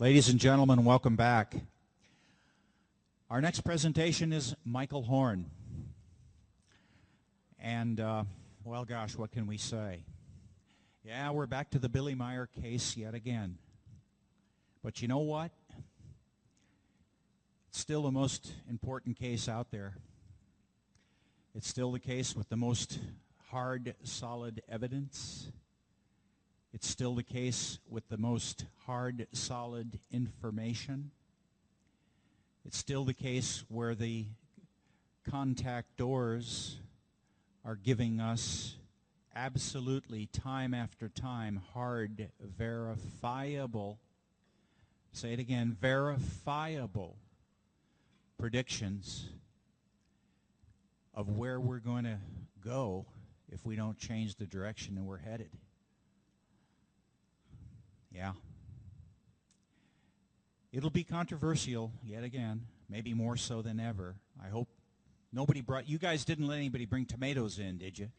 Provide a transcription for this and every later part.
Ladies and gentlemen, welcome back. Our next presentation is Michael Horn. And, well, gosh, what can we say? Yeah, we're back to the Billy Meyer case yet again. But you know what? It's still the most important case out there. It's still the case with the most hard, solid evidence. It's still the case with the most hard, solid information. It's still the case where the contactors are giving us absolutely time after time hard, verifiable, say it again, verifiable predictions of where we're going to go if we don't change the direction that we're headed. Yeah. It'll be controversial yet again, maybe more so than ever. I hope nobody brought, you guys didn't let anybody bring tomatoes in, did you?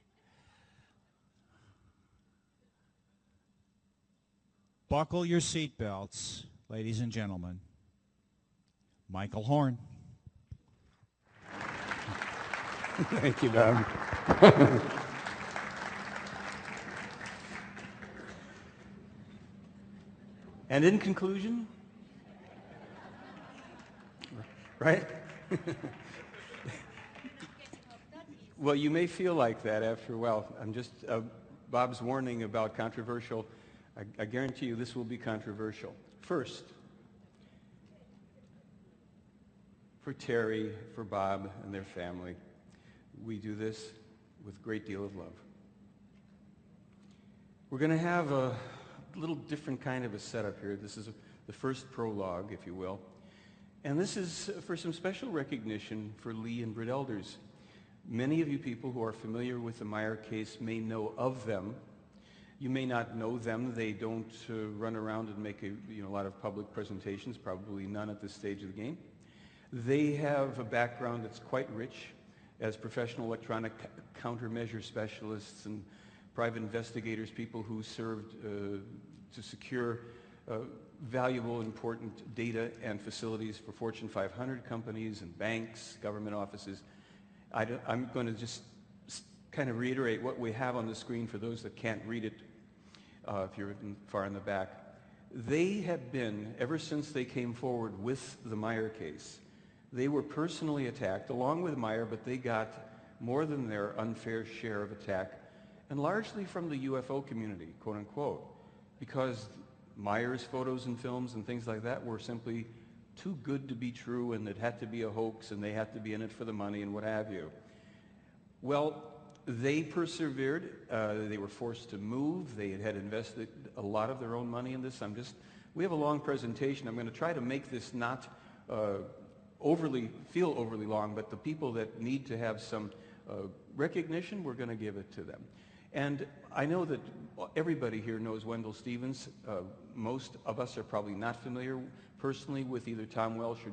Buckle your seatbelts, ladies and gentlemen. Michael Horn. Thank you, Bob. And in conclusion, right? Well, you may feel like that after a while. I'm just, Bob's warning about controversial. I guarantee you this will be controversial. First, for Terry, for Bob, and their family, we do this with a great deal of love. We're going to have a little different kind of a setup here. This is the first prologue, if you will. And this is for some special recognition for Lee and Britt elders. Many of you people who are familiar with the Meyer case may know of them. You may not know them. They don't run around and make a lot of public presentations, probably none at this stage of the game. They have a background that's quite rich as professional electronic countermeasure specialists and private investigators, people who served to secure valuable, important data and facilities for Fortune 500 companies and banks, government offices. I'm going to just kind of reiterate what we have on the screen for those that can't read it, if you're far in the back. They have been, ever since they came forward with the Meyer case, they were personally attacked along with Meyer, but they got more than their unfair share of attack, and largely from the UFO community, quote unquote, because Meyer's photos and films and things like that were simply too good to be true, and it had to be a hoax, and they had to be in it for the money and what have you. Well, they persevered. They were forced to move. They had invested a lot of their own money in this. We have a long presentation. I'm going to try to make this not feel overly long, but the people that need to have some recognition, we're going to give it to them. And I know that everybody here knows Wendell Stevens. Most of us are probably not familiar personally with either Tom Welsh or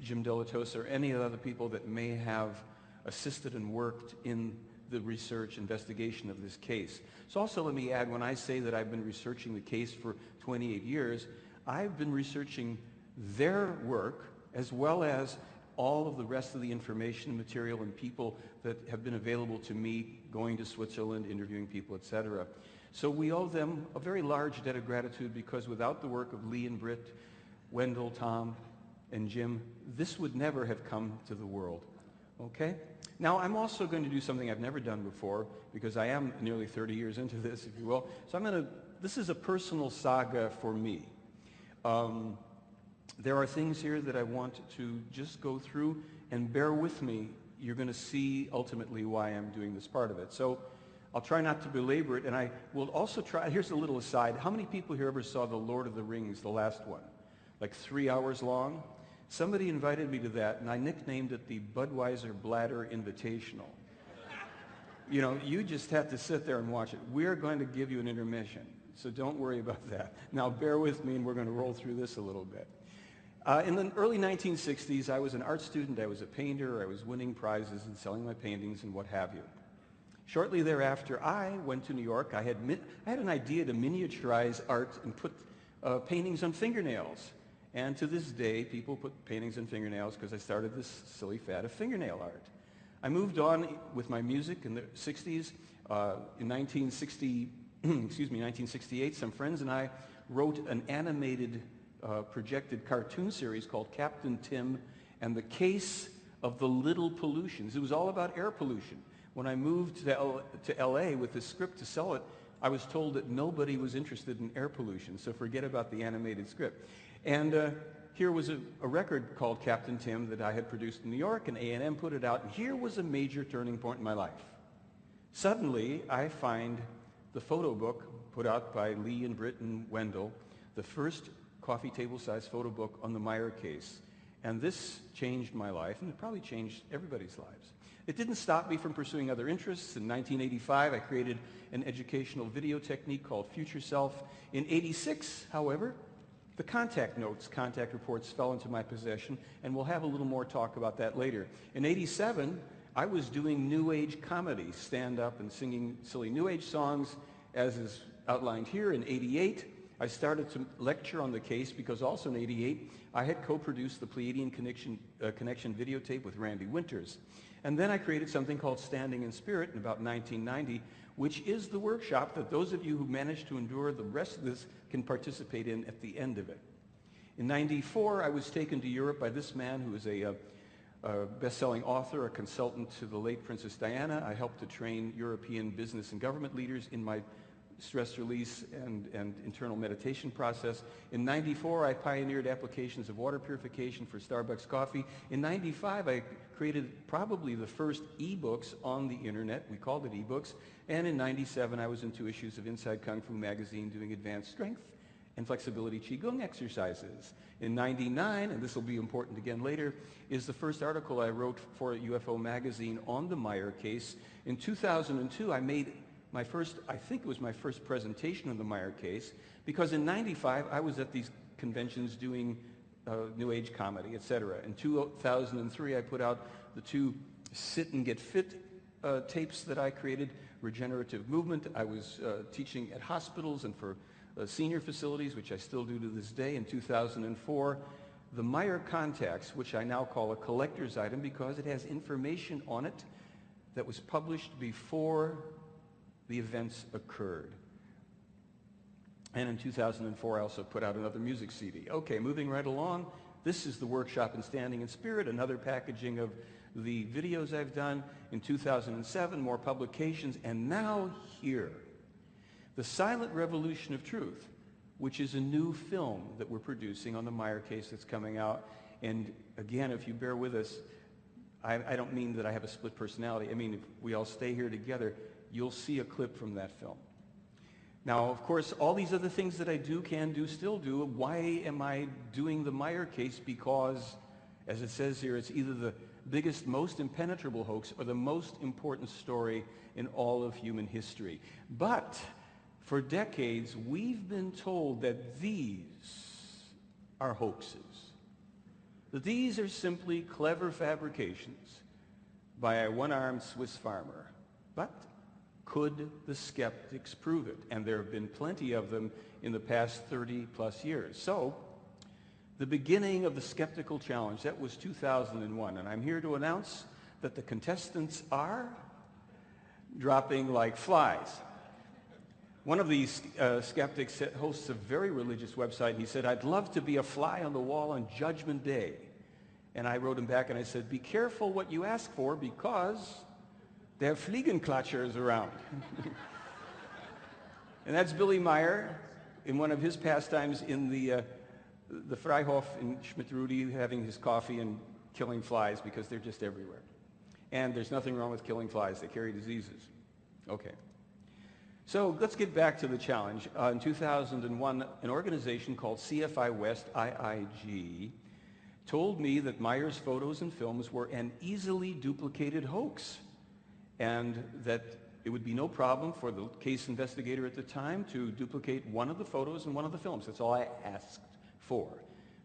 Jim Delatosa or any of the other people that may have assisted and worked in the research investigation of this case. So also let me add, when I say that I've been researching the case for 28 years, I've been researching their work as well as all of the rest of the information, material, and people that have been available to me, going to Switzerland, interviewing people, etc. So we owe them a very large debt of gratitude, because without the work of Lee and Britt, Wendell, Tom, and Jim, this would never have come to the world. Okay? Now, I'm also going to do something I've never done before, because I am nearly 30 years into this, if you will. So this is a personal saga for me. There are things here that I want to just go through, and bear with me. You're going to see ultimately why I'm doing this part of it. So I'll try not to belabor it, and I will also try, here's a little aside. How many people here ever saw The Lord of the Rings, the last one? Like 3 hours long? Somebody invited me to that, and I nicknamed it the Budweiser Bladder Invitational. You know, you just have to sit there and watch it. We're going to give you an intermission, so don't worry about that. Now bear with me, and we're going to roll through this a little bit. In the early 1960s, I was an art student, I was a painter, I was winning prizes and selling my paintings and what have you. Shortly thereafter, I went to New York. I had an idea to miniaturize art and put paintings on fingernails. And to this day, people put paintings in fingernails because I started this silly fad of fingernail art. I moved on with my music in the 60s. In 1968, some friends and I wrote an animated projected cartoon series called Captain Tim and the Case of the Little Pollutions. It was all about air pollution. When I moved to LA with this script to sell it, I was told that nobody was interested in air pollution, so forget about the animated script. And here was a record called Captain Tim that I had produced in New York, and A&M put it out, and here was a major turning point in my life. Suddenly, I find the photo book put out by Lee and Britt and Wendell, the first coffee table-sized photo book on the Meyer case. And this changed my life, and it probably changed everybody's lives. It didn't stop me from pursuing other interests. In 1985, I created an educational video technique called Future Self. In '86, however, the contact notes, contact reports fell into my possession, and we'll have a little more talk about that later. In '87, I was doing New Age comedy, stand up and singing silly New Age songs, as is outlined here. In '88, I started to lecture on the case because also in '88, I had co-produced the Pleiadian Connection videotape with Randy Winters. And then I created something called Standing in Spirit in about 1990, which is the workshop that those of you who managed to endure the rest of this can participate in at the end of it. In '94, I was taken to Europe by this man who is a best-selling author, a consultant to the late Princess Diana. I helped to train European business and government leaders in my stress release and internal meditation process. In '94, I pioneered applications of water purification for Starbucks coffee. In '95, I created probably the first e-books on the internet. We called it e-books. And in '97, I was into issues of Inside Kung Fu magazine doing advanced strength and flexibility Qigong exercises. In '99, and this will be important again later, is the first article I wrote for UFO magazine on the Meyer case. In 2002, I made my first, I think it was my first presentation on the Meyer case, because in '95 I was at these conventions doing New Age comedy, etc. In 2003 I put out the two Sit and Get Fit tapes that I created, Regenerative Movement. I was teaching at hospitals and for senior facilities, which I still do to this day. In 2004, the Meyer Contacts, which I now call a collector's item because it has information on it that was published before the events occurred. And in 2004, I also put out another music CD. Okay, moving right along, this is the workshop in Standing in Spirit, another packaging of the videos I've done. In 2007, more publications, and now here, The Silent Revolution of Truth, which is a new film that we're producing on the Meyer case that's coming out. And again, if you bear with us, I don't mean that I have a split personality. I mean, if we all stay here together, you'll see a clip from that film. Now, of course, all these other things that I do, can do, still do. Why am I doing the Meyer case? Because, as it says here, it's either the biggest, most impenetrable hoax or the most important story in all of human history. But for decades, we've been told that these are hoaxes, that these are simply clever fabrications by a one-armed Swiss farmer. But could the skeptics prove it? And there have been plenty of them in the past 30 plus years. So the beginning of the skeptical challenge, that was 2001. And I'm here to announce that the contestants are dropping like flies. One of these skeptics hosts a very religious website. He said, "I'd love to be a fly on the wall on Judgment Day." And I wrote him back and I said, "Be careful what you ask for, because there are Fliegenklatschers around." And that's Billy Meyer in one of his pastimes in the Freihof in Schmidt-Rudi, having his coffee and killing flies because they're just everywhere. And there's nothing wrong with killing flies. They carry diseases. Okay. So let's get back to the challenge. In 2001, an organization called CFI West, IIG, told me that Meyer's photos and films were an easily duplicated hoax, and that it would be no problem for the case investigator at the time to duplicate one of the photos and one of the films. That's all I asked for.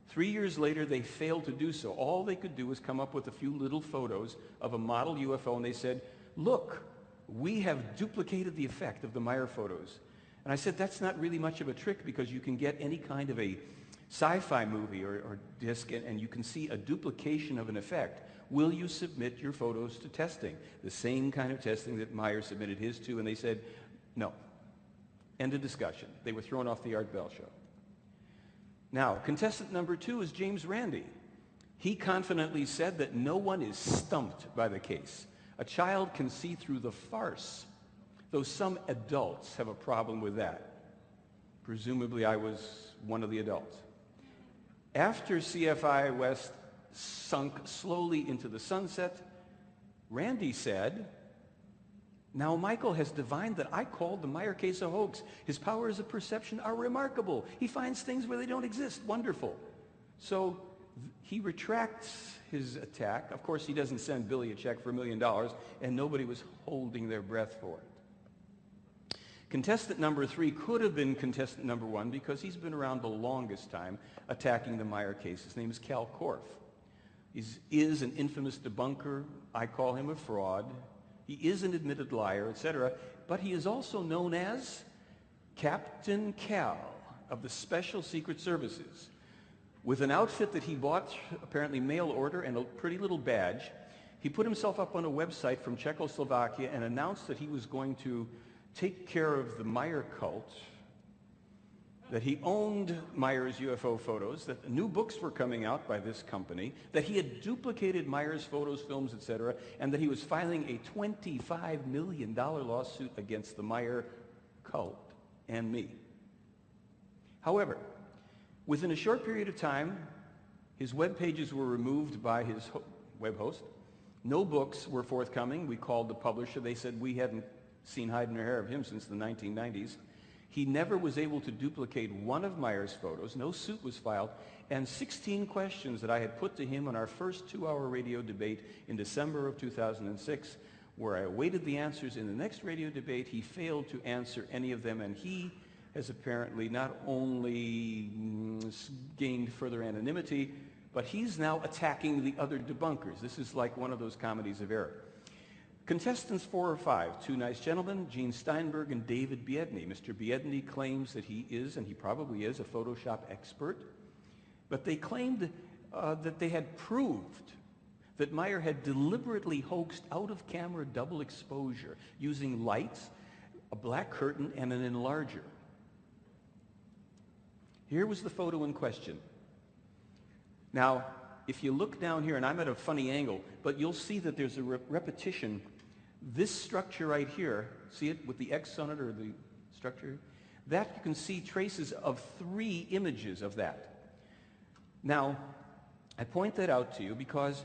3 years later, they failed to do so. All they could do was come up with a few little photos of a model UFO, and they said, "Look, we have duplicated the effect of the Meyer photos." And I said, that's not really much of a trick, because you can get any kind of a sci-fi movie or disc, and you can see a duplication of an effect. Will you submit your photos to testing? The same kind of testing that Meyer submitted his to, and they said, no. End of discussion. They were thrown off the Art Bell show. Now, contestant number 2 is James Randi. He confidently said that no one is stumped by the case. A child can see through the farce, though some adults have a problem with that. Presumably, I was one of the adults. After CFI West sunk slowly into the sunset, Randi said, now Michael has divined that I called the Meyer case a hoax. His powers of perception are remarkable. He finds things where they don't exist. Wonderful. So he retracts his attack. Of course, he doesn't send Billy a check for $1 million, and nobody was holding their breath for it. Contestant number 3 could have been contestant number 1 because he's been around the longest time attacking the Meyer case. His name is Cal Korff. He is an infamous debunker. I call him a fraud. He is an admitted liar, etc. But he is also known as Captain Cal of the Special Secret Services. With an outfit that he bought, apparently mail order, and a pretty little badge, he put himself up on a website from Czechoslovakia and announced that he was going to take care of the Meyer cult, that he owned Meyer's UFO photos, that new books were coming out by this company, that he had duplicated Meyer's photos, films, etc., and that he was filing a $25 million lawsuit against the Meyer cult and me. However, within a short period of time, his web pages were removed by his web host. No books were forthcoming. We called the publisher. They said we hadn't seen hide nor hair of him since the 1990s. He never was able to duplicate one of Meyer's photos. No suit was filed. And 16 questions that I had put to him on our first 2-hour radio debate in December of 2006, where I awaited the answers in the next radio debate, he failed to answer any of them, and he has apparently not only gained further anonymity, but he's now attacking the other debunkers. This is like one of those comedies of error. Contestants 4 or 5, 2 nice gentlemen, Gene Steinberg and David Biedny. Mr. Biedny claims that he is, and he probably is, a Photoshop expert, but they claimed that they had proved that Meyer had deliberately hoaxed out-of-camera double exposure using lights, a black curtain, and an enlarger. Here was the photo in question. Now, if you look down here, and I'm at a funny angle, but you'll see that there's a repetition. This structure right here, see it with the X on it, or the structure? That you can see traces of 3 images of that. Now, I point that out to you because,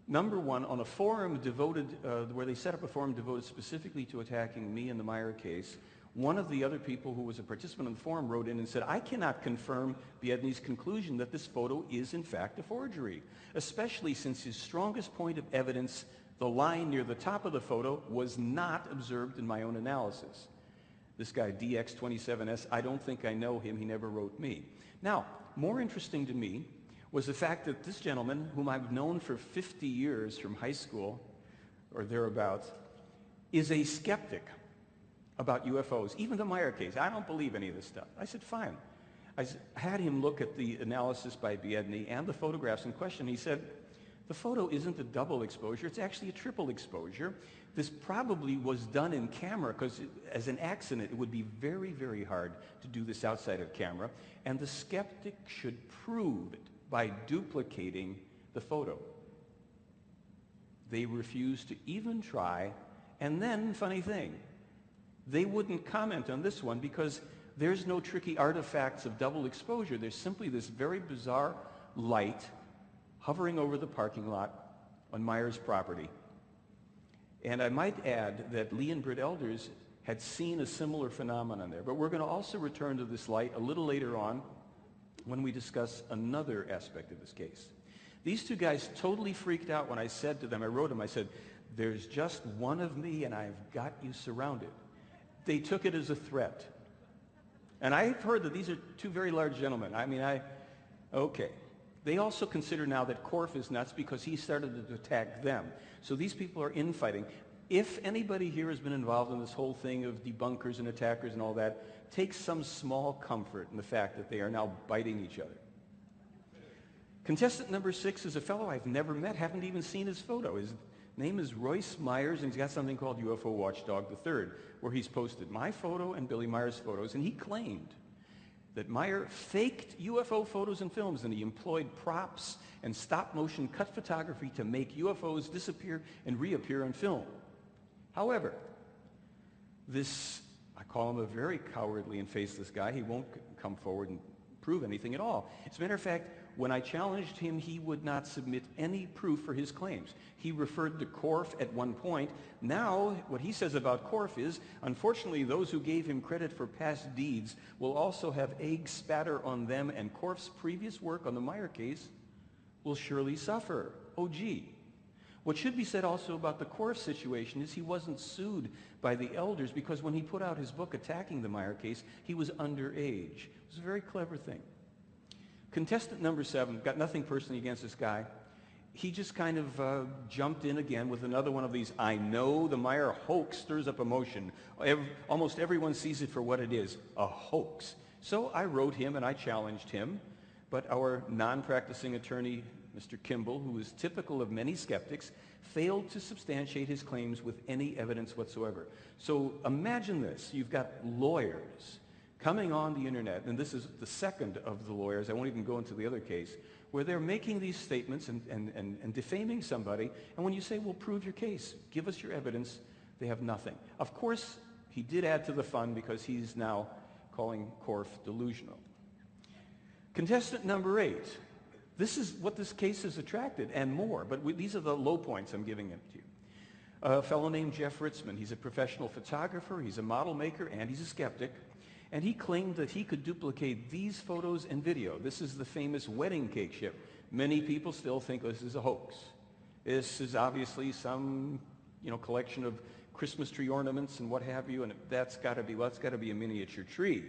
number one, on a forum devoted, where they set up a forum devoted specifically to attacking me in the Meyer case, one of the other people who was a participant in the forum wrote in and said, I cannot confirm Biedny's conclusion that this photo is in fact a forgery, especially since his strongest point of evidence, the line near the top of the photo, was not observed in my own analysis. This guy, DX27S, I don't think I know him. He never wrote me. Now, more interesting to me was the fact that this gentleman, whom I've known for 50 years from high school or thereabouts, is a skeptic about UFOs, even the Meyer case. I don't believe any of this stuff. I said, fine. I had him look at the analysis by Biedny and the photographs in question. He said, the photo isn't a double exposure, it's actually a triple exposure. This probably was done in camera because as an accident, it would be very, very hard to do this outside of camera. And the skeptic should prove it by duplicating the photo. They refused to even try. And then, funny thing, they wouldn't comment on this one because there's no tricky artifacts of double exposure. There's simply this very bizarre light hovering over the parking lot on Meyer's property. And I might add that Lee and Britt Elders had seen a similar phenomenon there. But we're going to also return to this light a little later on when we discuss another aspect of this case. These 2 guys totally freaked out when I said to them, I wrote them, I said, there's just one of me and I've got you surrounded. They took it as a threat. And I've heard that these are 2 very large gentlemen. Okay. They also consider now that Korff is nuts because he started to attack them. So these people are infighting. If anybody here has been involved in this whole thing of debunkers and attackers and all that, take some small comfort in the fact that they are now biting each other. Contestant number 6 is a fellow I've never met, haven't even seen his photo. His name is Royce Myers, and he's got something called UFO Watchdog III, where he's posted my photo and Billy Meyer's photos, and he claimed that Meyer faked UFO photos and films, and he employed props and stop-motion cut photography to make UFOs disappear and reappear on film. However, this, I call him a very cowardly and faceless guy. He won't come forward and prove anything at all. As a matter of fact, when I challenged him, he would not submit any proof for his claims. He referred to Korff at one point. Now, what he says about Korff is, unfortunately, those who gave him credit for past deeds will also have egg spatter on them, and Korff's previous work on the Meyer case will surely suffer. Oh, gee. What should be said also about the Korff situation is he wasn't sued by the elders because when he put out his book attacking the Meyer case, he was underage. It was a very clever thing. Contestant number 7, got nothing personally against this guy. He just kind of jumped in again with another one of these, I know the Meyer hoax stirs up emotion. Almost everyone sees it for what it is, a hoax. So I wrote him and I challenged him, but our non-practicing attorney, Mr. Kimball, who is typical of many skeptics, failed to substantiate his claims with any evidence whatsoever. So imagine this, you've got lawyers coming on the internet, and this is the second of the lawyers, I won't even go into the other case, where they're making these statements and defaming somebody, and when you say, well, prove your case, give us your evidence, they have nothing. Of course, he did add to the fun because he's now calling Korff delusional. Contestant number 8, this is what this case has attracted and more, but these are the low points I'm giving it to you. A fellow named Jeff Ritzman, he's a professional photographer, he's a model maker, and he's a skeptic. And he claimed that he could duplicate these photos and video. This is the famous wedding cake ship. Many people still think this is a hoax. This is obviously some, collection of Christmas tree ornaments and what have you, and that's got to be a miniature tree.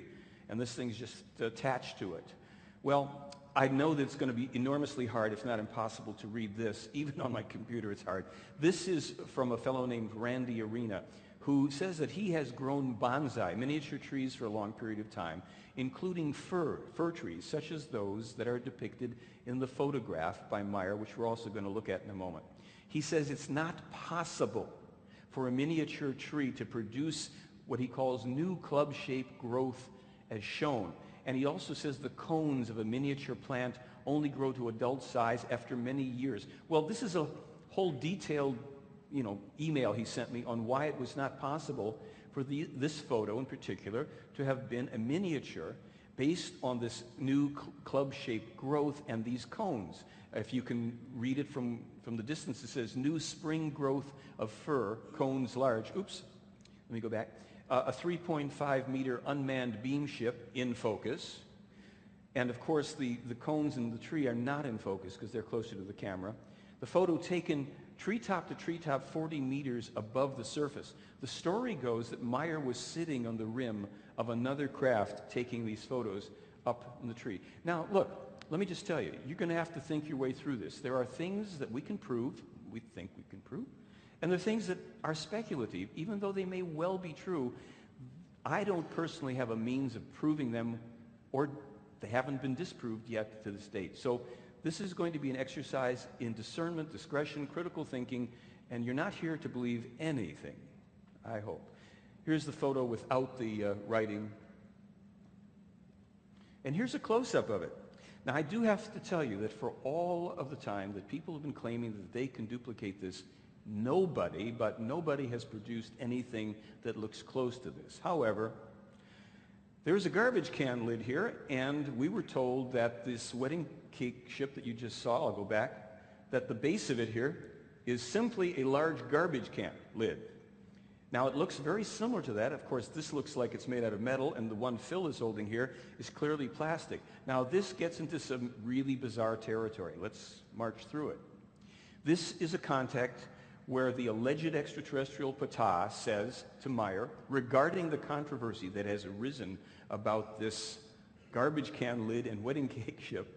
And this thing's just attached to it. Well, I know that it's going to be enormously hard, if not impossible, to read this. Even on my computer, it's hard. This is from a fellow named Randy Arena, who says that he has grown bonsai, miniature trees, for a long period of time, including fir trees, such as those that are depicted in the photograph by Meyer, which we're also going to look at in a moment. He says it's not possible for a miniature tree to produce what he calls new club-shaped growth as shown. And he also says the cones of a miniature plant only grow to adult size after many years. Well, this is a whole detailed email he sent me on why it was not possible for this photo in particular to have been a miniature based on this new club-shaped growth and these cones. If you can read it from the distance, it says new spring growth of fir, cones large. Oops, let me go back. A 3.5 meter unmanned beam ship in focus. And of course the cones in the tree are not in focus because they're closer to the camera. The photo taken treetop to treetop 40 meters above the surface. The story goes that Meyer was sitting on the rim of another craft taking these photos up in the tree. Now, look, let me just tell you, you're going to have to think your way through this. There are things that we think we can prove, and there are things that are speculative, even though they may well be true. I don't personally have a means of proving them, or they haven't been disproved yet to this date. So this is going to be an exercise in discernment, discretion, critical thinking, and you're not here to believe anything, I hope. Here's the photo without the writing. And here's a close-up of it. Now, I do have to tell you that for all of the time that people have been claiming that they can duplicate this, nobody has produced anything that looks close to this. However, there's a garbage can lid here, and we were told that this wedding cake ship that you just saw, I'll go back, that the base of it here is simply a large garbage can lid. Now, it looks very similar to that. Of course, this looks like it's made out of metal, and the one Phil is holding here is clearly plastic. Now, this gets into some really bizarre territory. Let's march through it. This is a contact where the alleged extraterrestrial Ptah says to Meyer, regarding the controversy that has arisen about this garbage can lid and wedding cake ship,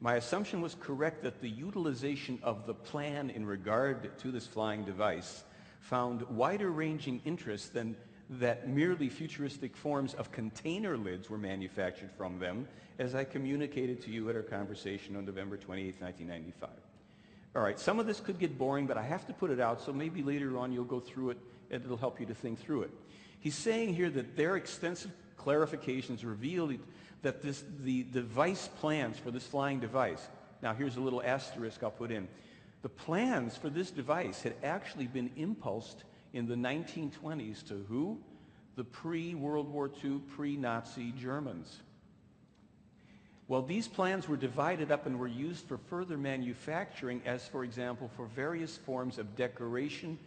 my assumption was correct that the utilization of the plan in regard to this flying device found wider-ranging interest than that merely futuristic forms of container lids were manufactured from them, as I communicated to you at our conversation on November 28, 1995. All right, some of this could get boring, but I have to put it out, so maybe later on you'll go through it and it'll help you to think through it. He's saying here that their extensive clarifications revealed that the device plans for this flying device, now here's a little asterisk I'll put in, the plans for this device had actually been impulsed in the 1920s to who? The pre-World War II, pre-Nazi Germans. Well, these plans were divided up and were used for further manufacturing as, for example, for various forms of decoration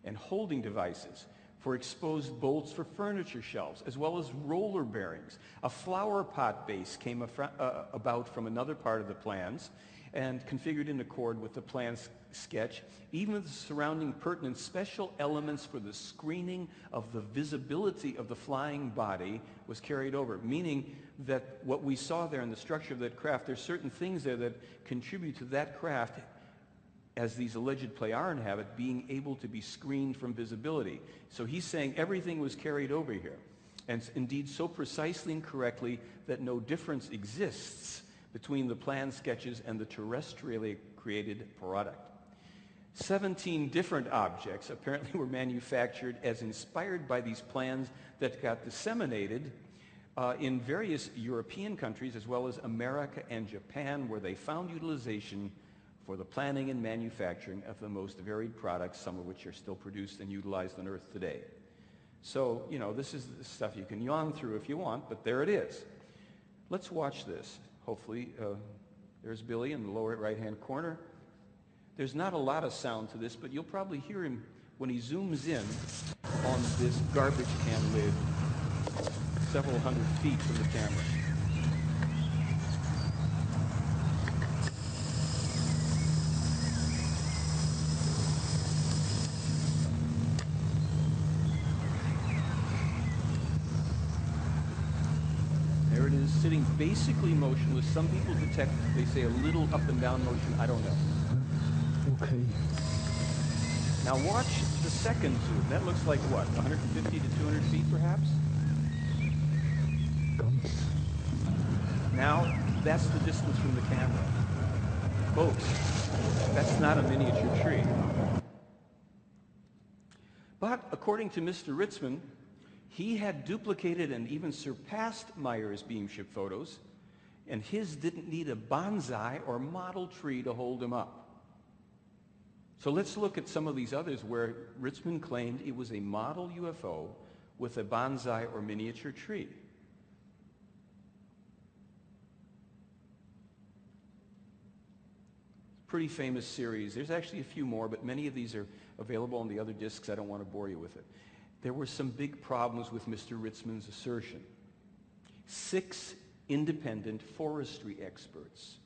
and holding devices, for exposed bolts for furniture shelves, as well as roller bearings. A flower pot base came about from another part of the plans and configured in accord with the plan's sketch. Even the surrounding pertinent special elements for the screening of the visibility of the flying body was carried over, meaning that what we saw there in the structure of that craft, there's certain things there that contribute to that craft, as these alleged Plejaren inhabit, being able to be screened from visibility. So he's saying everything was carried over here, and indeed so precisely and correctly that no difference exists between the plan sketches and the terrestrially created product. 17 different objects apparently were manufactured as inspired by these plans that got disseminated in various European countries, as well as America and Japan, where they found utilization for the planning and manufacturing of the most varied products, some of which are still produced and utilized on Earth today. So, you know, this is the stuff you can yawn through if you want, but there it is. Let's watch this. Hopefully, there's Billy in the lower right-hand corner. There's not a lot of sound to this, but you'll probably hear him when he zooms in on this garbage can lid several hundred feet from the camera. There it is, sitting basically motionless. Some people detect, they say, a little up and down motion. I don't know. Okay. Now watch the second zoom. That looks like what, 150 to 200 feet perhaps? Ganz. Now that's the distance from the camera. Folks, that's not a miniature tree. But according to Mr. Ritzman, he had duplicated and even surpassed Meyer's beamship photos, and his didn't need a bonsai or model tree to hold him up. So let's look at some of these others where Ritzman claimed it was a model UFO with a bonsai or miniature tree. Pretty famous series. There's actually a few more, but many of these are available on the other discs. I don't want to bore you with it. There were some big problems with Mr. Ritzman's assertion. 6 independent forestry experts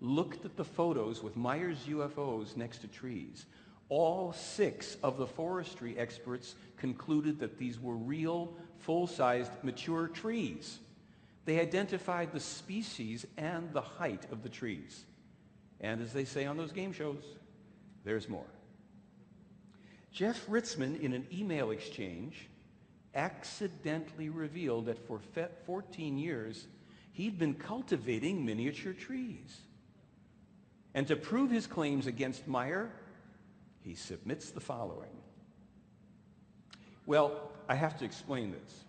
looked at the photos with Meyer's UFOs next to trees. All 6 of the forestry experts concluded that these were real, full-sized, mature trees. They identified the species and the height of the trees. And as they say on those game shows, there's more. Jeff Ritzman, in an email exchange, accidentally revealed that for 14 years, he'd been cultivating miniature trees. And to prove his claims against Meyer, he submits the following. Well, I have to explain this.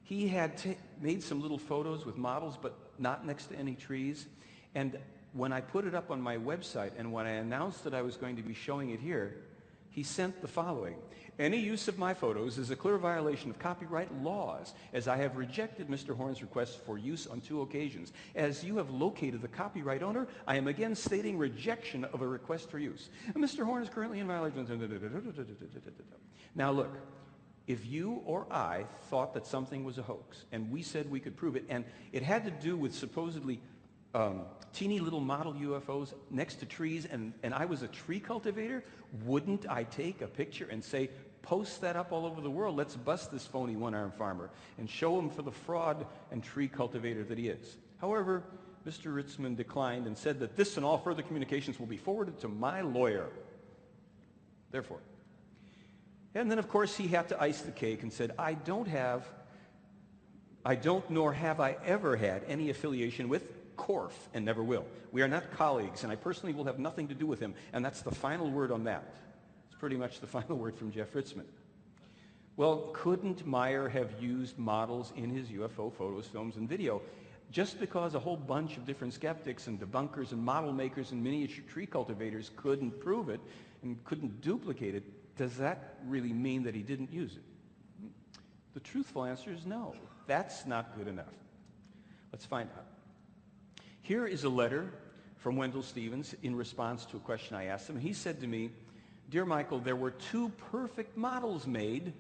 He had made some little photos with models, but not next to any trees. And when I put it up on my website, and when I announced that I was going to be showing it here, he sent the following. Any use of my photos is a clear violation of copyright laws, as I have rejected Mr. Horn's request for use on 2 occasions. As you have located the copyright owner, I am again stating rejection of a request for use. And Mr. Horn is currently in violation. Now look, if you or I thought that something was a hoax, and we said we could prove it, and it had to do with supposedly teeny little model UFOs next to trees, and I was a tree cultivator, wouldn't I take a picture and say, post that up all over the world, let's bust this phony one-armed farmer and show him for the fraud and tree cultivator that he is. However, Mr. Ritzman declined and said that this and all further communications will be forwarded to my lawyer. Therefore, And then, of course, he had to ice the cake and said, I don't nor have I ever had any affiliation with Korf and never will. We are not colleagues, and I personally will have nothing to do with him. And that's the final word on that. It's pretty much the final word from Jeff Ritzmann. Well, couldn't Meyer have used models in his UFO photos, films, and video? Just because a whole bunch of different skeptics and debunkers and model makers and miniature tree cultivators couldn't prove it and couldn't duplicate it, does that really mean that he didn't use it? The truthful answer is no. That's not good enough. Let's find out. Here is a letter from Wendell Stevens in response to a question I asked him. He said to me, Dear Michael, there were 2 perfect models made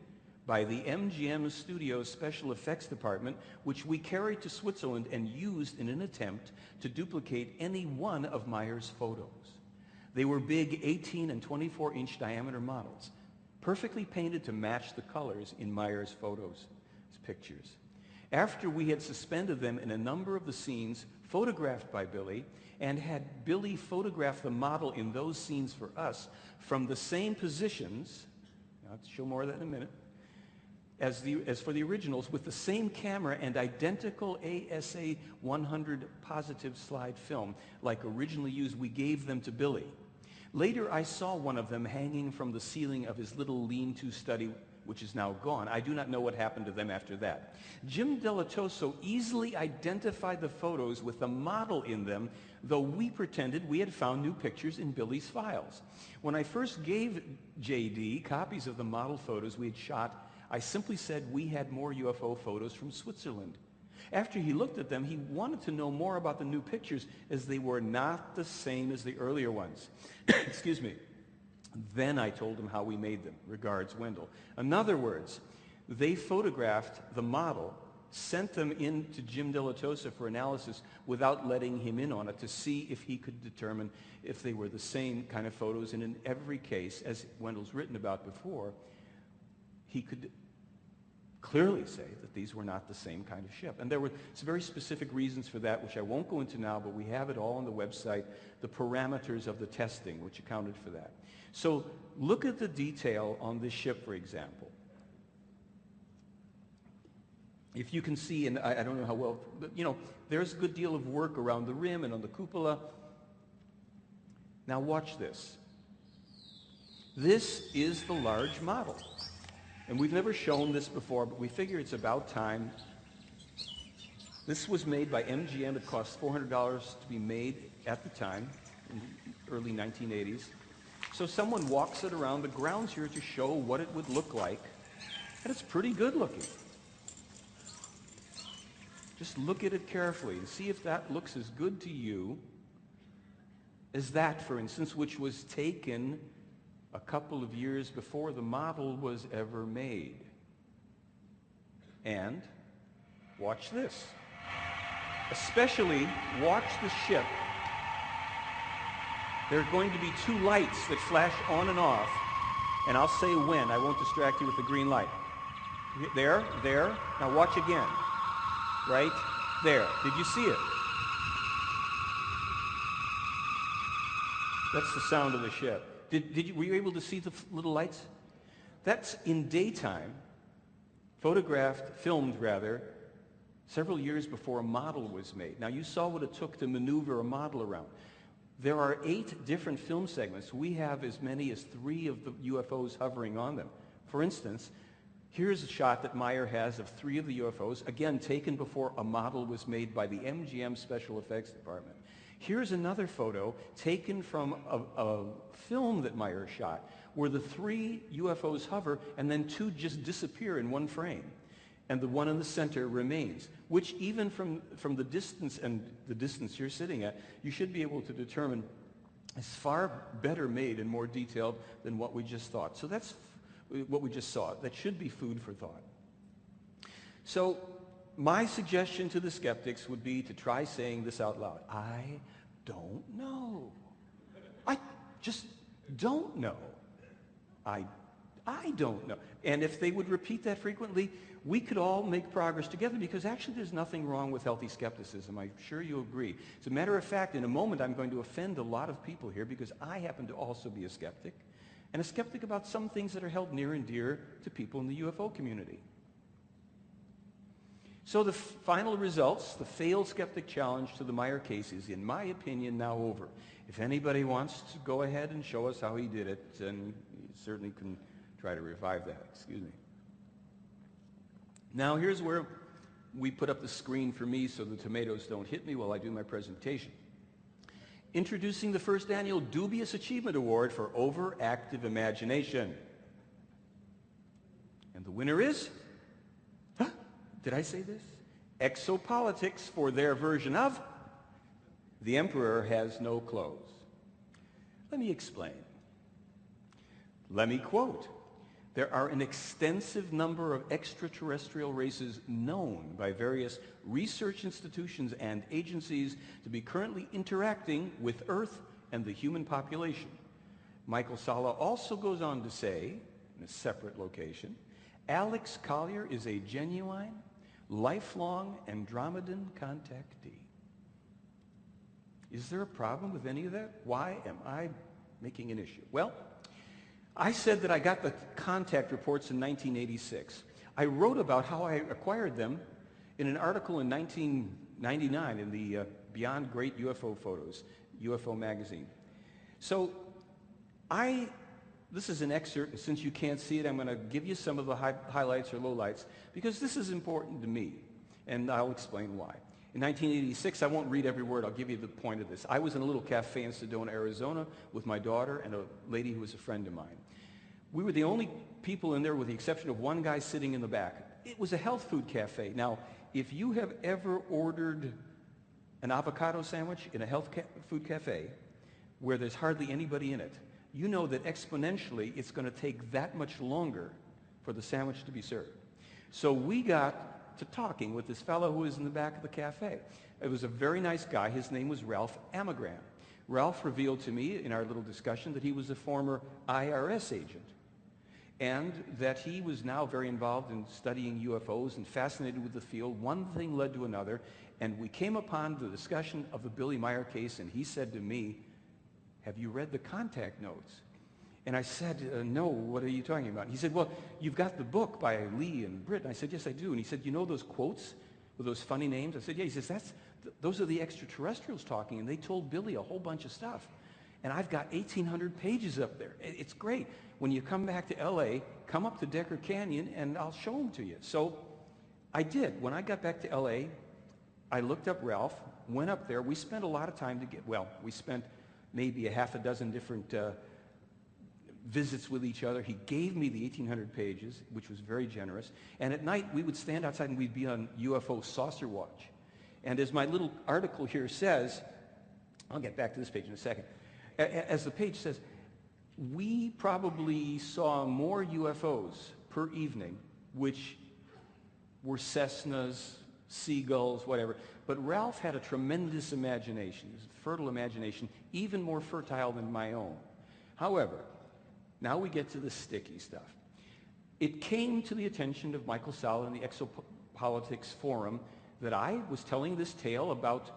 by the MGM Studios Special Effects Department, which we carried to Switzerland and used in an attempt to duplicate any one of Meyer's photos. They were big 18 and 24-inch diameter models, perfectly painted to match the colors in Meyer's photos, his pictures. After we had suspended them in a number of the scenes photographed by Billy and had Billy photograph the model in those scenes for us from the same positions, I'll show more of that in a minute, as for the originals, with the same camera and identical ASA 100 positive slide film like originally used, we gave them to Billy. Later, I saw one of them hanging from the ceiling of his little lean-to study, which is now gone. I do not know what happened to them after that. Jim Delatoso easily identified the photos with the model in them, though we pretended we had found new pictures in Billy's files. When I first gave JD copies of the model photos we had shot, I simply said we had more UFO photos from Switzerland. After he looked at them, he wanted to know more about the new pictures, as they were not the same as the earlier ones. Excuse me. Then I told him how we made them. Regards, Wendell. In other words, they photographed the model, sent them in to Jim Delatosa for analysis without letting him in on it to see if he could determine if they were the same kind of photos. And in every case, as Wendell's written about before, he could clearly say that these were not the same kind of ship. And there were some very specific reasons for that, which I won't go into now, but we have it all on the website, the parameters of the testing, which accounted for that. So look at the detail on this ship, for example. If you can see, and I don't know how well, but, there's a good deal of work around the rim and on the cupola. Now watch this. This is the large model. And we've never shown this before, but we figure it's about time. This was made by MGM. It cost $400 to be made at the time, in the early 1980s. So someone walks it around the grounds here to show what it would look like. And it's pretty good looking. Just look at it carefully and see if that looks as good to you as that, for instance, which was taken a couple of years before the model was ever made. And watch this. Especially watch the ship. There are going to be 2 lights that flash on and off, and I'll say when. I won't distract you with the green light. There. Now watch again. Right there. Did you see it? That's the sound of the ship. Were you able to see the little lights? That's in daytime, filmed rather, several years before a model was made. Now you saw what it took to maneuver a model around. There are 8 different film segments. We have as many as 3 of the UFOs hovering on them. For instance, here's a shot that Meyer has of 3 of the UFOs, again taken before a model was made by the MGM Special Effects Department. Here's another photo taken from a film that Meyer shot, where the 3 UFOs hover and then 2 just disappear in one frame. And the one in the center remains, which even from the distance and the distance you're sitting at, you should be able to determine is far better made and more detailed than what we just thought. So that's what we just saw. That should be food for thought. So my suggestion to the skeptics would be to try saying this out loud. I don't know. I just don't know. I don't know. And if they would repeat that frequently, we could all make progress together, because actually there's nothing wrong with healthy skepticism. I'm sure you agree. As a matter of fact, in a moment I'm going to offend a lot of people here, because I happen to also be a skeptic. and a skeptic about some things that are held near and dear to people in the UFO community. So the final results, the failed skeptic challenge to the Meyer case is, in my opinion, now over. If anybody wants to go ahead and show us how he did it, then you certainly can try to revive that. Excuse me. Now here's where we put up the screen for me so the tomatoes don't hit me while I do my presentation. Introducing the first annual Dubious Achievement Award for Overactive Imagination. And the winner is, did I say this? Exopolitics for their version of The Emperor Has No Clothes. Let me explain. Let me quote. There are an extensive number of extraterrestrial races known by various research institutions and agencies to be currently interacting with Earth and the human population. Michael Salla also goes on to say, in a separate location, Alex Collier is a genuine, lifelong Andromedan contactee. Is there a problem with any of that? Why am I making an issue? Well, I said that I got the contact reports in 1986. I wrote about how I acquired them in an article in 1999 in the Beyond Great UFO Photos, UFO magazine. So this is an excerpt, and since you can't see it, I'm going to give you some of the highlights or lowlights, because this is important to me, and I'll explain why. In 1986, I won't read every word, I'll give you the point of this. I was in a little cafe in Sedona, Arizona, with my daughter and a lady who was a friend of mine. We were the only people in there with the exception of one guy sitting in the back. It was a health food cafe. Now, if you have ever ordered an avocado sandwich in a health food cafe where there's hardly anybody in it, you know that exponentially it's going to take that much longer for the sandwich to be served. So we got to talking with this fellow who was in the back of the cafe. It was a very nice guy. His name was Ralph Amagran. Ralph revealed to me in our little discussion that he was a former IRS agent and that he was now very involved in studying UFOs and fascinated with the field. One thing led to another, and we came upon the discussion of the Billy Meyer case, and he said to me, have you read the contact notes? And I said, no, what are you talking about? He said, well, you've got the book by Lee and Britt. And I said, yes, I do. And he said, you know those quotes with those funny names? I said, yeah. He says, those are the extraterrestrials talking, and they told Billy a whole bunch of stuff. And I've got 1,800 pages up there. It's great. When you come back to L.A., come up to Decker Canyon, and I'll show them to you. So I did. When I got back to L.A., I looked up Ralph, went up there. We spent a lot of time we spent maybe a half a dozen different visits with each other. He gave me the 1,800 pages, which was very generous. And at night, we would stand outside and we'd be on UFO saucer watch. And as my little article here says, I'll get back to this page in a second. As the page says, we probably saw more UFOs per evening, which were Cessnas, seagulls, whatever. But Ralph had a tremendous imagination, fertile imagination, even more fertile than my own. However, now we get to the sticky stuff. It came to the attention of Michael Salla in the Exopolitics Forum that I was telling this tale about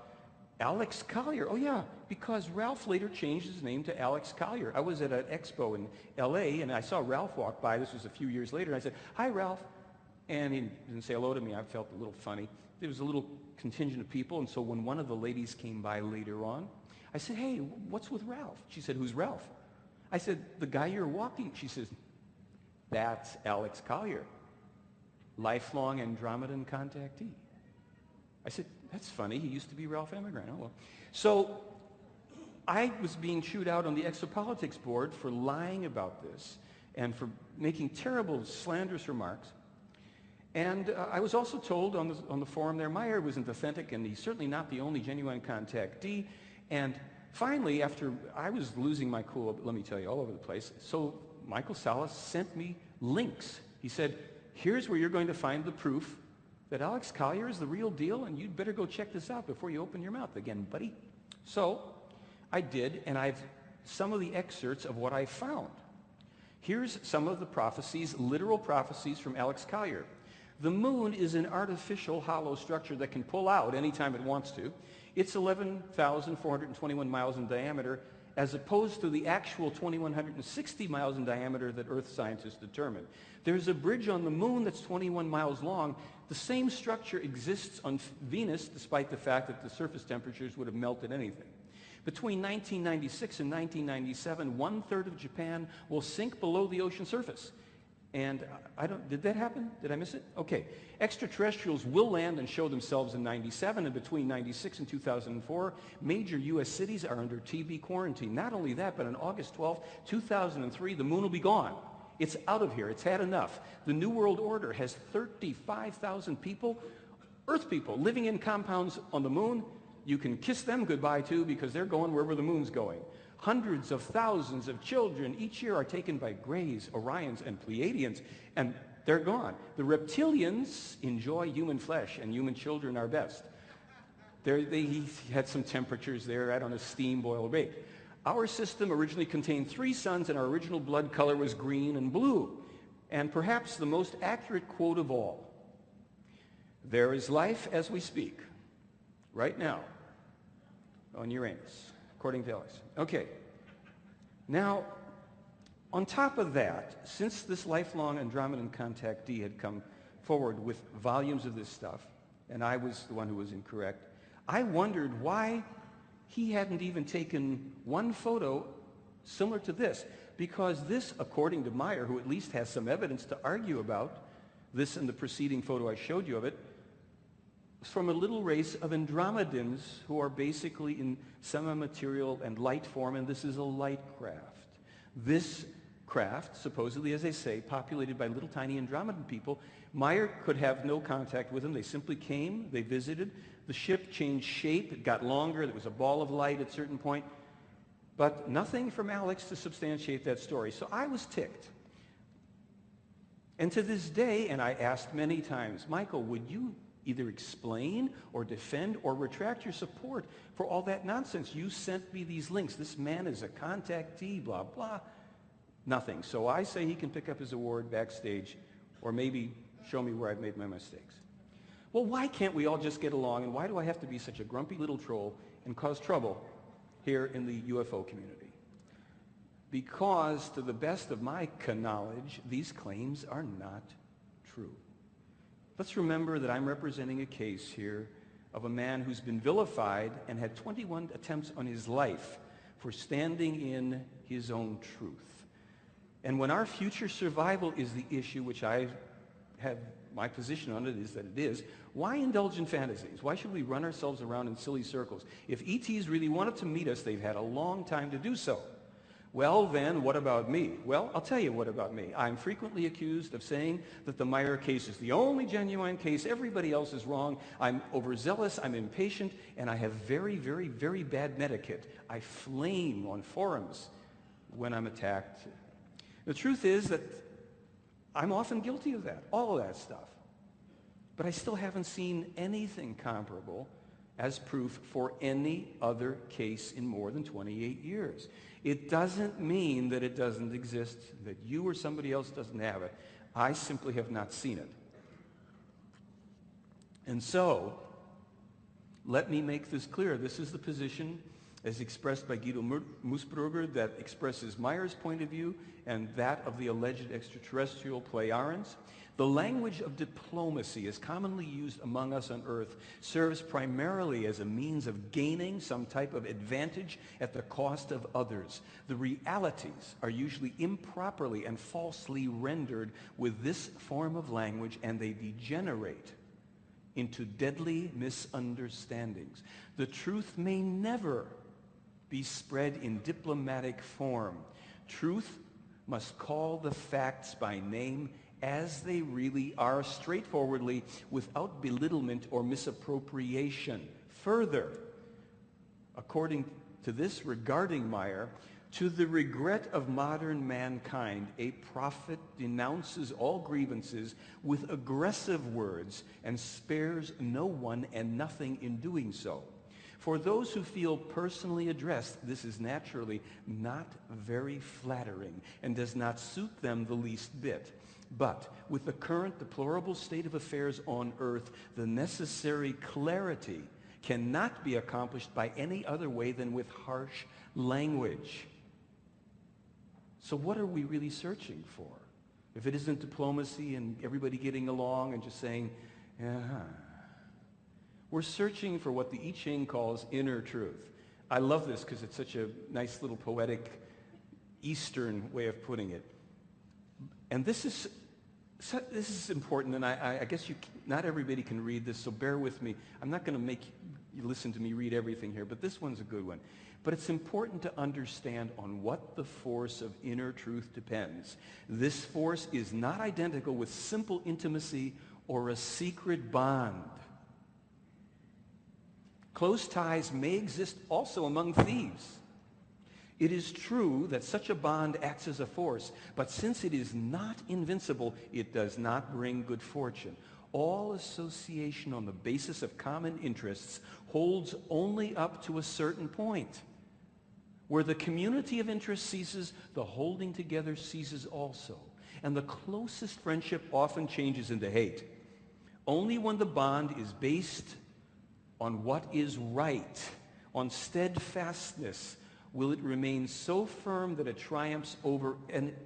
Alex Collier. Oh yeah, because Ralph later changed his name to Alex Collier. I was at an expo in LA and I saw Ralph walk by. This was a few years later. And I said, hi, Ralph. And he didn't say hello to me. I felt a little funny. There was a little contingent of people. And so when one of the ladies came by later on, I said, hey, what's with Ralph? She said, who's Ralph? I said, the guy you're walking. She says, that's Alex Collier, lifelong Andromedan contactee. I said, that's funny. He used to be Ralph Amagran. Oh, well. So I was being chewed out on the Exopolitics board for lying about this and for making terrible slanderous remarks. And I was also told on the forum there, Meyer wasn't authentic, and he's certainly not the only genuine contactee. And finally, after I was losing my cool, let me tell you, all over the place, so Michael Salla sent me links. He said, here's where you're going to find the proof that Alex Collier is the real deal, and you'd better go check this out before you open your mouth again, buddy. So I did, and I've some of the excerpts of what I found. Here's some of the prophecies, literal prophecies from Alex Collier. The moon is an artificial hollow structure that can pull out anytime it wants to. It's 11,421 miles in diameter, as opposed to the actual 2,160 miles in diameter that Earth scientists determined. There's a bridge on the moon that's 21 miles long. The same structure exists on Venus, despite the fact that the surface temperatures would have melted anything. Between 1996 and 1997, 1/3 of Japan will sink below the ocean surface. And did that happen? Did I miss it? Okay. Extraterrestrials will land and show themselves in 97, and between 96 and 2004, major U.S. cities are under TB quarantine. Not only that, but on August 12, 2003, the moon will be gone. It's out of here. It's had enough. The New World Order has 35,000 people, Earth people, living in compounds on the moon. You can kiss them goodbye too, because they're going wherever the moon's going. Hundreds of thousands of children each year are taken by Greys, Orions, and Pleiadians, and they're gone. The reptilians enjoy human flesh, and human children are best. They had some temperatures there, I don't know, steam, boil, or bake. Our system originally contained 3 suns, and our original blood color was green and blue. And perhaps the most accurate quote of all: there is life as we speak, right now, on Uranus, according to Ellis. Okay. Now, on top of that, since this lifelong Andromedan contactee had come forward with volumes of this stuff, and I was the one who was incorrect, I wondered why he hadn't even taken one photo similar to this. Because this, according to Meyer, who at least has some evidence to argue about, this and the preceding photo I showed you of it, from a little race of Andromedans who are basically in semi-material and light form, and this is a light craft. This craft, supposedly, as they say, populated by little tiny Andromedan people, Meyer could have no contact with them. They simply came, they visited, the ship changed shape, it got longer, there was a ball of light at a certain point, but nothing from Alex to substantiate that story. So I was ticked. And to this day, and I asked many times, Michael, would you either explain or defend or retract your support for all that nonsense? You sent me these links. This man is a contactee, blah, blah. Nothing. So I say he can pick up his award backstage or maybe show me where I've made my mistakes. Well, why can't we all just get along, and why do I have to be such a grumpy little troll and cause trouble here in the UFO community? Because to the best of my knowledge, these claims are not true. Let's remember that I'm representing a case here of a man who's been vilified and had 21 attempts on his life for standing in his own truth. And when our future survival is the issue, which I have my position on it is that it is, why indulge in fantasies? Why should we run ourselves around in silly circles? If ETs really wanted to meet us, they've had a long time to do so. Well, then, what about me? Well, I'll tell you what about me. I'm frequently accused of saying that the Meyer case is the only genuine case. Everybody else is wrong. I'm overzealous, I'm impatient, and I have very, very, very bad etiquette. I flame on forums when I'm attacked. The truth is that I'm often guilty of that, all of that stuff. But I still haven't seen anything comparable as proof for any other case in more than 28 years. It doesn't mean that it doesn't exist, that you or somebody else doesn't have it. I simply have not seen it. And so, let me make this clear. This is the position as expressed by Guido Musburger that expresses Meyer's point of view and that of the alleged extraterrestrial Pleiadians. The language of diplomacy as commonly used among us on Earth serves primarily as a means of gaining some type of advantage at the cost of others. The realities are usually improperly and falsely rendered with this form of language, and they degenerate into deadly misunderstandings. The truth may never be spread in diplomatic form. Truth must call the facts by name as they really are, straightforwardly, without belittlement or misappropriation. Further, according to this regarding Meyer, to the regret of modern mankind, a prophet denounces all grievances with aggressive words and spares no one and nothing in doing so. For those who feel personally addressed, this is naturally not very flattering and does not suit them the least bit. But with the current deplorable state of affairs on Earth, the necessary clarity cannot be accomplished by any other way than with harsh language. So what are we really searching for? If it isn't diplomacy and everybody getting along and just saying, we're searching for what the I Ching calls inner truth. I love this because it's such a nice little poetic Eastern way of putting it. And this is important, and I guess not everybody can read this, so bear with me. I'm not going to make you listen to me read everything here, but this one's a good one. But it's important to understand on what the force of inner truth depends. This force is not identical with simple intimacy or a secret bond. Close ties may exist also among thieves. It is true that such a bond acts as a force, but since it is not invincible, it does not bring good fortune. All association on the basis of common interests holds only up to a certain point. Where the community of interest ceases, the holding together ceases also. And the closest friendship often changes into hate. Only when the bond is based on what is right, on steadfastness, will it remain so firm that it triumphs over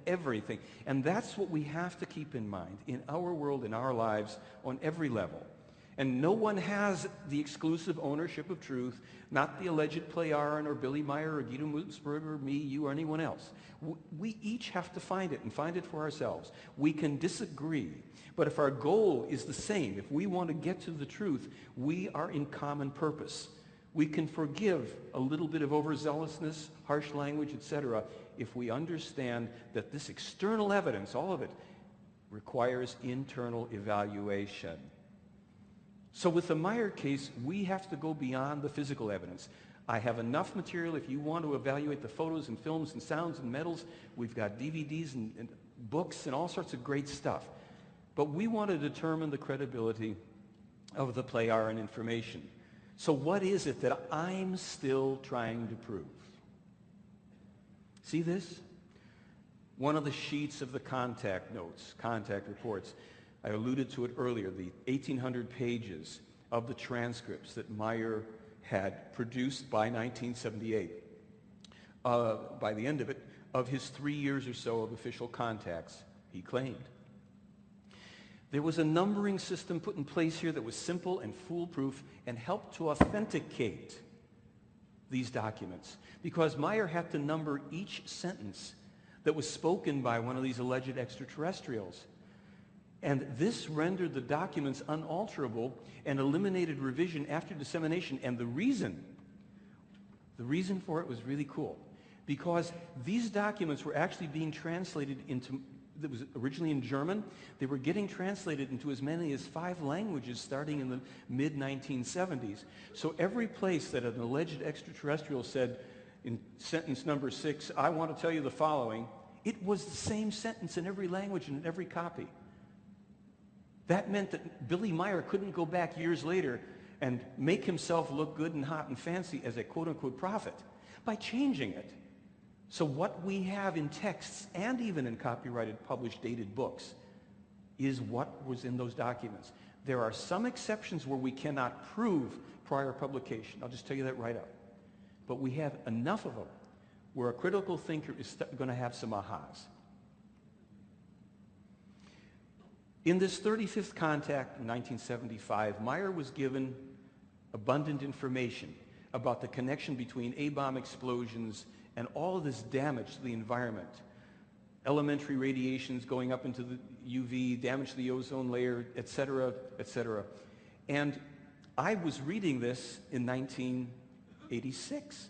everything. And that's what we have to keep in mind in our world, in our lives, on every level. And no one has the exclusive ownership of truth, not the alleged Playaran or Billy Meyer or Guido Mutzberg or me, you, or anyone else. We each have to find it and find it for ourselves. We can disagree, but if our goal is the same, if we want to get to the truth, we are in common purpose. We can forgive a little bit of overzealousness, harsh language, etc., if we understand that this external evidence, all of it, requires internal evaluation. So with the Meyer case, we have to go beyond the physical evidence. I have enough material if you want to evaluate the photos and films and sounds and metals. We've got DVDs and books and all sorts of great stuff. But we want to determine the credibility of the Playaran information. So what is it that I'm still trying to prove? See this? One of the sheets of the contact notes, contact reports. I alluded to it earlier, the 1,800 pages of the transcripts that Meyer had produced by 1978. By the end of it, of his 3 years or so of official contacts, he claimed. There was a numbering system put in place here that was simple and foolproof and helped to authenticate these documents, because Meyer had to number each sentence that was spoken by one of these alleged extraterrestrials. And this rendered the documents unalterable and eliminated revision after dissemination. And the reason for it was really cool, because these documents were actually being translated into, it was originally in German, they were getting translated into as many as 5 languages starting in the mid-1970s. So every place that an alleged extraterrestrial said in sentence number 6, I want to tell you the following, it was the same sentence in every language and in every copy. That meant that Billy Meyer couldn't go back years later and make himself look good and hot and fancy as a quote-unquote prophet by changing it. So what we have in texts and even in copyrighted, published, dated books is what was in those documents. There are some exceptions where we cannot prove prior publication. I'll just tell you that right up. But we have enough of them where a critical thinker is going to have some ahas. In this 35th contact in 1975, Meyer was given abundant information about the connection between A-bomb explosions and all of this damage to the environment. Elementary radiations going up into the UV, damage to the ozone layer, etc., etc. And I was reading this in 1986.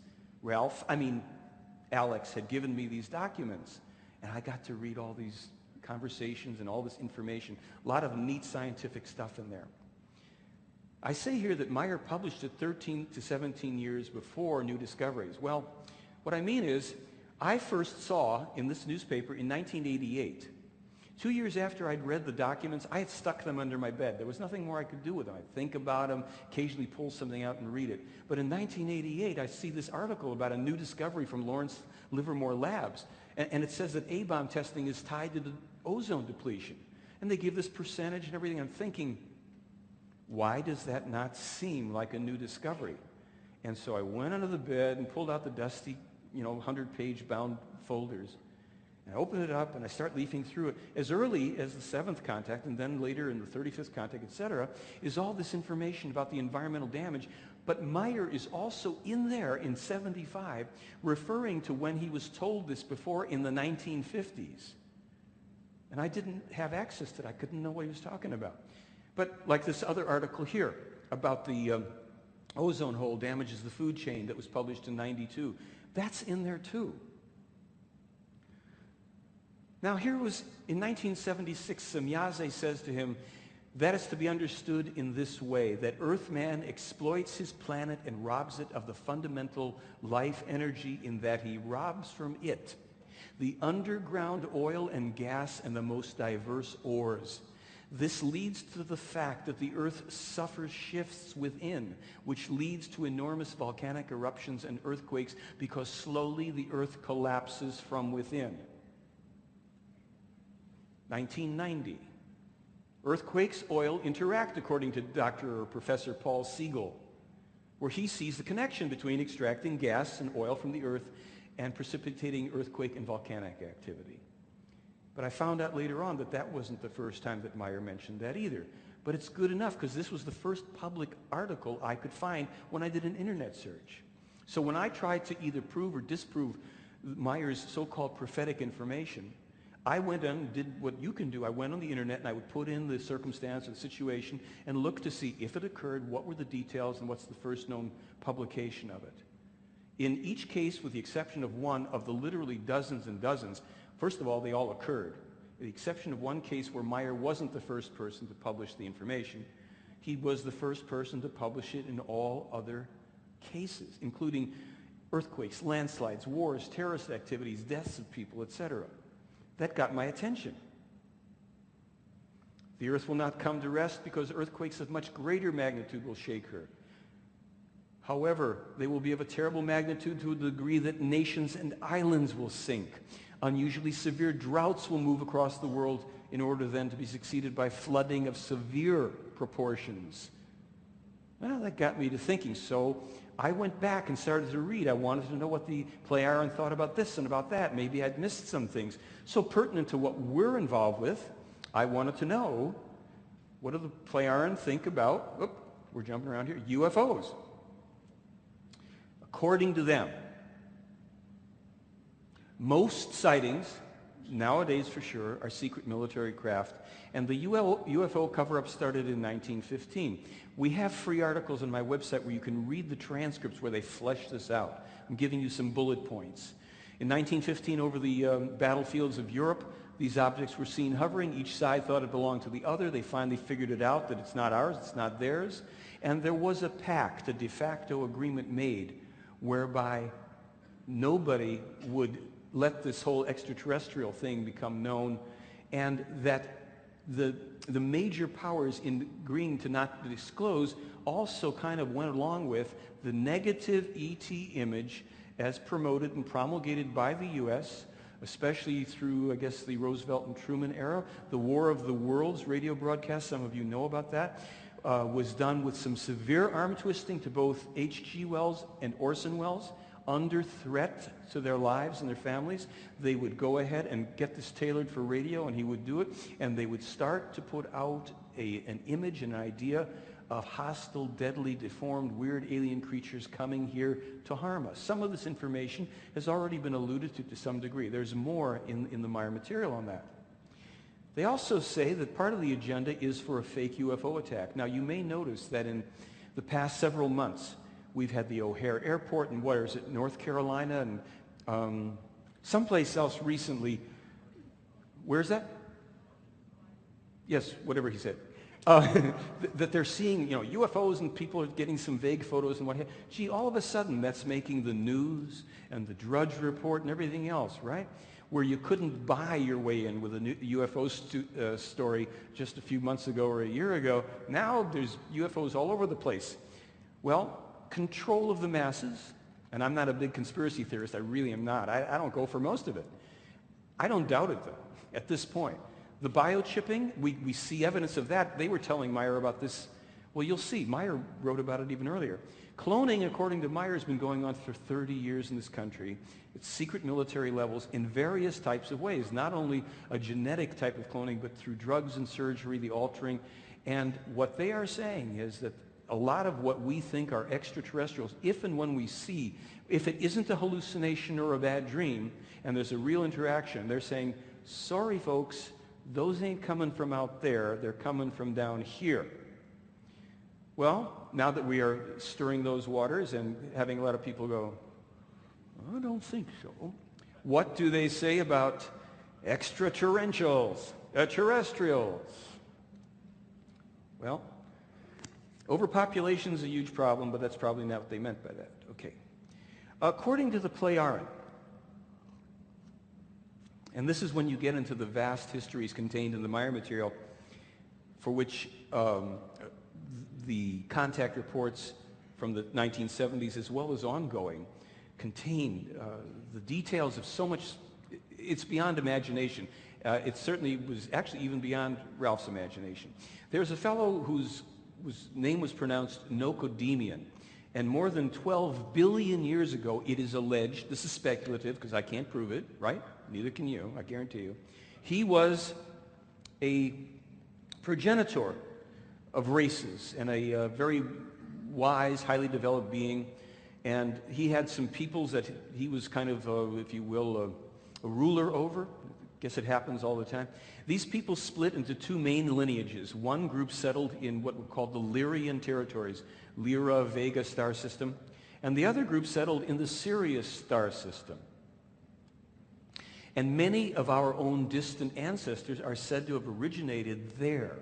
Alex had given me these documents, and I got to read all these conversations and all this information. A lot of neat scientific stuff in there. I say here that Meyer published it 13 to 17 years before new discoveries. Well, what I mean is, I first saw in this newspaper in 1988. 2 years after I'd read the documents, I had stuck them under my bed. There was nothing more I could do with them. I'd think about them, occasionally pull something out and read it. But in 1988, I see this article about a new discovery from Lawrence Livermore Labs. And it says that A-bomb testing is tied to the ozone depletion. And they give this percentage and everything. I'm thinking, Why does that not seem like a new discovery? And so I went under the bed and pulled out the dusty, 100-page bound folders. And I open it up and I start leafing through it. As early as the 7th contact and then later in the 35th contact, etc., is all this information about the environmental damage. But Meyer is also in there in 75 referring to when he was told this before in the 1950s. And I didn't have access to that. I couldn't know what he was talking about. But like this other article here about the ozone hole damages the food chain that was published in 92. That's in there too. Now here was, in 1976, Semyaze says to him, that is to be understood in this way, that Earthman exploits his planet and robs it of the fundamental life energy in that he robs from it the underground oil and gas and the most diverse ores. This leads to the fact that the Earth suffers shifts within, which leads to enormous volcanic eruptions and earthquakes because slowly the Earth collapses from within. 1990. Earthquakes, oil interact according to Dr. or Professor Paul Siegel, where he sees the connection between extracting gas and oil from the Earth and precipitating earthquake and volcanic activity. But I found out later on that that wasn't the first time that Meyer mentioned that either. But it's good enough because this was the first public article I could find when I did an internet search. So when I tried to either prove or disprove Meyer's so-called prophetic information, I went on and did what you can do. I went on the internet and I would put in the circumstance or the situation and look to see if it occurred, what were the details, and what's the first known publication of it. In each case, with the exception of one of the literally dozens and dozens, first of all, they all occurred. With the exception of one case where Meyer wasn't the first person to publish the information, he was the first person to publish it in all other cases, including earthquakes, landslides, wars, terrorist activities, deaths of people, etc. That got my attention. The Earth will not come to rest because earthquakes of much greater magnitude will shake her. However, they will be of a terrible magnitude to a degree that nations and islands will sink. Unusually severe droughts will move across the world in order then to be succeeded by flooding of severe proportions. Well, that got me to thinking, so I went back and started to read. I wanted to know what the Pleiaren thought about this and about that. Maybe I'd missed some things. So pertinent to what we're involved with, I wanted to know, what do the Pleiaren think about, we're jumping around here, UFOs? According to them, most sightings, nowadays for sure, are secret military craft, and the UFO cover-up started in 1915. We have free articles on my website where you can read the transcripts where they flesh this out. I'm giving you some bullet points. In 1915, over the battlefields of Europe, these objects were seen hovering. Each side thought it belonged to the other. They finally figured it out that it's not ours, it's not theirs. And there was a pact, a de facto agreement made, whereby nobody would let this whole extraterrestrial thing become known, and that the major powers in agreeing to not disclose also kind of went along with the negative ET image as promoted and promulgated by the U.S., especially through, I guess, the Roosevelt and Truman era. The War of the Worlds radio broadcast, some of you know about that, was done with some severe arm twisting to both H.G. Wells and Orson Welles. Under threat to their lives and their families, they would go ahead and get this tailored for radio, and he would do it, and they would start to put out an image, an idea of hostile, deadly, deformed, weird alien creatures coming here to harm us. Some of this information has already been alluded to some degree. There's more in the Meyer material on that. They also say that part of the agenda is for a fake UFO attack. Now, you may notice that in the past several months, we've had the O'Hare Airport and where is it, North Carolina, and someplace else recently. Where's that? Yes, whatever he said. That they're seeing, UFOs, and people are getting some vague photos and what have you. Gee, all of a sudden that's making the news and the Drudge Report and everything else, right? Where you couldn't buy your way in with a new UFO story just a few months ago or a year ago. Now there's UFOs all over the place. Well, control of the masses, and I'm not a big conspiracy theorist, I really am not. I don't go for most of it. I don't doubt it, though, at this point. The biochipping, we see evidence of that. They were telling Meyer about this, Well, you'll see. Meyer wrote about it even earlier. Cloning, according to Meyer, has been going on for 30 years in this country. It's secret military levels in various types of ways, not only a genetic type of cloning, but through drugs and surgery, the altering. And what they are saying is that a lot of what we think are extraterrestrials, if and when we see, if it isn't a hallucination or a bad dream, and there's a real interaction, they're saying, sorry folks, those ain't coming from out there, they're coming from down here. Well, now that we are stirring those waters and having a lot of people go, I don't think so. What do they say about extraterrestrials? Terrestrials? Well, overpopulation is a huge problem, but that's probably not what they meant by that. Okay. According to the Plejaren, and this is when you get into the vast histories contained in the Meyer material, for which the contact reports from the 1970s as well as ongoing contain the details of so much, it's beyond imagination. It certainly was actually even beyond Ralph's imagination. There's a fellow whose name was pronounced Nocodemian, and more than 12 billion years ago, it is alleged, this is speculative because I can't prove it, right? Neither can you, I guarantee you. He was a progenitor of races and a very wise, highly developed being. And he had some peoples that he was kind of, if you will, a ruler over. I guess it happens all the time. These people split into two main lineages. One group settled in what were called the Lyrian territories, Lyra Vega star system, and the other group settled in the Sirius star system. And many of our own distant ancestors are said to have originated there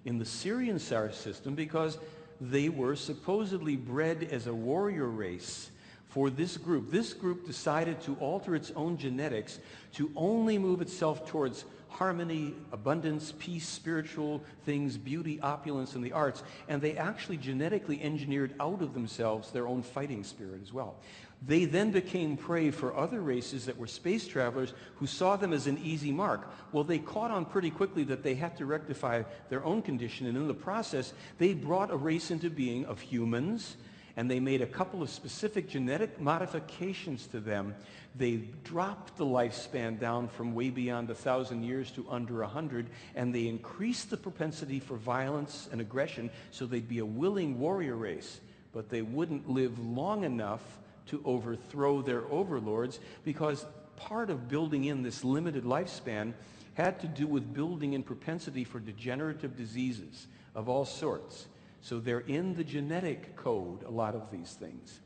in the Sirian star system because they were supposedly bred as a warrior race for this group. This group decided to alter its own genetics to only move itself towards harmony, abundance, peace, spiritual things, beauty, opulence, and the arts. And they actually genetically engineered out of themselves their own fighting spirit as well. They then became prey for other races that were space travelers who saw them as an easy mark. Well, they caught on pretty quickly that they had to rectify their own condition, and in the process, they brought a race into being of humans, and they made a couple of specific genetic modifications to them. They dropped the lifespan down from way beyond 1,000 years to under 100, and they increased the propensity for violence and aggression so they'd be a willing warrior race, but they wouldn't live long enough to overthrow their overlords, because part of building in this limited lifespan had to do with building in propensity for degenerative diseases of all sorts. So they're in the genetic code, a lot of these things.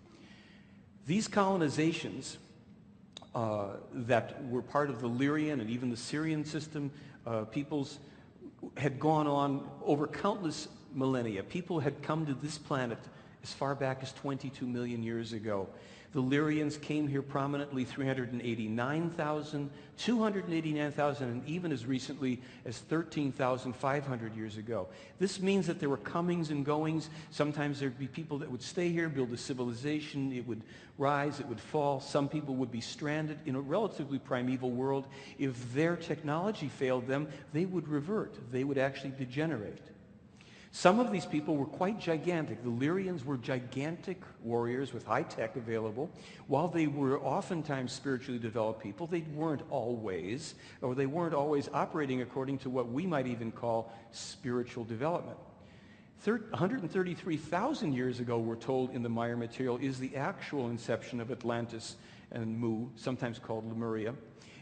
These colonizations that were part of the Lyrian and even the Syrian system, peoples had gone on over countless millennia. People had come to this planet as far back as 22 million years ago. The Lyrians came here prominently 389,000, 289,000, and even as recently as 13,500 years ago. This means that there were comings and goings. Sometimes there'd be people that would stay here, build a civilization. It would rise, it would fall. Some people would be stranded in a relatively primeval world. If their technology failed them, they would revert. They would actually degenerate. Some of these people were quite gigantic. The Lyrians were gigantic warriors with high tech available. While they were oftentimes spiritually developed people, they weren't always operating according to what we might even call spiritual development. 133,000 years ago, we're told in the Meyer material, is the actual inception of Atlantis and Mu, sometimes called Lemuria.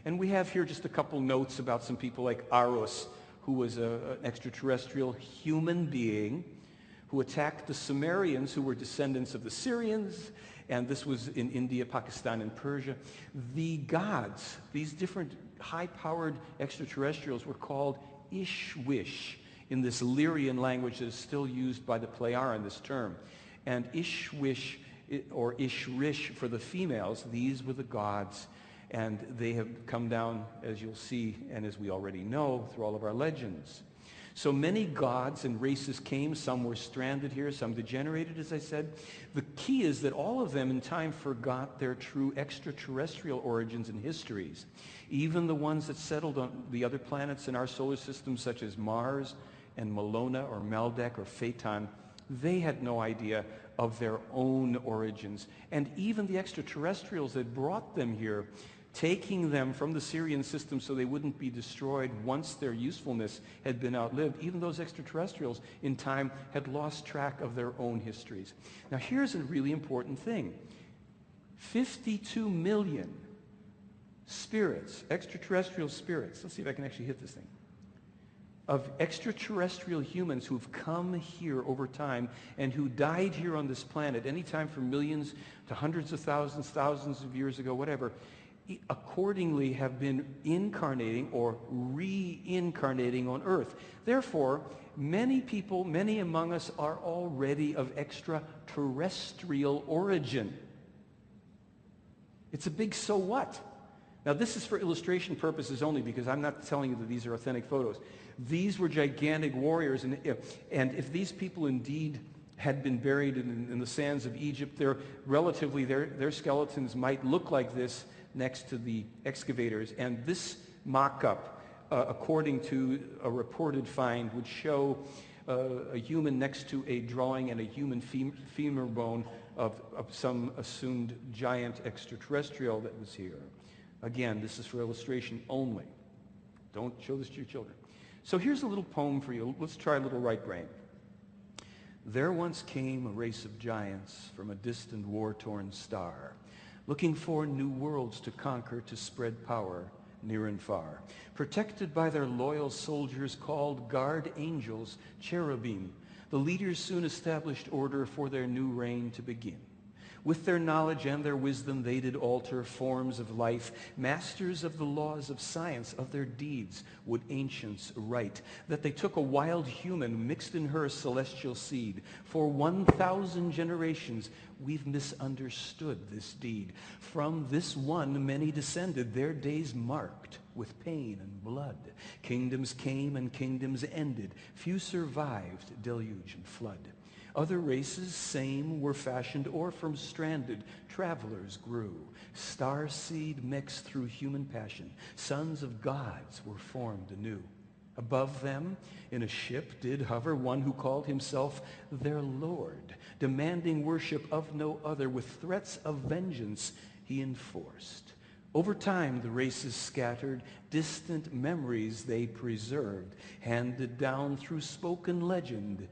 And we have here just a couple notes about some people like Aros, who was an extraterrestrial human being who attacked the Sumerians, who were descendants of the Syrians, and this was in India, Pakistan, and Persia. The gods, these different high-powered extraterrestrials, were called Ishwish in this Lyrian language that is still used by the Plejaren, this term. And Ishwish, or Ishrish for the females, these were the gods. And they have come down, as you'll see, and as we already know, through all of our legends. So many gods and races came. Some were stranded here, some degenerated, as I said. The key is that all of them in time forgot their true extraterrestrial origins and histories. Even the ones that settled on the other planets in our solar system, such as Mars and Malona or Maldek or Phaeton, They had no idea of their own origins. And even the extraterrestrials that brought them here, taking them from the Syrian system so they wouldn't be destroyed once their usefulness had been outlived, even those extraterrestrials in time had lost track of their own histories. Now here's a really important thing. 52 million spirits, extraterrestrial spirits, let's see if I can actually hit this thing, of extraterrestrial humans who've come here over time and who died here on this planet, any time from millions to hundreds of thousands of years ago, whatever, accordingly have been incarnating or reincarnating on Earth. Therefore, many people, many among us are already of extraterrestrial origin. It's a big so what? Now this is for illustration purposes only, because I'm not telling you that these are authentic photos. These were gigantic warriors, and if these people indeed had been buried in the sands of Egypt, their skeletons might look like this next to the excavators. And this mock-up, according to a reported find, would show a human next to a drawing and a human femur bone of some assumed giant extraterrestrial that was here. Again, this is for illustration only. Don't show this to your children. So here's a little poem for you. Let's try a little right brain. There once came a race of giants from a distant war-torn star, looking for new worlds to conquer, to spread power near and far. Protected by their loyal soldiers called guard angels, cherubim, the leaders soon established order for their new reign to begin. With their knowledge and their wisdom they did alter forms of life. Masters of the laws of science, of their deeds would ancients write, that they took a wild human, mixed in her celestial seed. For 1,000 generations we've misunderstood this deed. From this one many descended, their days marked with pain and blood. Kingdoms came and kingdoms ended. Few survived deluge and flood. Other races, same, were fashioned, or from stranded travelers grew. Star seed mixed through human passion. Sons of gods were formed anew. Above them, in a ship did hover one who called himself their Lord, demanding worship of no other. With threats of vengeance he enforced. Over time the races scattered, distant memories they preserved, handed down through spoken legend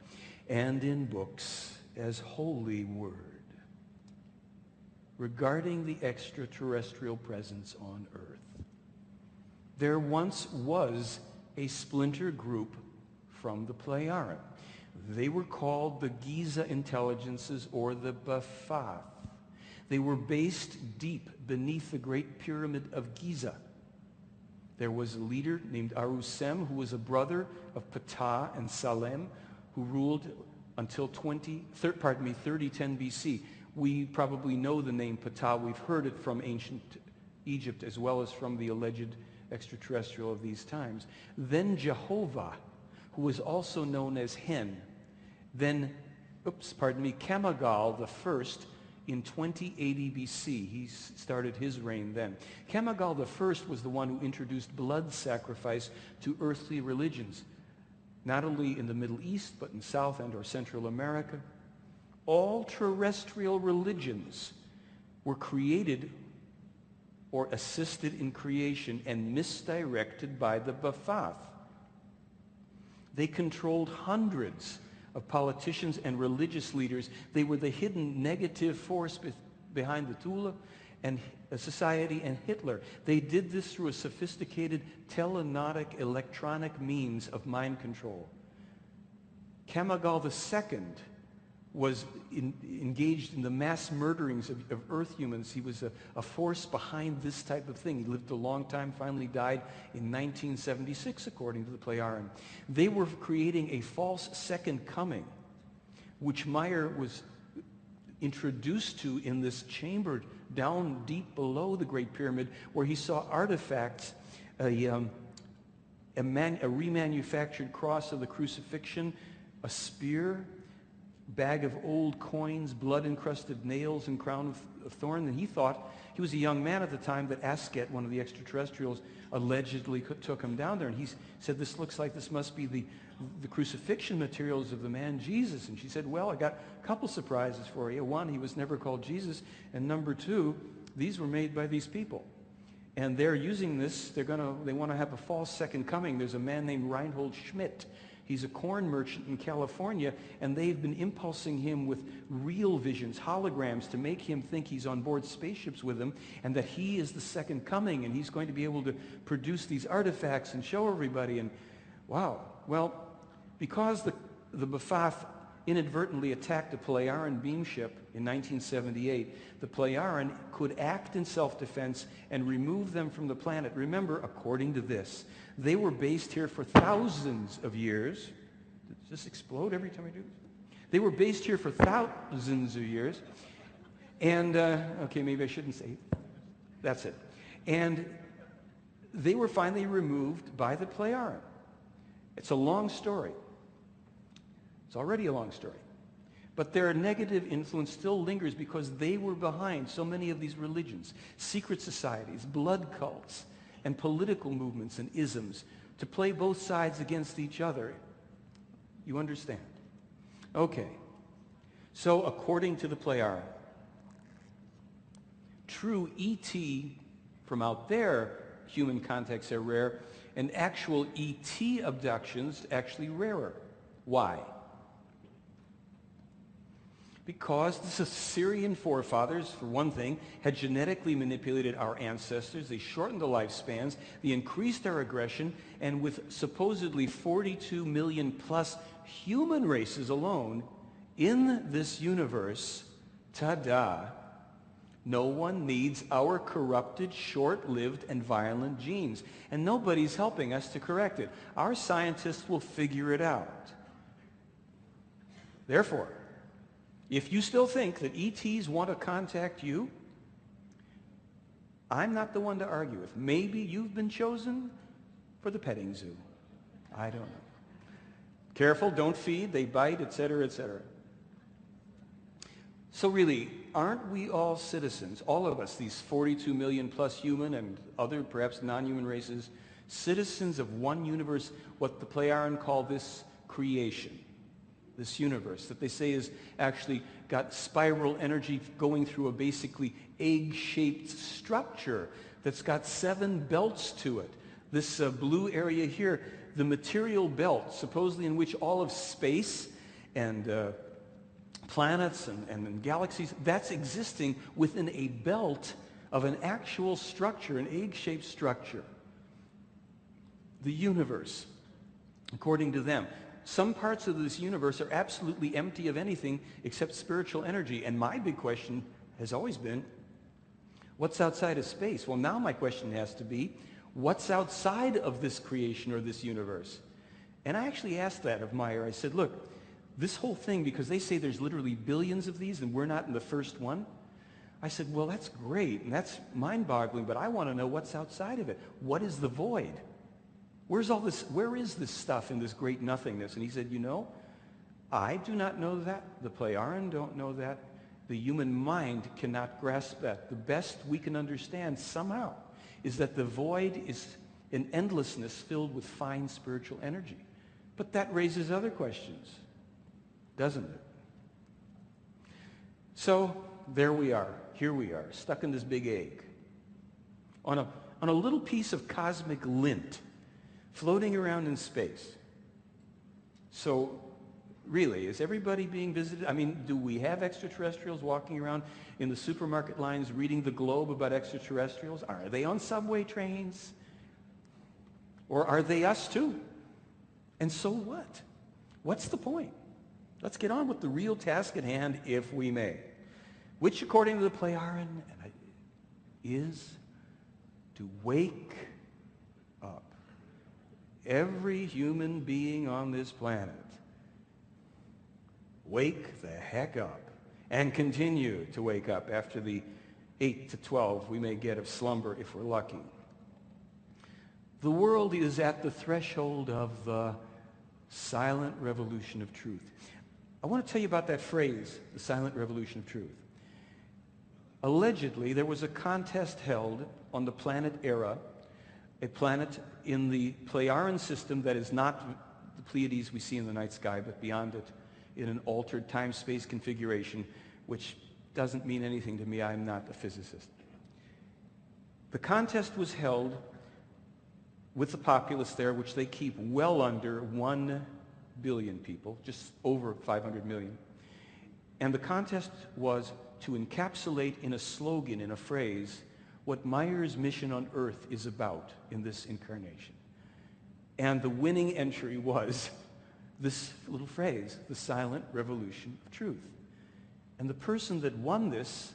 and in books as holy word, regarding the extraterrestrial presence on Earth. There once was a splinter group from the Pleiaren. They were called the Giza Intelligences, or the Ba'ath. They were based deep beneath the Great Pyramid of Giza. There was a leader named Aru-Sem, who was a brother of Ptah and Salem, who ruled until 3010 BC. We probably know the name Ptah. We've heard it from ancient Egypt as well as from the alleged extraterrestrial of these times. Then Jehovah, who was also known as Hen. Then, Kamagal the first in 2080 BC. He started his reign then. Kamagal the first was the one who introduced blood sacrifice to earthly religions, not only in the Middle East, but in South and or Central America. All terrestrial religions were created or assisted in creation and misdirected by the Ba'ath. They controlled hundreds of politicians and religious leaders. They were the hidden negative force behind the Tula and society and Hitler. They did this through a sophisticated telenotic electronic means of mind control. Kamagal II was engaged in the mass murderings of Earth humans. He was a force behind this type of thing. He lived a long time, finally died in 1976, according to the Pleiaren. They were creating a false second coming, which Meyer was introduced to in this chamber down deep below the Great Pyramid, where he saw artifacts, a remanufactured cross of the crucifixion, a spear, bag of old coins, blood-encrusted nails, and crown of thorn. And he thought, he was a young man at the time, that Asket, one of the extraterrestrials, allegedly took him down there. And he said, this must be the crucifixion materials of the man Jesus. And she said, well, I got a couple surprises for you. One, he was never called Jesus. And number two, these were made by these people. And they're using this, they want to have a false second coming. There's a man named Reinhold Schmidt. He's a corn merchant in California, and they've been impulsing him with real visions, holograms, to make him think he's on board spaceships with them, and that he is the second coming, and he's going to be able to produce these artifacts and show everybody. And wow. Well, because the B'Phath inadvertently attacked a Pleiaren beam ship in 1978, the Pleiaren could act in self-defense and remove them from the planet. Remember, according to this, they were based here for thousands of years. Does this explode every time I do this? They were based here for thousands of years. And, okay, maybe I shouldn't say. That's it. And they were finally removed by the Pleiaren. It's a long story. It's already a long story. But their negative influence still lingers because they were behind so many of these religions, secret societies, blood cults, and political movements and isms to play both sides against each other. You understand? Okay. So according to the Pleiaren, true ET from out there human contacts are rare, and actual ET abductions actually rarer. Why? Because the Assyrian forefathers, for one thing, had genetically manipulated our ancestors. They shortened the lifespans, they increased our aggression, and with supposedly 42 million plus human races alone in this universe, ta-da, no one needs our corrupted, short-lived, and violent genes. And nobody's helping us to correct it. Our scientists will figure it out. Therefore, if you still think that ETs want to contact you, I'm not the one to argue with. Maybe you've been chosen for the petting zoo. I don't know. Careful, don't feed, they bite, etc., etc. So really, aren't we all citizens, all of us, these 42 million plus human and other perhaps non-human races, citizens of one universe, what the Pleiaren call this creation? This universe that they say is actually got spiral energy going through a basically egg-shaped structure that's got 7 belts to it. This blue area here, the material belt, supposedly in which all of space and planets and galaxies, that's existing within a belt of an actual structure, an egg-shaped structure. The universe, according to them. Some parts of this universe are absolutely empty of anything except spiritual energy. And my big question has always been, what's outside of space? Well, now my question has to be, what's outside of this creation or this universe? And I actually asked that of Meyer. I said, look, this whole thing, because they say there's literally billions of these and we're not in the first one. I said, well, that's great and that's mind-boggling, but I want to know what's outside of it. What is the void? Where's all this? Where is this stuff in this great nothingness? And he said, you know, I do not know that. The Pleiaren don't know that. The human mind cannot grasp that. The best we can understand somehow is that the void is an endlessness filled with fine spiritual energy. But that raises other questions, doesn't it? So there we are. Here we are, stuck in this big egg on a little piece of cosmic lint floating around in space. So really, is everybody being visited? I mean, do we have extraterrestrials walking around in the supermarket lines reading the Globe about extraterrestrials? Are they on subway trains? Or are they us too? And so what? What's the point? Let's get on with the real task at hand, if we may. Which, according to the Pleiaren, is to wake up. Every human being on this planet, wake the heck up and continue to wake up after the 8 to 12 we may get of slumber if we're lucky. The world is at the threshold of the silent revolution of truth. I want to tell you about that phrase, the silent revolution of truth. Allegedly, there was a contest held on the planet Era, a planet in the Pleiadian system that is not the Pleiades we see in the night sky, but beyond it, in an altered time-space configuration, which doesn't mean anything to me. I'm not a physicist. The contest was held with the populace there, which they keep well under 1 billion people, just over 500 million. And the contest was to encapsulate in a slogan, in a phrase, what Meyer's mission on Earth is about in this incarnation. And the winning entry was this little phrase, the silent revolution of truth. And the person that won this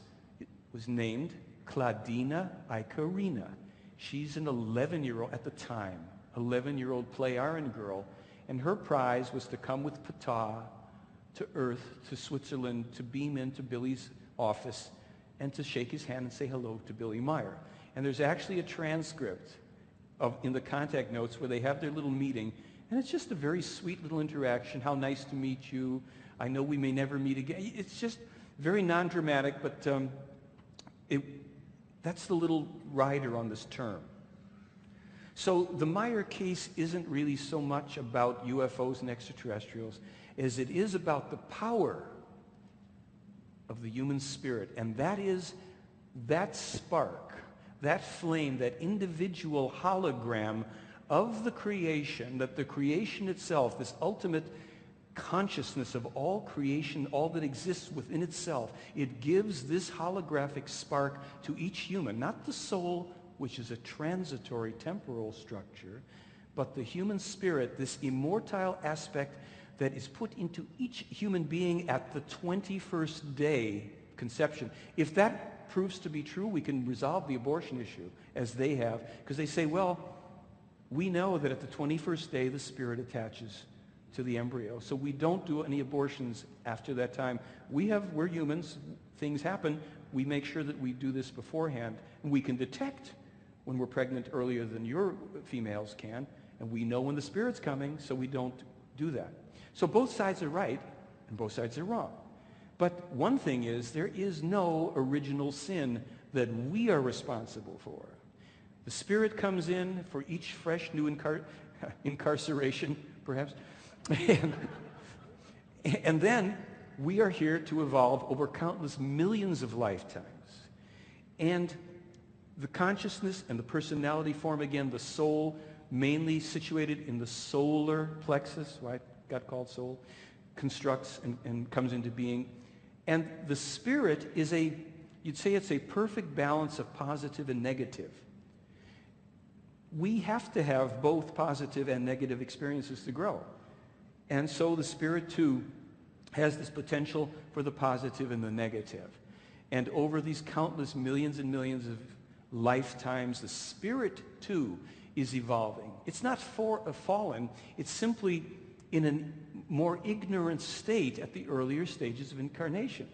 was named Claudina Icarina. She's an 11-year-old, at the time, 11-year-old Pleiadian girl, and her prize was to come with Ptah to Earth, to Switzerland, to beam into Billy's office, and to shake his hand and say hello to Billy Meyer. And there's actually a transcript in the contact notes where they have their little meeting, and it's just a very sweet little interaction. How nice to meet you. I know we may never meet again. It's just very non-dramatic, but that's the little rider on this term. So the Meyer case isn't really so much about UFOs and extraterrestrials as it is about the power of the human spirit. And that is that spark, that flame, that individual hologram of the creation, that the creation itself, this ultimate consciousness of all creation, all that exists within itself, it gives this holographic spark to each human, not the soul, which is a transitory temporal structure, but the human spirit, this immortal aspect that is put into each human being at the 21st day conception. If that proves to be true, we can resolve the abortion issue, as they have, because they say, well, we know that at the 21st day the spirit attaches to the embryo, so we don't do any abortions after that time. We're humans, things happen, we make sure that we do this beforehand, and we can detect when we're pregnant earlier than your females can, and we know when the spirit's coming, so we don't do that. So both sides are right, and both sides are wrong. But one thing is, there is no original sin that we are responsible for. The spirit comes in for each fresh new incarceration, perhaps, and then we are here to evolve over countless millions of lifetimes. And the consciousness and the personality form, again, the soul, mainly situated in the solar plexus, why it got called soul, constructs and comes into being. And the spirit is you'd say it's a perfect balance of positive and negative. We have to have both positive and negative experiences to grow. And so the spirit, too, has this potential for the positive and the negative. And over these countless millions and millions of lifetimes, the spirit, too, is evolving. It's not fallen. It's simply in a more ignorant state at the earlier stages of incarnation.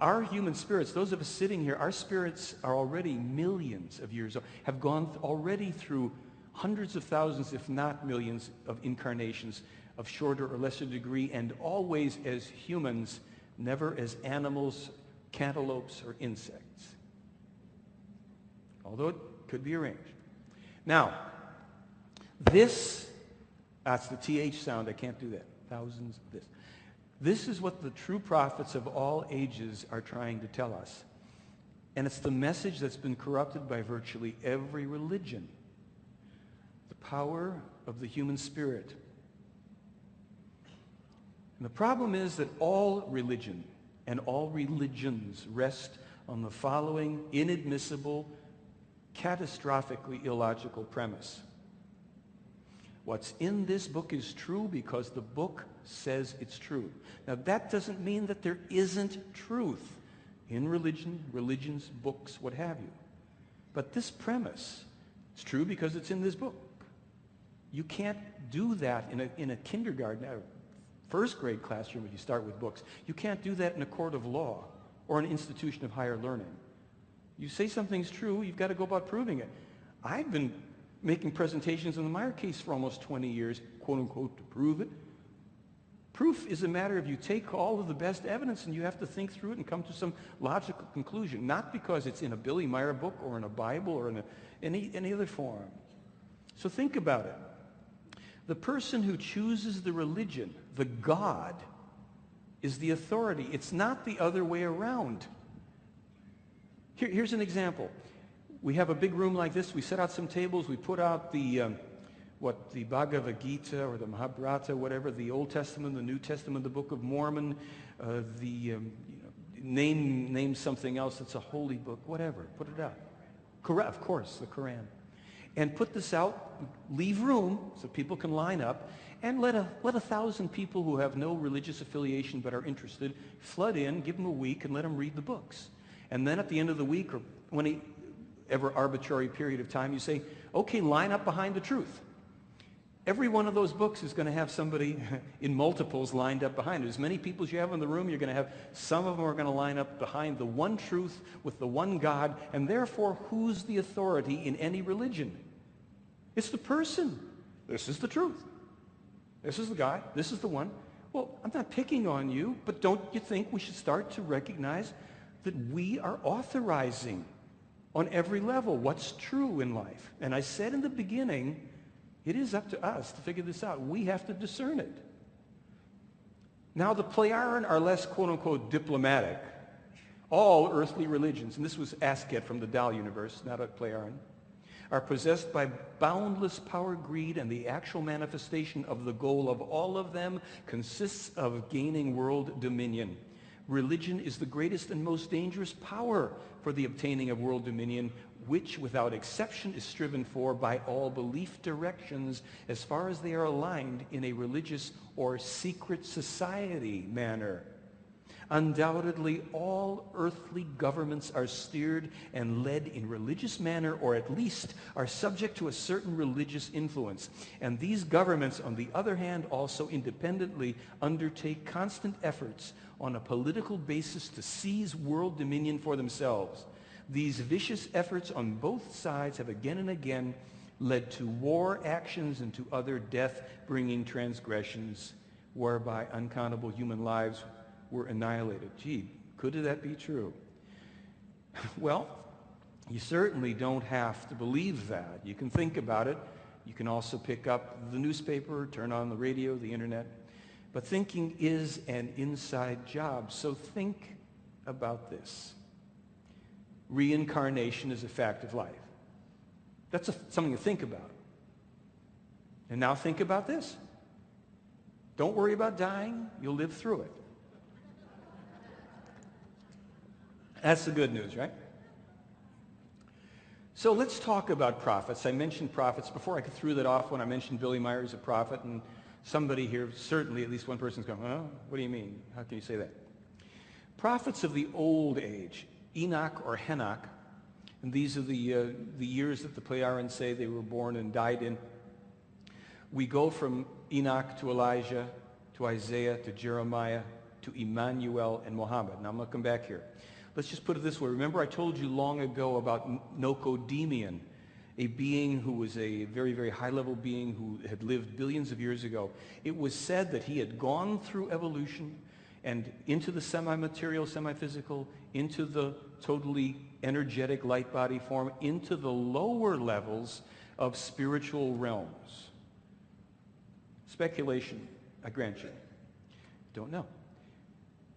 Our human spirits, those of us sitting here, our spirits are already millions of years old, have gone already through hundreds of thousands, if not millions, of incarnations of shorter or lesser degree, and always as humans, never as animals, cantaloupes, or insects. Although it could be arranged. Now, that's the TH sound, I can't do that. Thousands of this. This is what the true prophets of all ages are trying to tell us. And it's the message that's been corrupted by virtually every religion. The power of the human spirit. And the problem is that all religion and all religions rest on the following inadmissible, catastrophically illogical premise. What's in this book is true because the book says it's true. Now, that doesn't mean that there isn't truth in religions, books, what have you. But this premise is true because it's in this book. You can't do that in a kindergarten, first grade classroom if you start with books. You can't do that in a court of law or an institution of higher learning. You say something's true, you've got to go about proving it. I've been making presentations in the Meyer case for almost 20 years, quote unquote, to prove it. Proof is a matter of you take all of the best evidence and you have to think through it and come to some logical conclusion, not because it's in a Billy Meyer book or in a Bible or in any other form. So think about it. The person who chooses the religion, the God, is the authority. It's not the other way around. Here's an example. We have a big room like this. We set out some tables. We put out the Bhagavad Gita or the Mahabharata, whatever, the Old Testament, the New Testament, the Book of Mormon, name something else that's a holy book, whatever. Put it out. Of course, the Quran. And put this out, leave room so people can line up, and let 1,000 people who have no religious affiliation but are interested flood in, give them a week, and let them read the books. And then at the end of the week, or whenever arbitrary period of time, you say, okay, line up behind the truth. Every one of those books is going to have somebody in multiples lined up behind it. As many people as you have in the room, you're going to have, some of them are going to line up behind the one truth with the one God, and therefore, who's the authority in any religion? It's the person. This is the truth. This is the guy. This is the one. Well, I'm not picking on you, but don't you think we should start to recognize that we are authorizing on every level what's true in life? And I said in the beginning, it is up to us to figure this out. We have to discern it. Now, the Plejaren are less, quote-unquote, diplomatic. All earthly religions, and this was Asket from the Dal universe, not a Plejaren, are possessed by boundless power, greed, and the actual manifestation of the goal of all of them consists of gaining world dominion. Religion is the greatest and most dangerous power for the obtaining of world dominion, which without exception is striven for by all belief directions as far as they are aligned in a religious or secret society manner. Undoubtedly, all earthly governments are steered and led in religious manner, or at least are subject to a certain religious influence. And these governments, on the other hand, also independently undertake constant efforts on a political basis to seize world dominion for themselves. These vicious efforts on both sides have again and again led to war actions and to other death-bringing transgressions, whereby uncountable human lives were annihilated. Gee, could that be true? Well, you certainly don't have to believe that. You can think about it. You can also pick up the newspaper, turn on the radio, the internet. But thinking is an inside job. So think about this. Reincarnation is a fact of life. That's something to think about. And now think about this. Don't worry about dying. You'll live through it. That's the good news, right? So let's talk about prophets. I mentioned prophets before. I threw that off when I mentioned Billy Meyer as a prophet, and somebody here, certainly at least one person's going, oh, what do you mean? How can you say that? Prophets of the old age, Enoch or Henoch, and these are the years that the Plejaren say they were born and died in. We go from Enoch to Elijah, to Isaiah, to Jeremiah, to Emmanuel and Muhammad. Now I'm going to come back here. Let's just put it this way. Remember I told you long ago about Nocodemian, a being who was a very, very high-level being who had lived billions of years ago. It was said that he had gone through evolution and into the semi-material, semi-physical, into the totally energetic light body form, into the lower levels of spiritual realms. Speculation, I grant you. Don't know.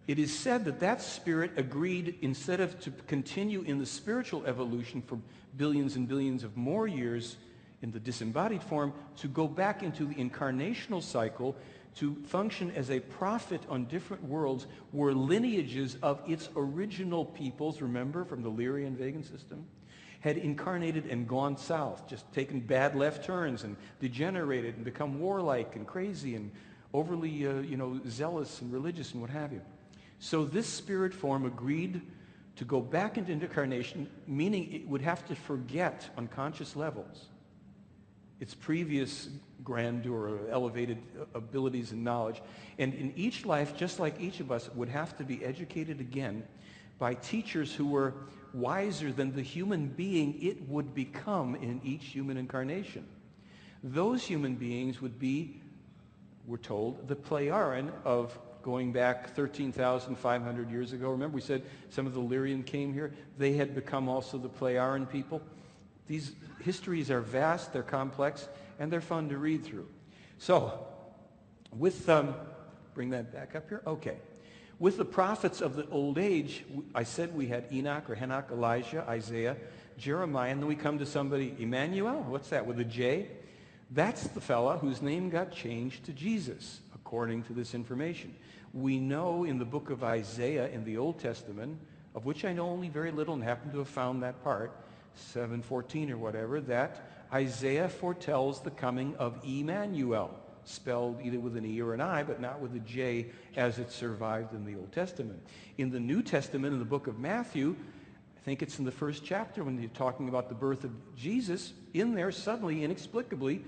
It is said that that spirit agreed, instead of to continue in the spiritual evolution for billions and billions of more years in the disembodied form, to go back into the incarnational cycle to function as a prophet on different worlds where lineages of its original peoples, remember, from the Lyrian Vegan system, had incarnated and gone south, just taken bad left turns and degenerated and become warlike and crazy and overly, zealous and religious and what have you. So this spirit form agreed to go back into incarnation, meaning it would have to forget on conscious levels its previous grandeur, elevated abilities and knowledge. And in each life, just like each of us, would have to be educated again by teachers who were wiser than the human being it would become in each human incarnation. Those human beings would be we're told, the Pleiaren of going back 13,500 years ago. Remember we said some of the Illyrian came here? They had become also the Pleiaren people. These histories are vast, they're complex, and they're fun to read through. So, with, bring that back up here. Okay. With the prophets of the old age, I said we had Enoch or Henoch, Elijah, Isaiah, Jeremiah, and then we come to somebody, Emmanuel, what's that, with a J? That's the fella whose name got changed to Jesus, according to this information. We know in the book of Isaiah in the Old Testament, of which I know only very little and happen to have found that part, 7:14 or whatever, that Isaiah foretells the coming of Emmanuel, spelled either with an E or an I, but not with a J as it survived in the Old Testament. In the New Testament, in the book of Matthew, I think it's in the first chapter when you're talking about the birth of Jesus, in there suddenly, inexplicably,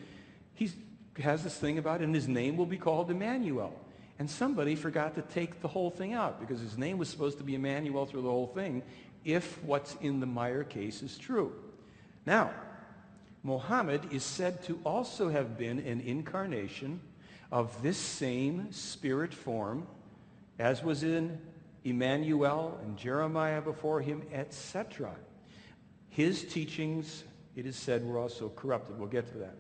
he has this thing about, and his name will be called Emmanuel. And somebody forgot to take the whole thing out because his name was supposed to be Emmanuel through the whole thing, if what's in the Meyer case is true. Now, Muhammad is said to also have been an incarnation of this same spirit form, as was in Emmanuel and Jeremiah before him, etc. His teachings, it is said, were also corrupted. We'll get to that.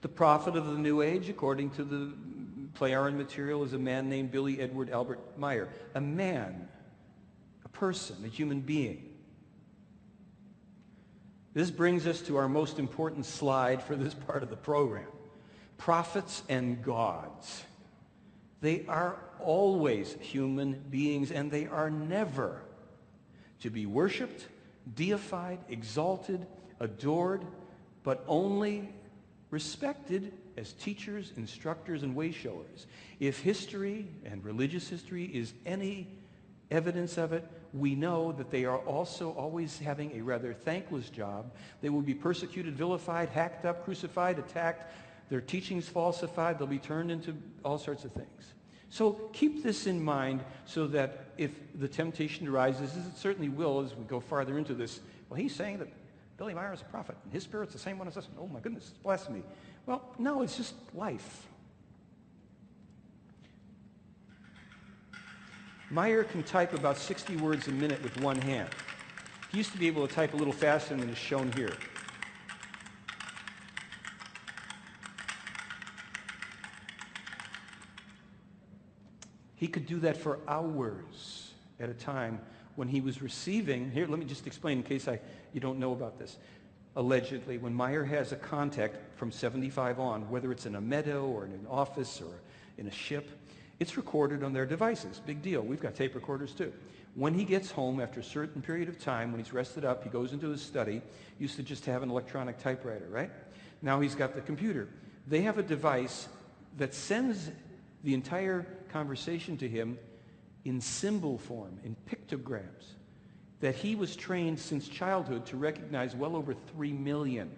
The prophet of the New Age, according to the Pleiaren material, is a man named Billy Edward Albert Meyer. A man, a person, a human being. This brings us to our most important slide for this part of the program. Prophets and gods. They are always human beings, and they are never to be worshipped, deified, exalted, adored, but only respected as teachers, instructors, and way-showers. If history and religious history is any evidence of it, we know that they are also always having a rather thankless job. They will be persecuted, vilified, hacked up, crucified, attacked, their teachings falsified, they'll be turned into all sorts of things. So keep this in mind so that if the temptation arises, as it certainly will as we go farther into this, well, he's saying that Billy Meyer is a prophet, and his spirit's the same one as us. Oh my goodness, it's blasphemy. Well, no, it's just life. Meyer can type about 60 words a minute with one hand. He used to be able to type a little faster than is shown here. He could do that for hours at a time when he was receiving. Here, let me just explain in case you don't know about this. Allegedly, when Meyer has a contact from 75 on, whether it's in a meadow or in an office or in a ship, it's recorded on their devices. Big deal. We've got tape recorders too. When he gets home after a certain period of time, when he's rested up, he goes into his study. Used to just have an electronic typewriter, right? Now he's got the computer. They have a device that sends the entire conversation to him in symbol form, in pictograms, that he was trained since childhood to recognize well over 3 million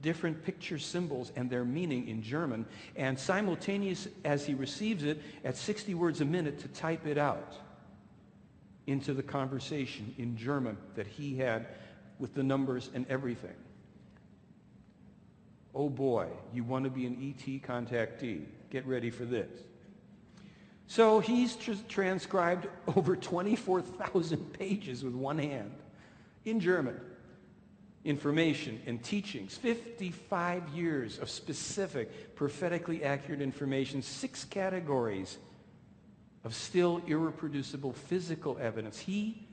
different picture symbols and their meaning in German, and simultaneous as he receives it at 60 words a minute to type it out into the conversation in German that he had with the numbers and everything. Oh boy, you want to be an ET contactee. Get ready for this. So he's transcribed over 24,000 pages with one hand in German. Information and teachings, 55 years of specific, prophetically accurate information, 6 categories of still irreproducible physical evidence. He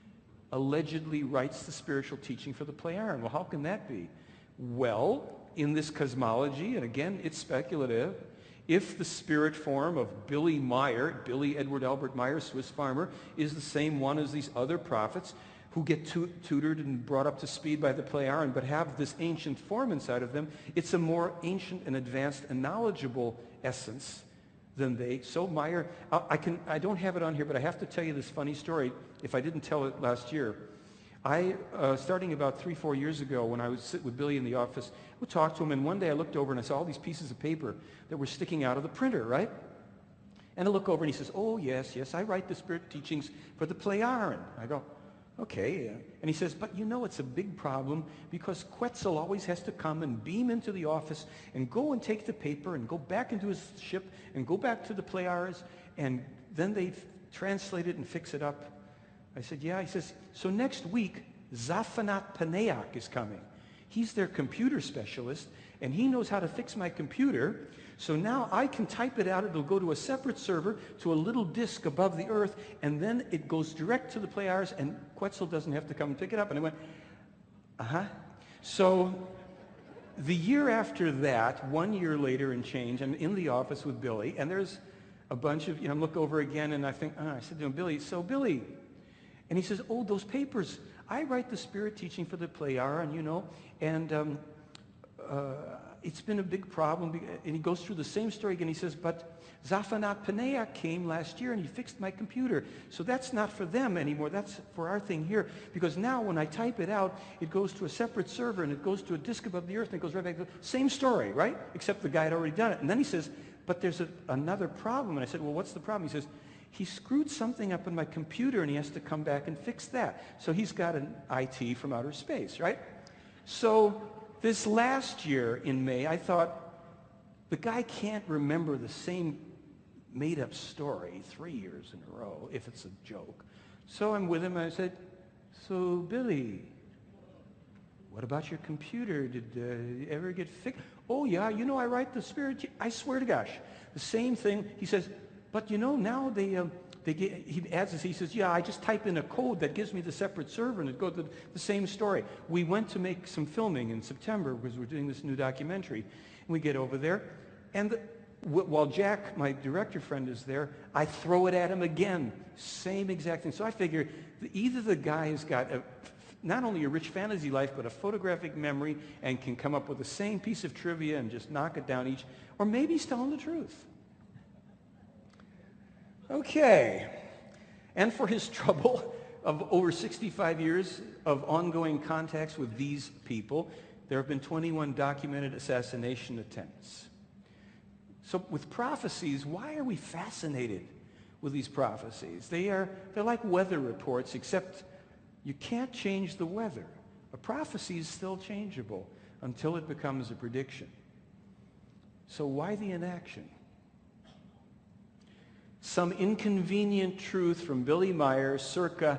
allegedly writes the spiritual teaching for the Pleiaren. Well, how can that be? Well, in this cosmology, and again, it's speculative, if the spirit form of Billy Meyer, Billy Edward Albert Meyer, Swiss farmer, is the same one as these other prophets who get tutored and brought up to speed by the Pleiaren, but have this ancient form inside of them, it's a more ancient and advanced and knowledgeable essence than they. So Meyer, I don't have it on here, but I have to tell you this funny story. If I didn't tell it last year, starting about 3-4 years ago, when I would sit with Billy in the office, I would talk to him, and one day I looked over and I saw all these pieces of paper that were sticking out of the printer, right? And I look over and he says, oh, yes, I write the spirit teachings for the Pleiaren. I go, Okay. And he says, but you know it's a big problem because Quetzal always has to come and beam into the office and go and take the paper and go back into his ship and go back to the Pleiades, and then they translate it and fix it up. I said, yeah. He says, so next week, Zafanat Paneak is coming. He's their computer specialist, and he knows how to fix my computer. So now I can type it out. It'll go to a separate server, to a little disk above the earth, and then it goes direct to the Pleiades, and Quetzal doesn't have to come and pick it up. And I went, uh-huh. So the year after that, 1 year later and change, I'm in the office with Billy, and there's a bunch of, I look over again, and I think, I said to him, Billy, so Billy, and he says, oh, those papers, I write the spirit teaching for the Pleiades, and it's been a big problem. And he goes through the same story again. He says, but Zafanat Paneak came last year and he fixed my computer. So that's not for them anymore. That's for our thing here. Because now when I type it out, it goes to a separate server and it goes to a disk above the earth and it goes right back to the same story, right? Except the guy had already done it. And then he says, but there's another problem. And I said, well, what's the problem? He says, he screwed something up in my computer and he has to come back and fix that. So he's got an IT from outer space, right? So this last year in May, I thought, the guy can't remember the same made-up story 3 years in a row, if it's a joke. So I'm with him, and I said, so Billy, what about your computer? Did it ever get fixed? Oh, yeah, I write the spirit. I swear to gosh, the same thing. He says, but now he adds this, he says, yeah, I just type in a code that gives me the separate server and it goes to the same story. We went to make some filming in September because we're doing this new documentary. And we get over there, and while Jack, my director friend, is there, I throw it at him again. Same exact thing. So I figure either the guy has got not only a rich fantasy life, but a photographic memory and can come up with the same piece of trivia and just knock it down each, or maybe he's telling the truth. Okay, and for his trouble of over 65 years of ongoing contacts with these people, there have been 21 documented assassination attempts. So with prophecies, why are we fascinated with these prophecies? They're like weather reports, except you can't change the weather. A prophecy is still changeable until it becomes a prediction. So why the inaction? Some inconvenient truth from Billy Meyer circa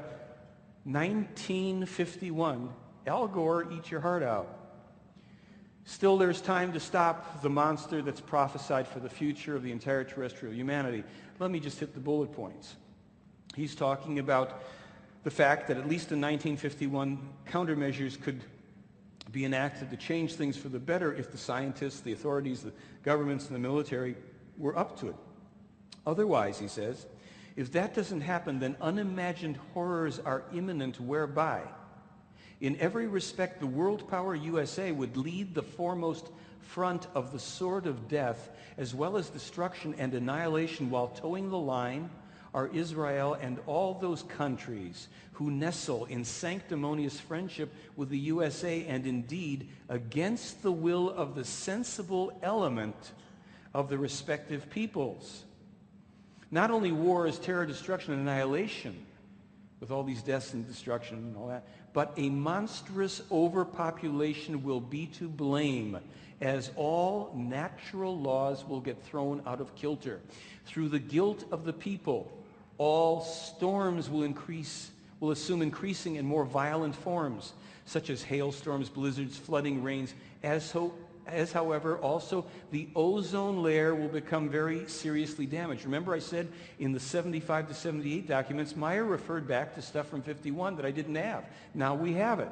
1951. Al Gore, eat your heart out. Still, there's time to stop the monster that's prophesied for the future of the entire terrestrial humanity. Let me just hit the bullet points. He's talking about the fact that at least in 1951, countermeasures could be enacted to change things for the better if the scientists, the authorities, the governments, and the military were up to it. Otherwise, he says, if that doesn't happen, then unimagined horrors are imminent, whereby, in every respect, the world power USA would lead the foremost front of the sword of death, as well as destruction and annihilation, while towing the line are Israel and all those countries who nestle in sanctimonious friendship with the USA, and indeed against the will of the sensible element of the respective peoples. Not only wars, terror, destruction, and annihilation, with all these deaths and destruction and all that, but a monstrous overpopulation will be to blame, as all natural laws will get thrown out of kilter. Through the guilt of the people, all storms will assume increasing and more violent forms, such as hailstorms, blizzards, flooding, rains, as however also the ozone layer will become very seriously damaged. Remember I said in the 75 to 78 documents, Meyer referred back to stuff from 51 that I didn't have. Now we have it.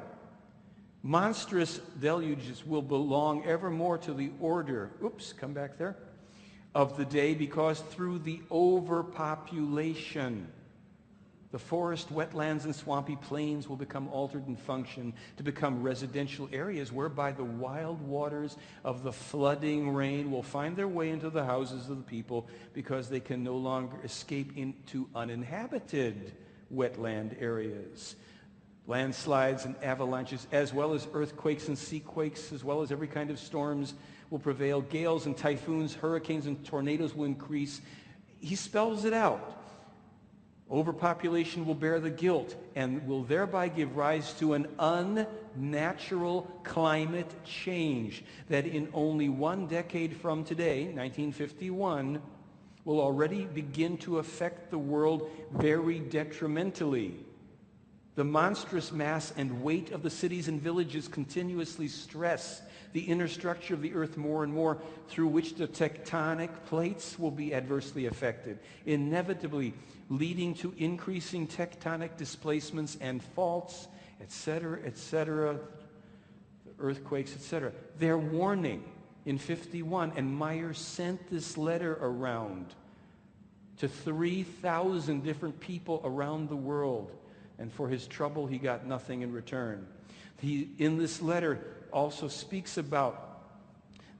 Monstrous deluges will belong evermore to the order, come back there, of the day, because through the overpopulation, the forest, wetlands, and swampy plains will become altered in function to become residential areas, whereby the wild waters of the flooding rain will find their way into the houses of the people, because they can no longer escape into uninhabited wetland areas. Landslides and avalanches, as well as earthquakes and seaquakes, as well as every kind of storms will prevail. Gales and typhoons, hurricanes and tornadoes will increase. He spells it out. Overpopulation will bear the guilt and will thereby give rise to an unnatural climate change that in only 1 decade from today, 1951, will already begin to affect the world very detrimentally. The monstrous mass and weight of the cities and villages continuously stress the inner structure of the earth more and more, through which the tectonic plates will be adversely affected, inevitably leading to increasing tectonic displacements and faults, etc., earthquakes, etc. They're warning in 51, and Meyer sent this letter around to 3,000 different people around the world, and for his trouble he got nothing in return. He, in this letter, also speaks about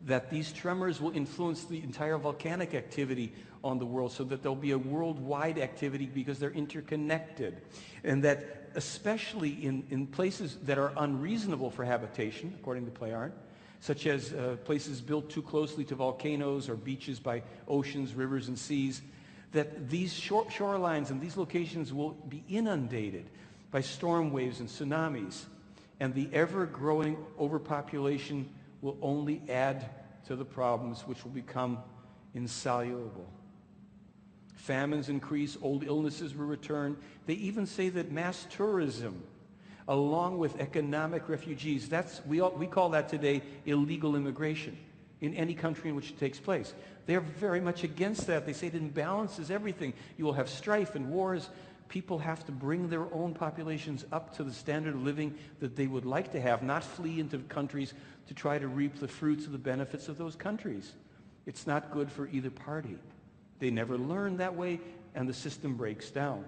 that these tremors will influence the entire volcanic activity on the world, so that there'll be a worldwide activity because they're interconnected, and that especially in places that are unreasonable for habitation, according to Playard, such as places built too closely to volcanoes or beaches by oceans, rivers, and seas, that these shorelines and these locations will be inundated by storm waves and tsunamis, and the ever-growing overpopulation will only add to the problems, which will become insoluble. Famines increase, old illnesses will return. They even say that mass tourism, along with economic refugees, we call that today illegal immigration in any country in which it takes place. They're very much against that. They say it imbalances everything. You will have strife and wars. People have to bring their own populations up to the standard of living that they would like to have, not flee into countries to try to reap the fruits of the benefits of those countries. It's not good for either party. They never learn that way, and the system breaks down.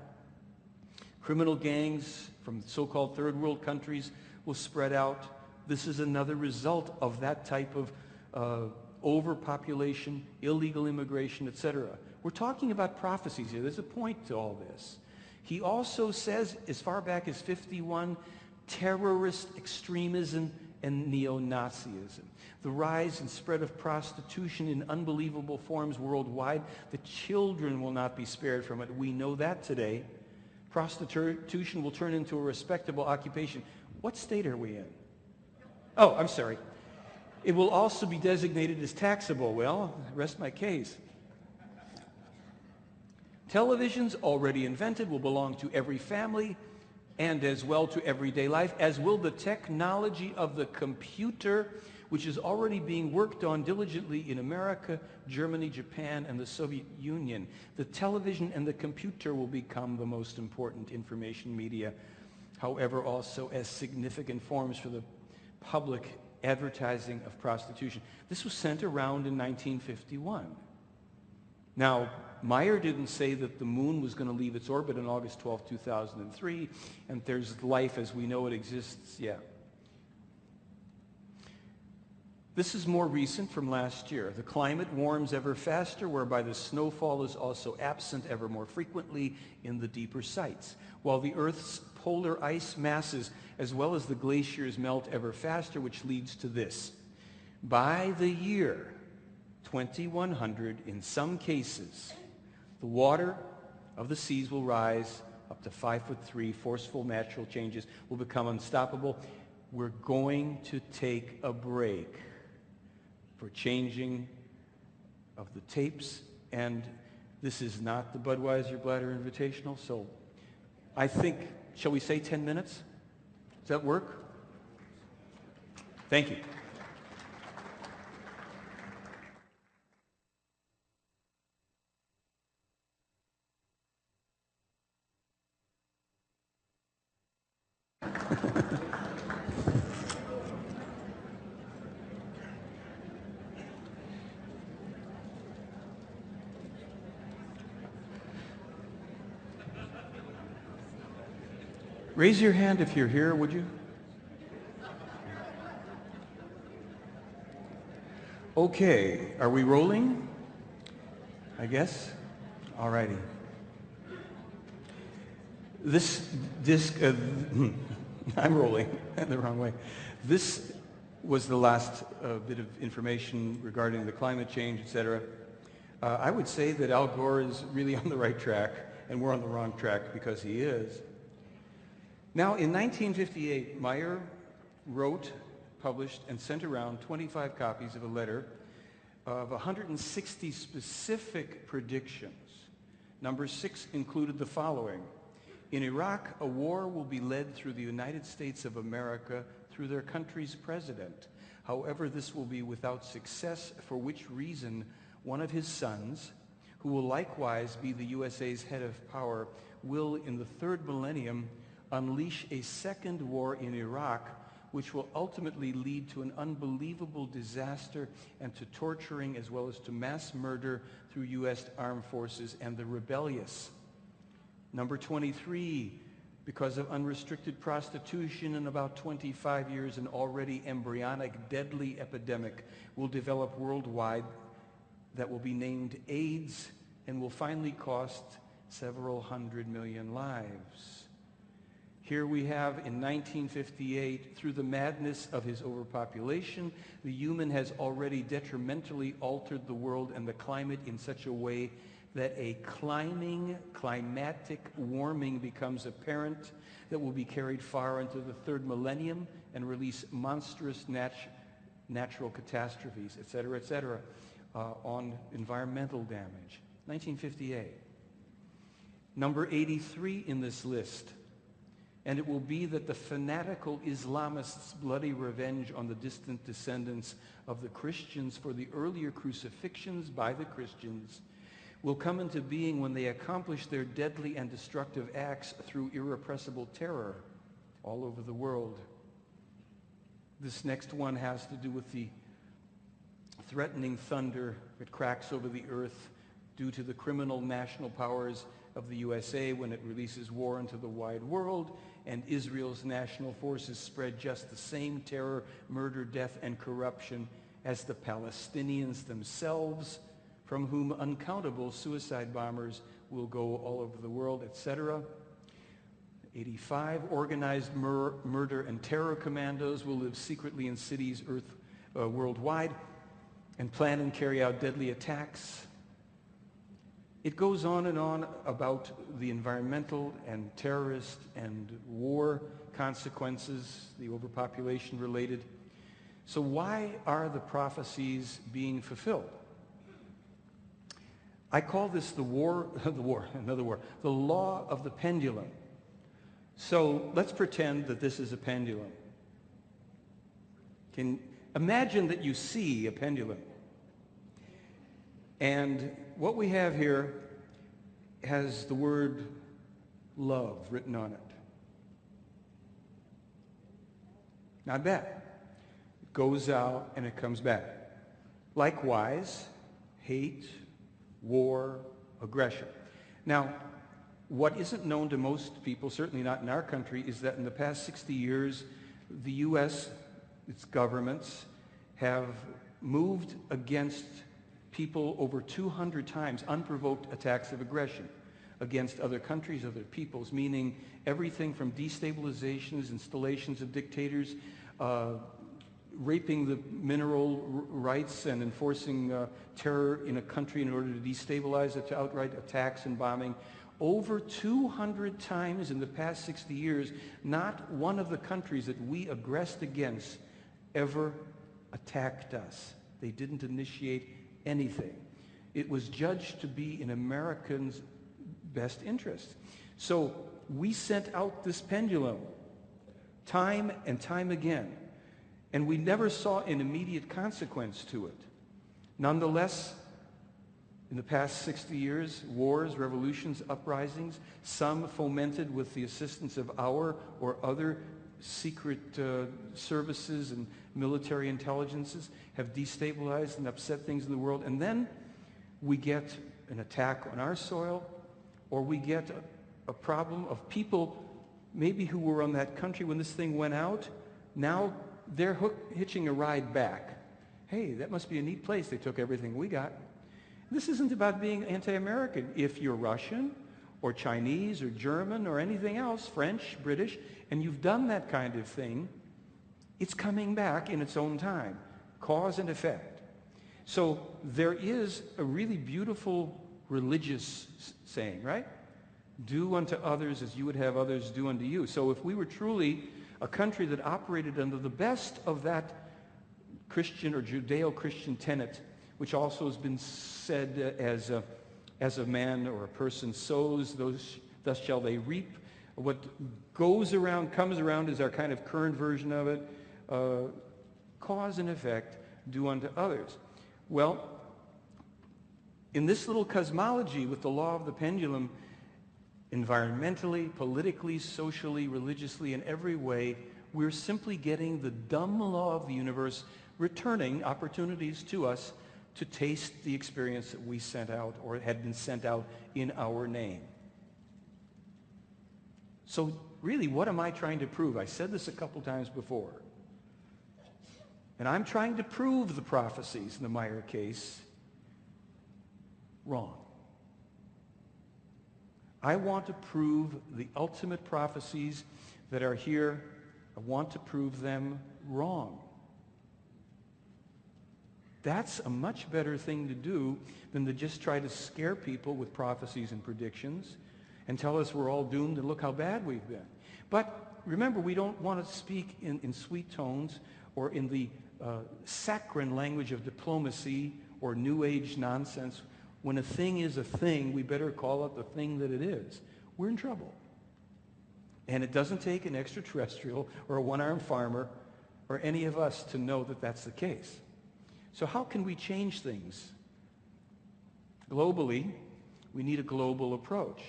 Criminal gangs from so-called third world countries will spread out. This is another result of that type of overpopulation, illegal immigration, etc. We're talking about prophecies here. There's a point to all this. He also says, as far back as 51, terrorist extremism and neo-Nazism. The rise and spread of prostitution in unbelievable forms worldwide. The children will not be spared from it. We know that today. Prostitution will turn into a respectable occupation. What state are we in? Oh, I'm sorry. It will also be designated as taxable. Well, rest my case. Televisions, already invented, will belong to every family and as well to everyday life, as will the technology of the computer, which is already being worked on diligently in America, Germany, Japan, and the Soviet Union. The television and the computer will become the most important information media, however, also as significant forms for the public advertising of prostitution. This was sent around in 1951. Now, Meyer didn't say that the moon was going to leave its orbit on August 12, 2003, and there's life as we know it exists yet. This is more recent, from last year. The climate warms ever faster, whereby the snowfall is also absent ever more frequently in the deeper sites, while the Earth's polar ice masses as well as the glaciers melt ever faster, which leads to this. By the year 2100, in some cases, the water of the seas will rise up to 5'3". Forceful natural changes will become unstoppable. We're going to take a break for changing of the tapes, and this is not the Budweiser Bladder Invitational, so I think, shall we say 10 minutes? Does that work? Thank you. Raise your hand if you're here, would you? Okay, are we rolling? I guess? All righty. This disc, I'm rolling the wrong way. This was the last bit of information regarding the climate change, etc. I would say that Al Gore is really on the right track, and we're on the wrong track because he is. Now, in 1958, Meyer wrote, published, and sent around 25 copies of a letter of 160 specific predictions. Number 6 included the following. In Iraq, a war will be led through the United States of America through their country's president. However, this will be without success, for which reason one of his sons, who will likewise be the USA's head of power, will in the third millennium unleash a second war in Iraq, which will ultimately lead to an unbelievable disaster and to torturing as well as to mass murder through U.S. armed forces and the rebellious. Number 23, because of unrestricted prostitution in about 25 years, an already embryonic deadly epidemic will develop worldwide that will be named AIDS and will finally cost several hundred million lives. Here we have in 1958, through the madness of his overpopulation, the human has already detrimentally altered the world and the climate in such a way that a climatic warming becomes apparent that will be carried far into the third millennium and release monstrous natural catastrophes, etc., on environmental damage. 1958. Number 83 in this list. And it will be that the fanatical Islamists' bloody revenge on the distant descendants of the Christians for the earlier crucifixions by the Christians will come into being when they accomplish their deadly and destructive acts through irrepressible terror all over the world. This next one has to do with the threatening thunder that cracks over the earth due to the criminal national powers of the USA when it releases war into the wide world, and Israel's national forces spread just the same terror, murder, death, and corruption as the Palestinians themselves, from whom uncountable suicide bombers will go all over the world, etc. 85, organized murder and terror commandos will live secretly in cities worldwide and plan and carry out deadly attacks. It goes on and on about the environmental and terrorist and war consequences, the overpopulation related. So why are the prophecies being fulfilled? I call this the law of the pendulum. So let's pretend that this is a pendulum. Imagine that you see a pendulum. And what we have here has the word love written on it. Not bad. It goes out and it comes back. Likewise, hate, war, aggression. Now, what isn't known to most people, certainly not in our country, is that in the past 60 years, the U.S., its governments, have moved against people over 200 times, unprovoked attacks of aggression against other countries, other peoples, meaning everything from destabilizations, installations of dictators, raping the mineral rights and enforcing terror in a country in order to destabilize it, to outright attacks and bombing. Over 200 times in the past 60 years, not one of the countries that we aggressed against ever attacked us. They didn't initiate anything. It was judged to be in Americans' best interest. So we sent out this pendulum time and time again, and we never saw an immediate consequence to it. Nonetheless, in the past 60 years, wars, revolutions, uprisings, some fomented with the assistance of our or other secret services and military intelligences, have destabilized and upset things in the world. And then we get an attack on our soil, or we get a problem of people maybe who were on that country when this thing went out. Now they're hitching a ride back. Hey, that must be a neat place. They took everything we got. This isn't about being anti-American. If you're Russian or Chinese or German or anything else, French, British, and you've done that kind of thing, it's coming back in its own time. Cause and effect. So there is a really beautiful religious saying, right? Do unto others as you would have others do unto you. So if we were truly a country that operated under the best of that Christian or Judeo-Christian tenet, which also has been said as a man or a person sows, thus shall they reap. What goes around, comes around is our kind of current version of it. Cause and effect, do unto others. Well, in this little cosmology with the law of the pendulum, environmentally, politically, socially, religiously, in every way, we're simply getting the dumb law of the universe returning opportunities to us to taste the experience that we sent out or had been sent out in our name. So really, what am I trying to prove? I said this a couple times before. And I'm trying to prove the prophecies in the Meyer case wrong. I want to prove the ultimate prophecies that are here. I want to prove them wrong. That's a much better thing to do than to just try to scare people with prophecies and predictions and tell us we're all doomed and look how bad we've been. But remember, we don't want to speak in sweet tones or in the saccharine language of diplomacy or New Age nonsense. When a thing is a thing, we better call it the thing that it is. We're in trouble. And it doesn't take an extraterrestrial or a one-armed farmer or any of us to know that that's the case. So how can we change things? Globally, we need a global approach.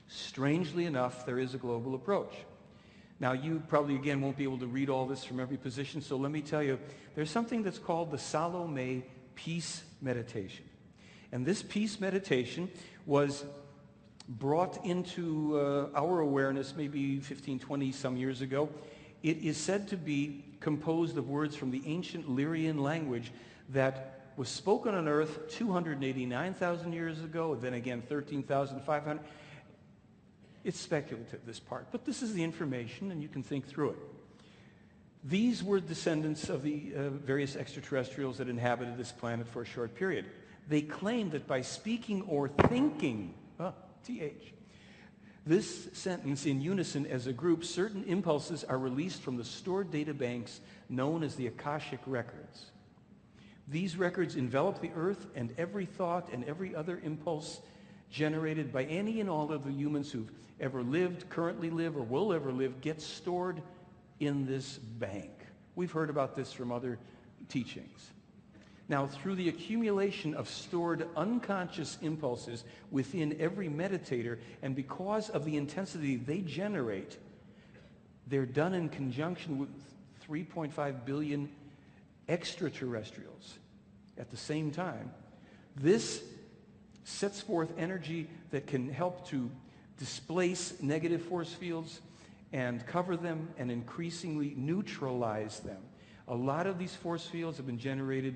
Strangely enough, there is a global approach. Now, you probably, again, won't be able to read all this from every position, so let me tell you, there's something that's called the Salome Peace Meditation. And this peace meditation was brought into our awareness maybe 15, 20 some years ago. It is said to be composed of words from the ancient Lyrian language that was spoken on earth 289,000 years ago, then again 13,500. It's speculative, this part, but this is the information and you can think through it. These were descendants of the various extraterrestrials that inhabited this planet for a short period. They claimed that by speaking or thinking, TH, this sentence in unison as a group, certain impulses are released from the stored data banks known as the Akashic records. These records envelop the earth, and every thought and every other impulse generated by any and all of the humans who've ever lived, currently live, or will ever live gets stored in this bank. We've heard about this from other teachings. Now, through the accumulation of stored unconscious impulses within every meditator, and because of the intensity they generate, they're done in conjunction with 3.5 billion extraterrestrials at the same time. This sets forth energy that can help to displace negative force fields and cover them and increasingly neutralize them. A lot of these force fields have been generated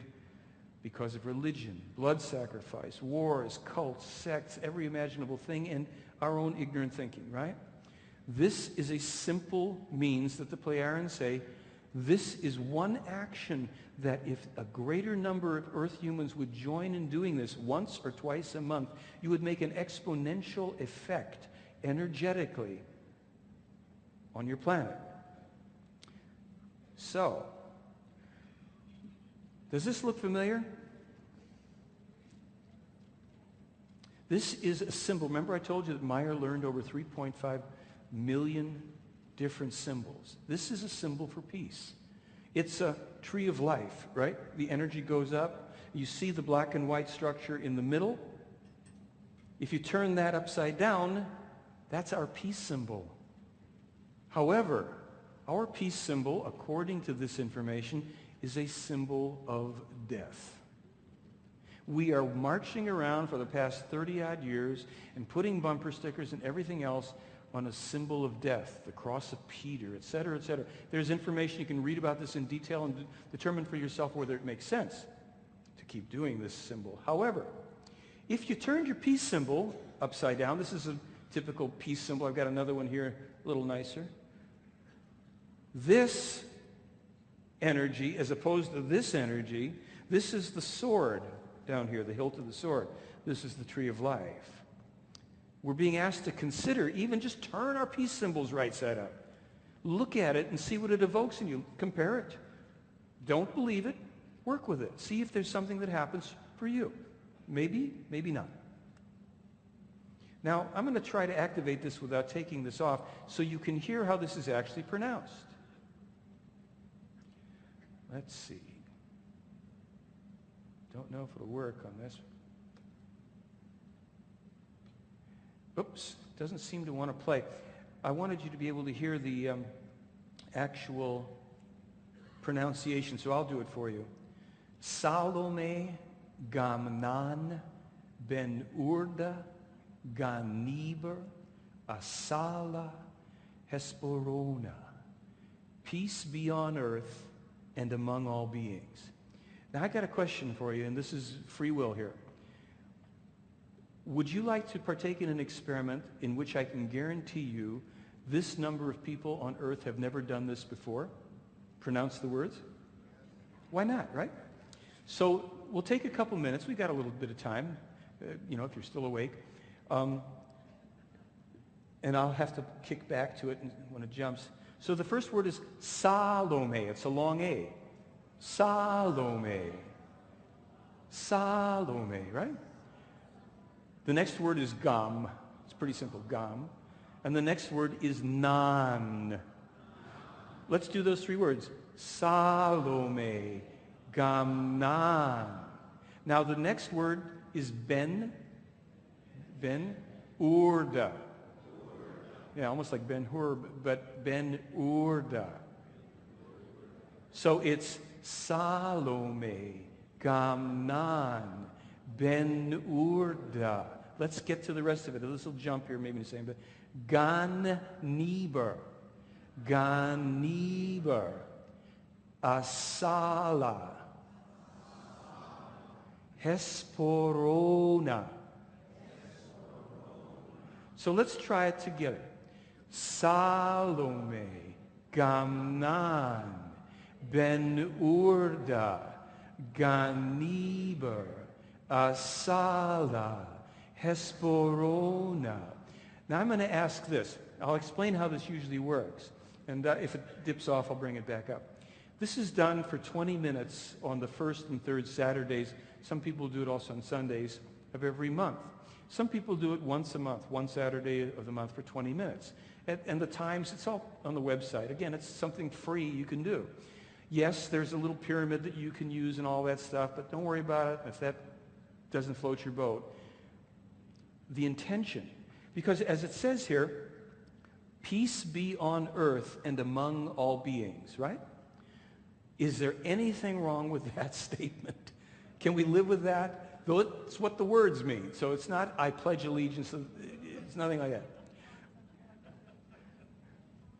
because of religion, blood sacrifice, wars, cults, sects, every imaginable thing, and our own ignorant thinking, right? This is a simple means that the Pleiadians say, this is one action that if a greater number of Earth humans would join in doing this once or twice a month, you would make an exponential effect energetically on your planet. So, does this look familiar? This is a symbol. Remember I told you that Meyer learned over 3.5 million different symbols. This is a symbol for peace. It's a tree of life, right? The energy goes up. You see the black and white structure in the middle. If you turn that upside down, that's our peace symbol. However, our peace symbol, according to this information, is a symbol of death. We are marching around for the past 30-odd years and putting bumper stickers and everything else on a symbol of death, the cross of Peter, etc., etc. There's information you can read about this in detail and determine for yourself whether it makes sense to keep doing this symbol. However, if you turned your peace symbol upside down, this is a typical peace symbol. I've got another one here, a little nicer. This energy, as opposed to this energy, this is the sword down here, the hilt of the sword. This is the tree of life. We're being asked to consider, even just turn our peace symbols right side up. Look at it and see what it evokes in you. Compare it. Don't believe it. Work with it. See if there's something that happens for you. Maybe, maybe not. Now, I'm going to try to activate this without taking this off so you can hear how this is actually pronounced. Let's see. Don't know if it'll work on this. Oops, doesn't seem to want to play. I wanted you to be able to hear the actual pronunciation, so I'll do it for you. Salome Gamnan Ben Urda Ganiber Asala Hesporona. Peace be on earth and among all beings. Now I got a question for you, and this is free will here. Would you like to partake in an experiment in which I can guarantee you this number of people on earth have never done this before? Pronounce the words? Why not, right? So we'll take a couple minutes. We've got a little bit of time, if you're still awake. And I'll have to kick back to it when it jumps. So the first word is Salome. It's a long A. Salome. Salome, right? The next word is Gam. It's pretty simple, Gam. And the next word is Nan. Let's do those three words. Salome, Gamnan. Now the next word is Ben Urda. Yeah, almost like Ben Hur, but Ben Urda. So it's Salome, Gamnan, Ben Urda. Let's get to the rest of it. This will jump here, maybe the same, but Gan Neber, Asala, Hesporona. So let's try it together. Salome, Gamnan, Ben Urda, Ganiber, Asala, Hesporona. Now I'm going to ask this. I'll explain how this usually works. And if it dips off, I'll bring it back up. This is done for 20 minutes on the first and third Saturdays. Some people do it also on Sundays of every month. Some people do it once a month, one Saturday of the month for 20 minutes. And the times, it's all on the website. Again, it's something free you can do. Yes, there's a little pyramid that you can use and all that stuff, but don't worry about it if that doesn't float your boat. The intention, because as it says here, peace be on earth and among all beings, right? Is there anything wrong with that statement? Can we live with that? Though it's what the words mean. So it's not, I pledge allegiance. It's nothing like that.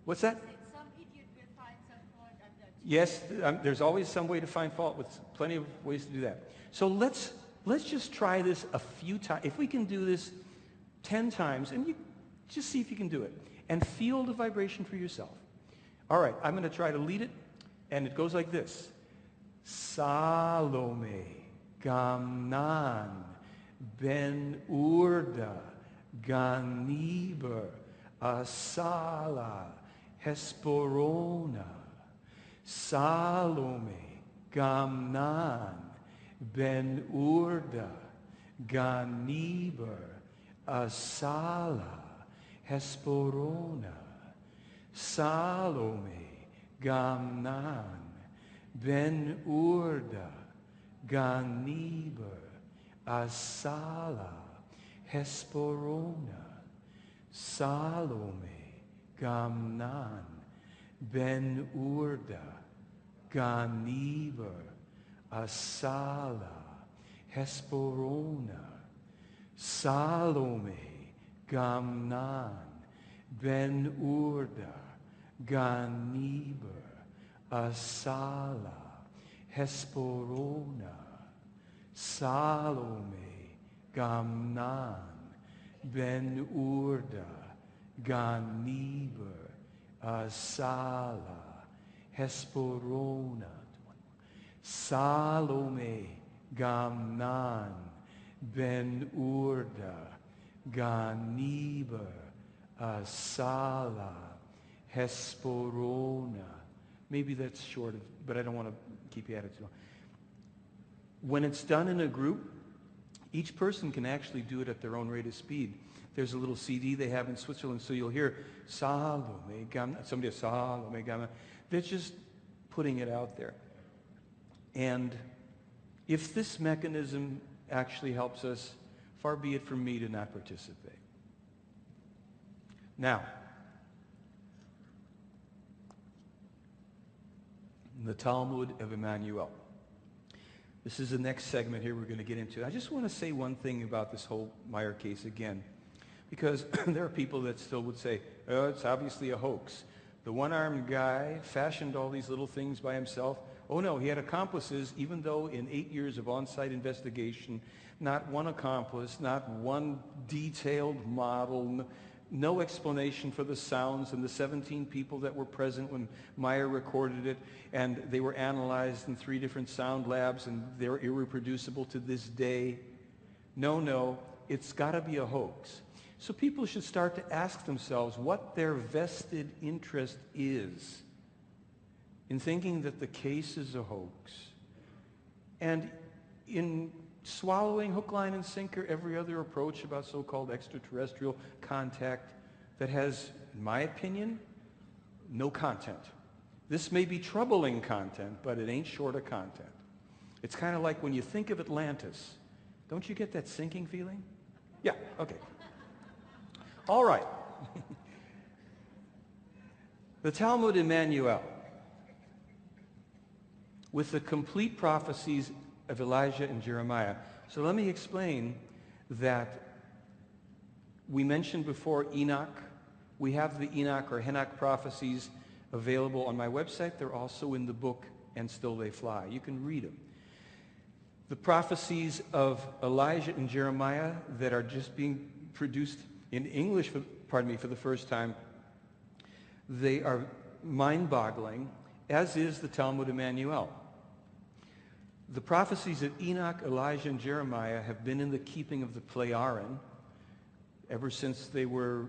What's that? Some idiot will find some fault at that. Yes, there's always some way to find fault with plenty of ways to do that. So let's just try this a few times. If we can do this 10 times, and you just see if you can do it, and feel the vibration for yourself. All right, I'm going to try to lead it, and it goes like this. Salome, Gamnan, Ben Urda, Ganiber, Asala, Hesporona. Salome, Gamnan, Ben Urda, Ganiber, Asala, Hesporona. Salome, Gamnan, Ben Urda, Ganiber, Asala, Hesporona. Salome, Gamnan, Ben Urda, Ganiber, Asala, Hesporona. Salome, Gamnan, Ben Urda, Ganiber, Asala, Hesporona. Salome, Gamnan, Ben Urda, Ganiber, Asala, Hesporona. Salome, Gamnan, Ben Urda, Ganiba, Asala, Hesporona. Maybe that's short, but I don't want to keep you at it too long. When it's done in a group, each person can actually do it at their own rate of speed. There's a little CD they have in Switzerland, so you'll hear Salome Gamma, somebody Salome Gamma. They're just putting it out there. And if this mechanism actually helps us, far be it from me to not participate. Now, the Talmud of Emmanuel. This is the next segment here we're going to get into. I just want to say one thing about this whole Meyer case again, because there are people that still would say, oh, it's obviously a hoax. The one-armed guy fashioned all these little things by himself. Oh no, he had accomplices, even though in 8 years of on-site investigation, not one accomplice, not one detailed model, no explanation for the sounds and the 17 people that were present when Meyer recorded it, and they were analyzed in 3 different sound labs, and they're irreproducible to this day. No, it's got to be a hoax. So people should start to ask themselves what their vested interest is in thinking that the case is a hoax, and in swallowing hook, line, and sinker every other approach about so-called extraterrestrial contact that has, in my opinion, no content. This may be troubling content, but it ain't short of content. It's kind of like when you think of Atlantis. Don't you get that sinking feeling? Yeah, okay. All right. The Talmud Emmanuel, with the complete prophecies of Elijah and Jeremiah. So let me explain that we mentioned before Enoch. We have the Enoch or Henoch prophecies available on my website. They're also in the book, And Still They Fly. You can read them. The prophecies of Elijah and Jeremiah that are just being produced in English, for the first time, they are mind-boggling, as is the Talmud Emmanuel. The prophecies of Enoch, Elijah, and Jeremiah have been in the keeping of the Pleiaren ever since they were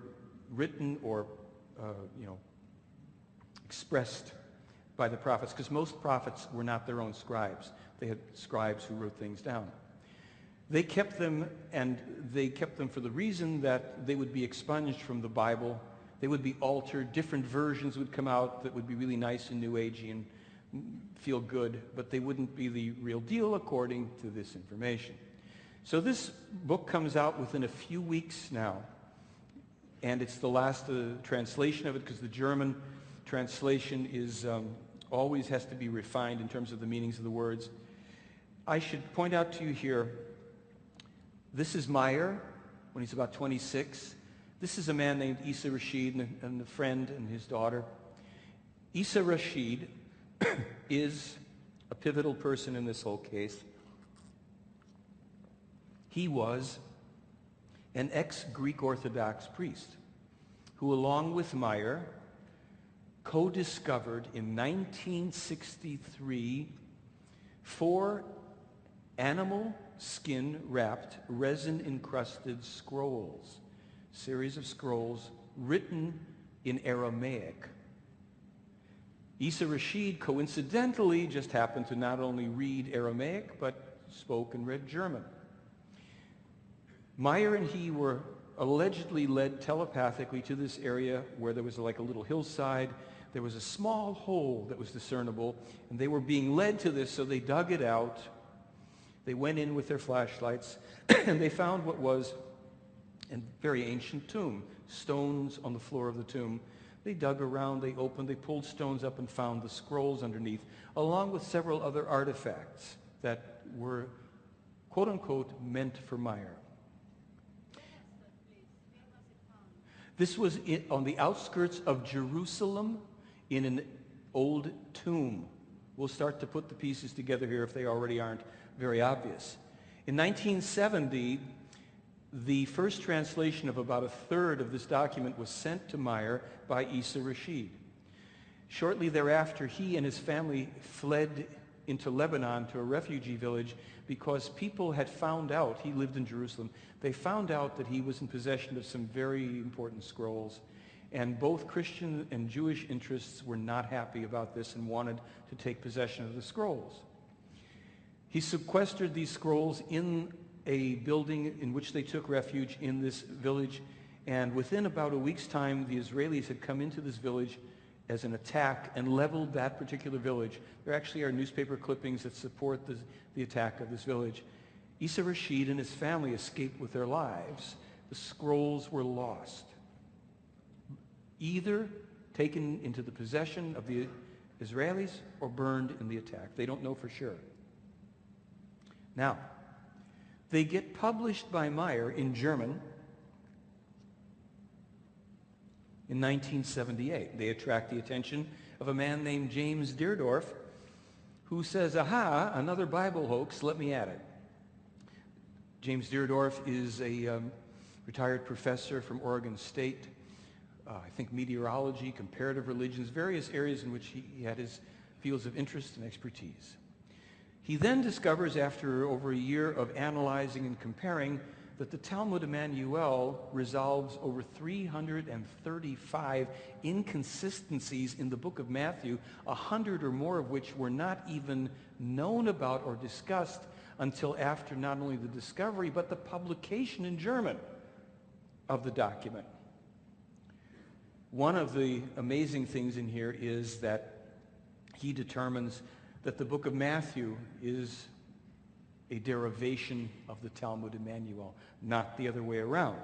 written or, expressed by the prophets, because most prophets were not their own scribes. They had scribes who wrote things down. They kept them, and they kept them for the reason that they would be expunged from the Bible. They would be altered. Different versions would come out that would be really nice and New Agey and feel good, but they wouldn't be the real deal according to this information. So this book comes out within a few weeks now, and it's the last translation of it, because the German translation is always has to be refined in terms of the meanings of the words. I should point out to you here, this is Meyer when he's about 26. This is a man named Issa Rashid and a friend and his daughter. Issa Rashid is a pivotal person in this whole case. He was an ex-Greek Orthodox priest who, along with Meyer, co-discovered in 1963 4 animal skin-wrapped, resin-encrusted scrolls, series of scrolls written in Aramaic. Issa Rashid coincidentally just happened to not only read Aramaic, but spoke and read German. Meyer and he were allegedly led telepathically to this area where there was like a little hillside. There was a small hole that was discernible, and they were being led to this, so they dug it out. They went in with their flashlights, and they found what was a very ancient tomb, stones on the floor of the tomb. They dug around, they opened, they pulled stones up and found the scrolls underneath, along with several other artifacts that were, quote-unquote, meant for Meyer. This was on the outskirts of Jerusalem in an old tomb. We'll start to put the pieces together here if they already aren't very obvious. In 1970, the first translation of about a third of this document was sent to Meyer by Issa Rashid. Shortly thereafter, he and his family fled into Lebanon to a refugee village because people had found out, he lived in Jerusalem, they found out that he was in possession of some very important scrolls. And both Christian and Jewish interests were not happy about this and wanted to take possession of the scrolls. He sequestered these scrolls in a building in which they took refuge in this village. And within about a week's time, the Israelis had come into this village as an attack and leveled that particular village. There actually are newspaper clippings that support the attack of this village. Isa Rashid and his family escaped with their lives. The scrolls were lost, either taken into the possession of the Israelis or burned in the attack. They don't know for sure. Now, they get published by Meyer in German in 1978. They attract the attention of a man named James Deardorff, who says, aha, another Bible hoax, let me at it. James Deardorff is a retired professor from Oregon State, I think meteorology, comparative religions, various areas in which he had his fields of interest and expertise. He then discovers, after over a year of analyzing and comparing, that the Talmud Emmanuel resolves over 335 inconsistencies in the book of Matthew, 100 or more of which were not even known about or discussed until after not only the discovery, but the publication in German of the document. One of the amazing things in here is that he determines that the book of Matthew is a derivation of the Talmud Emmanuel, not the other way around.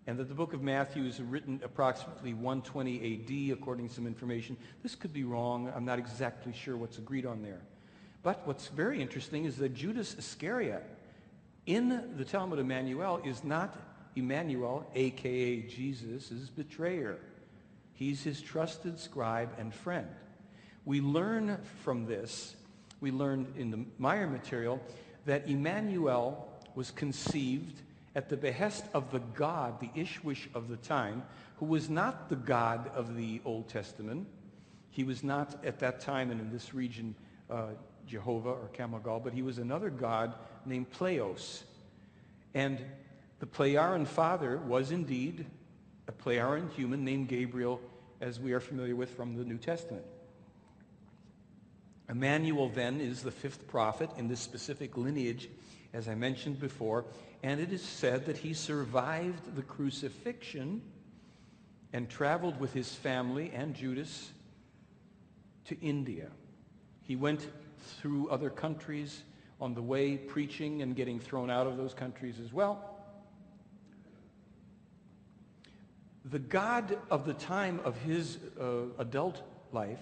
And that the book of Matthew is written approximately 120 AD, according to some information. This could be wrong. I'm not exactly sure what's agreed on there. But what's very interesting is that Judas Iscariot in the Talmud Emmanuel is not Emmanuel, a.k.a. Jesus' betrayer. He's his trusted scribe and friend. We learn from this, we learned in the Meyer material, that Emmanuel was conceived at the behest of the God, the Ishwish of the time, who was not the God of the Old Testament. He was not at that time and in this region Jehovah or Kamagal, but he was another God named Pleos. And the Pleiaran father was indeed a Pleiaran human named Gabriel, as we are familiar with from the New Testament. Emmanuel then is the fifth prophet in this specific lineage, as I mentioned before, and it is said that he survived the crucifixion and traveled with his family and Judas to India. He went through other countries on the way, preaching and getting thrown out of those countries as well. The God of the time of his adult life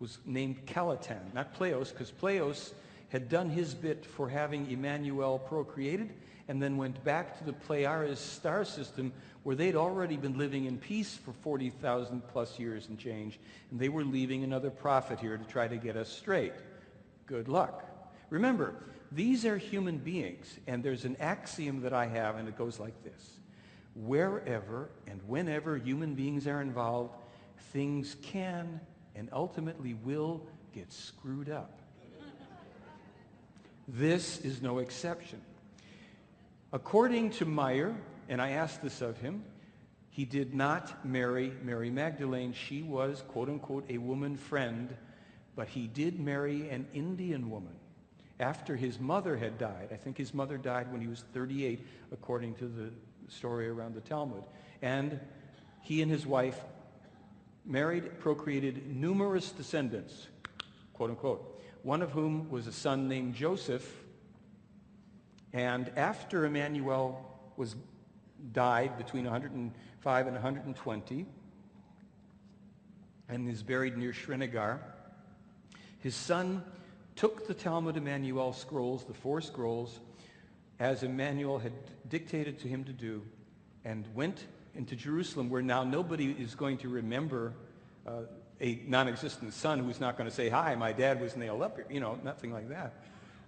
was named Calatan, not Pleos, because Pleos had done his bit for having Emmanuel procreated and then went back to the Pleiades star system where they'd already been living in peace for 40,000 plus years and change, and they were leaving another prophet here to try to get us straight. Good luck. Remember, these are human beings, and there's an axiom that I have, and it goes like this. Wherever and whenever human beings are involved, things can and ultimately will get screwed up. This is no exception. According to Meyer, and I asked this of him, he did not marry Mary Magdalene. She was, quote unquote, a woman friend, but he did marry an Indian woman after his mother had died. I think his mother died when he was 38, according to the story around the Talmud. And he and his wife married, procreated numerous descendants, quote unquote, one of whom was a son named Joseph. And after Emmanuel died between 105 and 120 and is buried near Srinagar, his son took the Talmud Emmanuel scrolls, the 4 scrolls, as Emmanuel had dictated to him to do, and went into Jerusalem, where now nobody is going to remember a non-existent son who's not going to say, hi, my dad was nailed up here, nothing like that.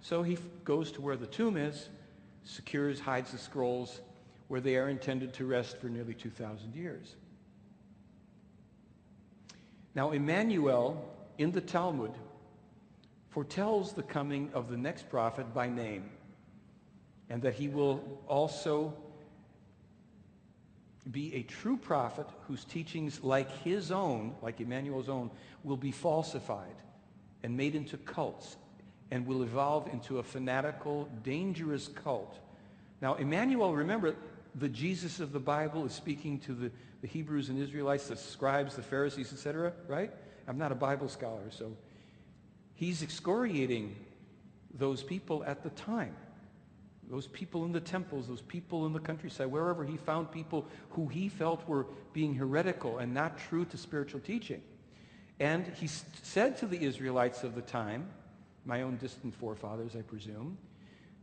So he goes to where the tomb is, secures, hides the scrolls, where they are intended to rest for nearly 2,000 years. Now, Emmanuel, in the Talmud, foretells the coming of the next prophet by name, and that he will also be a true prophet whose teachings, like his own, like Emmanuel's own, will be falsified and made into cults and will evolve into a fanatical, dangerous cult. Now, Emmanuel, remember, the Jesus of the Bible is speaking to the Hebrews and Israelites, the scribes, the Pharisees, etc., right? I'm not a Bible scholar, so he's excoriating those people at the time. Those people in the temples, those people in the countryside, wherever he found people who he felt were being heretical and not true to spiritual teaching. And he said to the Israelites of the time, my own distant forefathers, I presume,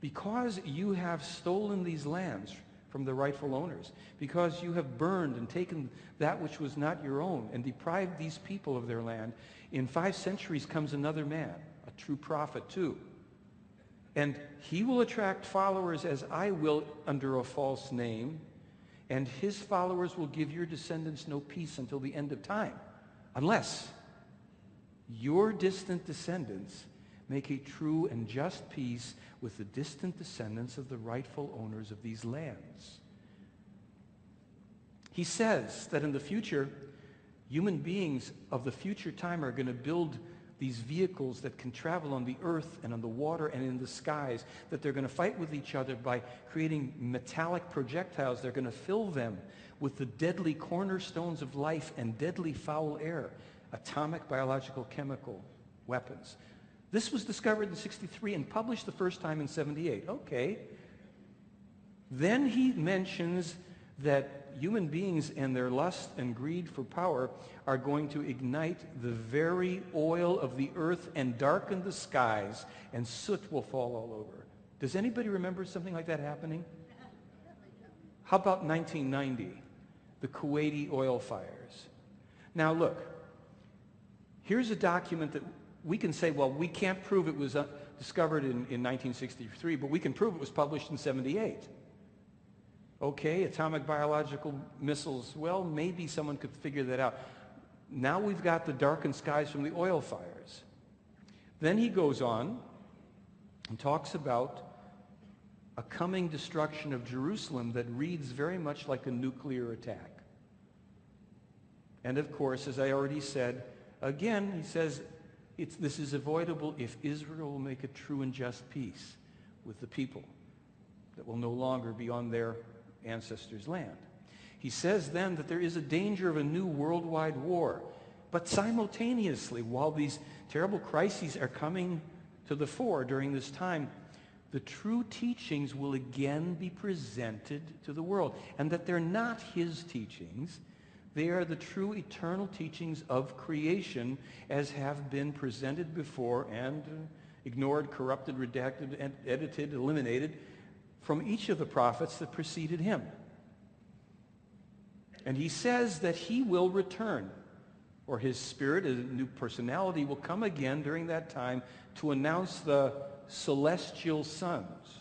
because you have stolen these lands from the rightful owners, because you have burned and taken that which was not your own and deprived these people of their land, in 5 centuries comes another man, a true prophet too. And he will attract followers as I will under a false name, and his followers will give your descendants no peace until the end of time, unless your distant descendants make a true and just peace with the distant descendants of the rightful owners of these lands. He says that in the future, human beings of the future time are going to build these vehicles that can travel on the earth and on the water and in the skies, that they're going to fight with each other by creating metallic projectiles. They're going to fill them with the deadly cornerstones of life and deadly foul air, atomic, biological, chemical weapons. This was discovered in 63 and published the first time in 78. Okay. Then he mentions that human beings and their lust and greed for power are going to ignite the very oil of the earth and darken the skies, and soot will fall all over. Does anybody remember something like that happening? How about 1990, the Kuwaiti oil fires? Now look, here's a document that we can say, well, we can't prove it was discovered in 1963, but we can prove it was published in 78. Okay, atomic biological missiles, well, maybe someone could figure that out. Now we've got the darkened skies from the oil fires. Then he goes on and talks about a coming destruction of Jerusalem that reads very much like a nuclear attack. And of course, as I already said, again, he says, this is avoidable if Israel will make a true and just peace with the people that will no longer be on their ancestors' land. He says then that there is a danger of a new worldwide war. But simultaneously, while these terrible crises are coming to the fore during this time, the true teachings will again be presented to the world. And that they're not his teachings. They are the true eternal teachings of creation as have been presented before and ignored, corrupted, redacted, edited, eliminated from each of the prophets that preceded him. And he says that he will return, or his spirit, a new personality, will come again during that time to announce the celestial sons,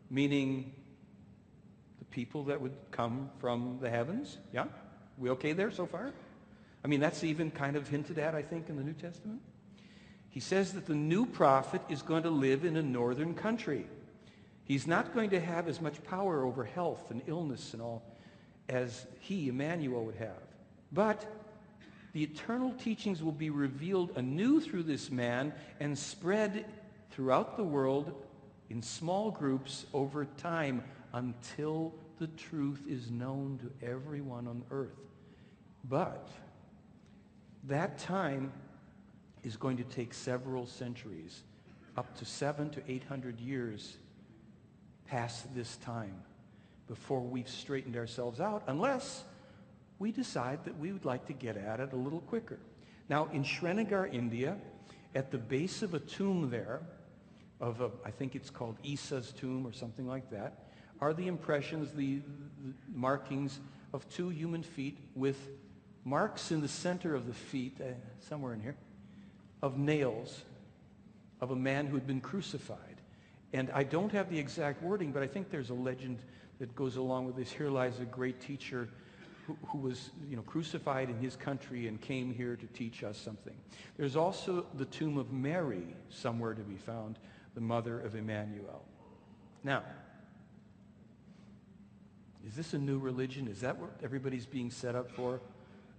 meaning the people that would come from the heavens. Yeah? We okay there so far? I mean, that's even kind of hinted at, I think, in the New Testament. He says that the new prophet is going to live in a northern country. He's not going to have as much power over health and illness and all as he, Emmanuel, would have. But the eternal teachings will be revealed anew through this man and spread throughout the world in small groups over time until the truth is known to everyone on earth. But that time is going to take several centuries, up to 700 to 800 years past this time, before we've straightened ourselves out, unless we decide that we would like to get at it a little quicker. Now, in Srinagar, India, at the base of a tomb there, I think it's called Isa's tomb or something like that, are the impressions, the markings of 2 human feet with marks in the center of the feet, somewhere in here, of nails of a man who had been crucified. And I don't have the exact wording, but I think there's a legend that goes along with this. Here lies a great teacher who was, crucified in his country and came here to teach us something. There's also the tomb of Mary somewhere to be found, the mother of Emmanuel. Now, is this a new religion? Is that what everybody's being set up for?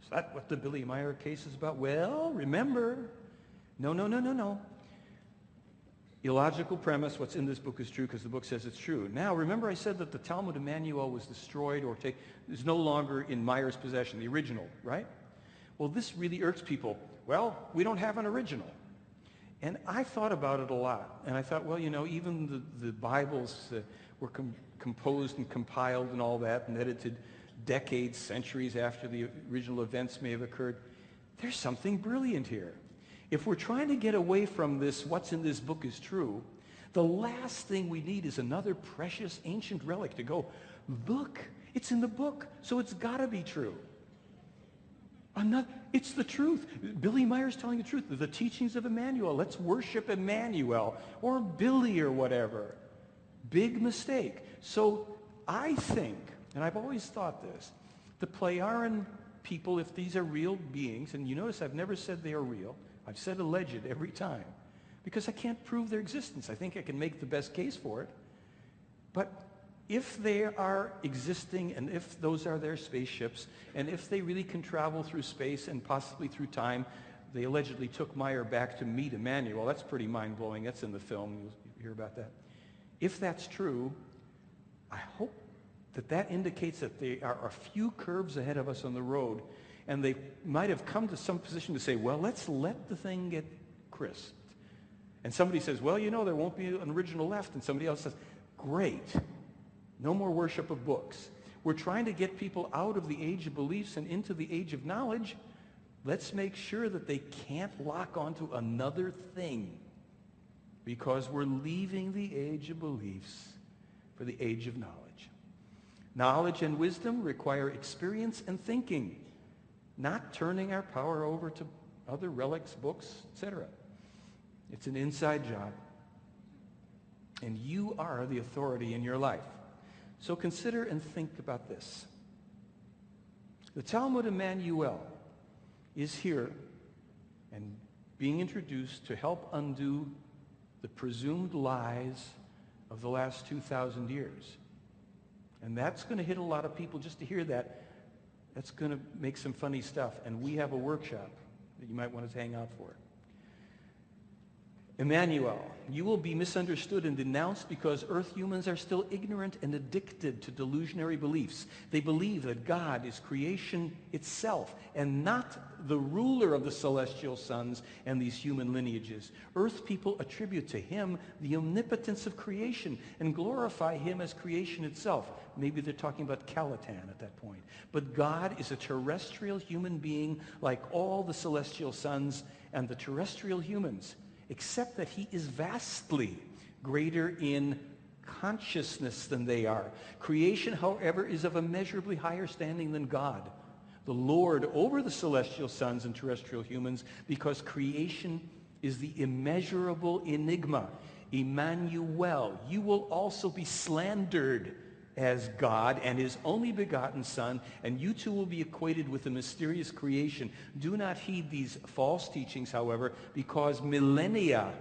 Is that what the Billy Meyer case is about? Well, remember, no. Illogical premise, what's in this book is true because the book says it's true. Now, remember I said that the Talmud Emmanuel was destroyed or is no longer in Meyer's possession, the original, right? Well, this really irks people. Well, we don't have an original. And I thought about it a lot. And I thought, well, even the Bibles were composed and compiled and all that and edited decades, centuries after the original events may have occurred. There's something brilliant here. If we're trying to get away from this, what's in this book is true, the last thing we need is another precious ancient relic to go, look, it's in the book, so it's got to be true. It's the truth. Billy Meyer's telling the truth. The teachings of Emmanuel. Let's worship Emmanuel or Billy or whatever. Big mistake. So I think, and I've always thought this, the Pleiadian people, if these are real beings, and you notice I've never said they are real, I've said alleged every time, because I can't prove their existence. I think I can make the best case for it. But if they are existing, and if those are their spaceships, and if they really can travel through space and possibly through time, they allegedly took Meyer back to meet Emmanuel. That's pretty mind-blowing. That's in the film. You'll hear about that. If that's true, I hope that indicates that they are a few curves ahead of us on the road, and they might have come to some position to say, well, let's let the thing get crisped. And somebody says, well, there won't be an original left. And somebody else says, great. No more worship of books. We're trying to get people out of the age of beliefs and into the age of knowledge. Let's make sure that they can't lock onto another thing, because we're leaving the age of beliefs for the age of knowledge. Knowledge and wisdom require experience and thinking, not turning our power over to other relics, books, etc. It's an inside job. And you are the authority in your life. So consider and think about this. The Talmud Emmanuel is here and being introduced to help undo the presumed lies of the last 2,000 years. And that's going to hit a lot of people just to hear that. That's going to make some funny stuff. And we have a workshop that you might want to hang out for. Emmanuel, you will be misunderstood and denounced because Earth humans are still ignorant and addicted to delusionary beliefs. They believe that God is creation itself and not the ruler of the celestial sons and these human lineages. Earth people attribute to him the omnipotence of creation and glorify him as creation itself. Maybe they're talking about Caladan at that point. But God is a terrestrial human being like all the celestial sons and the terrestrial humans, except that he is vastly greater in consciousness than they are. Creation, however, is of immeasurably higher standing than God, the Lord over the celestial sons and terrestrial humans, because creation is the immeasurable enigma. Emmanuel, you will also be slandered as God and his only begotten Son, and you too will be equated with the mysterious creation. Do not heed these false teachings, however, because millennia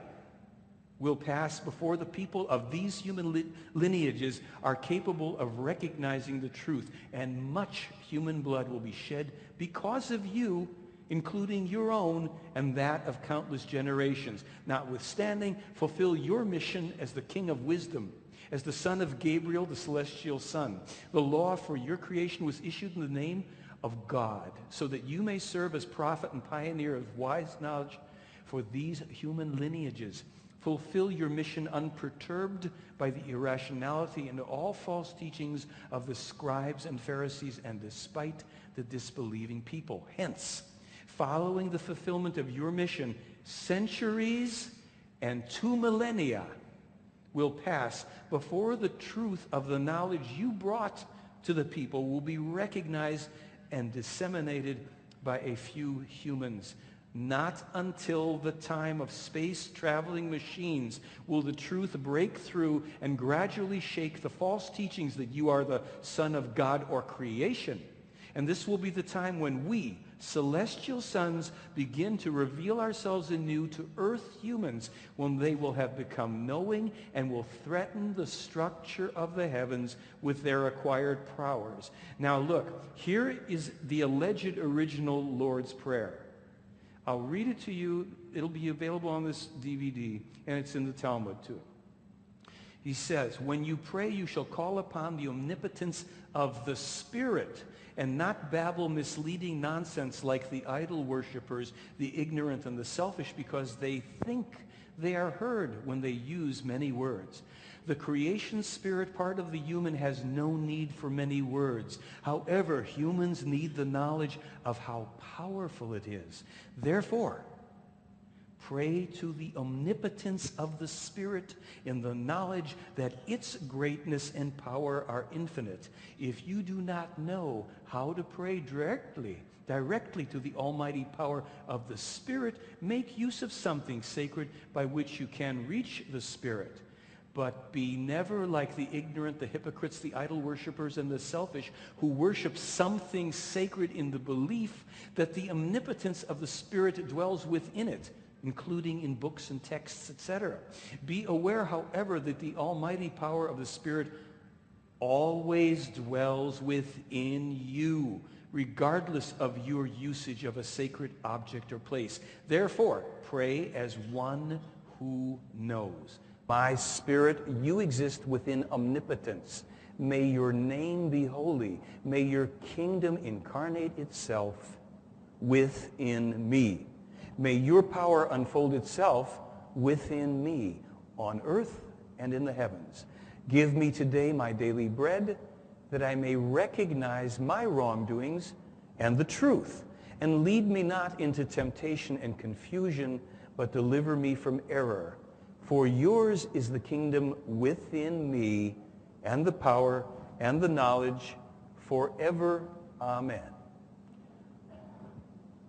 will pass before the people of these human lineages are capable of recognizing the truth, and much human blood will be shed because of you, including your own and that of countless generations. Notwithstanding, fulfill your mission as the King of Wisdom, as the son of Gabriel, the celestial son. The law for your creation was issued in the name of God, so that you may serve as prophet and pioneer of wise knowledge for these human lineages. Fulfill your mission unperturbed by the irrationality and all false teachings of the scribes and Pharisees, and despite the disbelieving people. Hence, following the fulfillment of your mission, centuries and 2 millennia will pass before the truth of the knowledge you brought to the people will be recognized and disseminated by a few humans. Not until the time of space-traveling machines will the truth break through and gradually shake the false teachings that you are the Son of God or creation, And this will be the time when we, celestial sons, begin to reveal ourselves anew to earth humans, when they will have become knowing and will threaten the structure of the heavens with their acquired powers. Now look, here is the alleged original Lord's Prayer. I'll read it to you. It'll be available on this DVD, and it's in the Talmud too. He says, when you pray, you shall call upon the omnipotence of the Spirit and not babble misleading nonsense like the idol worshippers, the ignorant and the selfish, because they think they are heard when they use many words. The creation spirit part of the human has no need for many words. However, humans need the knowledge of how powerful it is. Therefore, pray to the omnipotence of the Spirit in the knowledge that its greatness and power are infinite. If you do not know how to pray directly to the almighty power of the Spirit, make use of something sacred by which you can reach the Spirit. But be never like the ignorant, the hypocrites, the idol worshippers, and the selfish, who worship something sacred in the belief that the omnipotence of the Spirit dwells within it, including in books and texts, etc. Be aware, however, that the almighty power of the Spirit always dwells within you, regardless of your usage of a sacred object or place. Therefore, pray as one who knows. My Spirit, you exist within omnipotence. May your name be holy. May your kingdom incarnate itself within me. May your power unfold itself within me, on earth and in the heavens. Give me today my daily bread, that I may recognize my wrongdoings and the truth. And lead me not into temptation and confusion, but deliver me from error. For yours is the kingdom within me, and the power and the knowledge forever. Amen.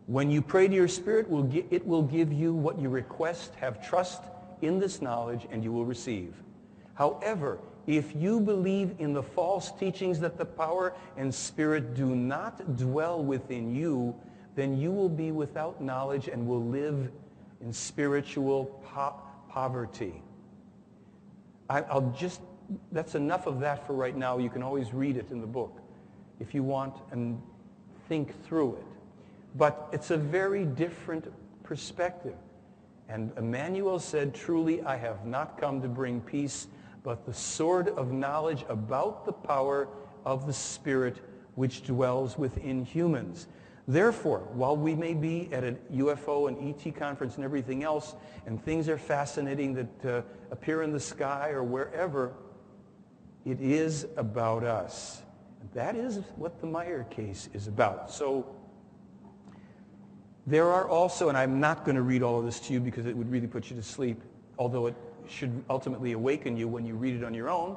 When you pray to your Spirit, it will give you what you request. Have trust in this knowledge, and you will receive. However, if you believe in the false teachings that the power and Spirit do not dwell within you, then you will be without knowledge and will live in spiritual poverty. That's enough of that for right now. You can always read it in the book if you want and think through it. But it's a very different perspective. And Emmanuel said, truly, I have not come to bring peace, but the sword of knowledge about the power of the Spirit which dwells within humans. Therefore, while we may be at a UFO and ET conference and everything else, and things are fascinating that appear in the sky or wherever, it is about us. That is what the Meyer case is about. So there are also, and I'm not going to read all of this to you because it would really put you to sleep, although it should ultimately awaken you when you read it on your own.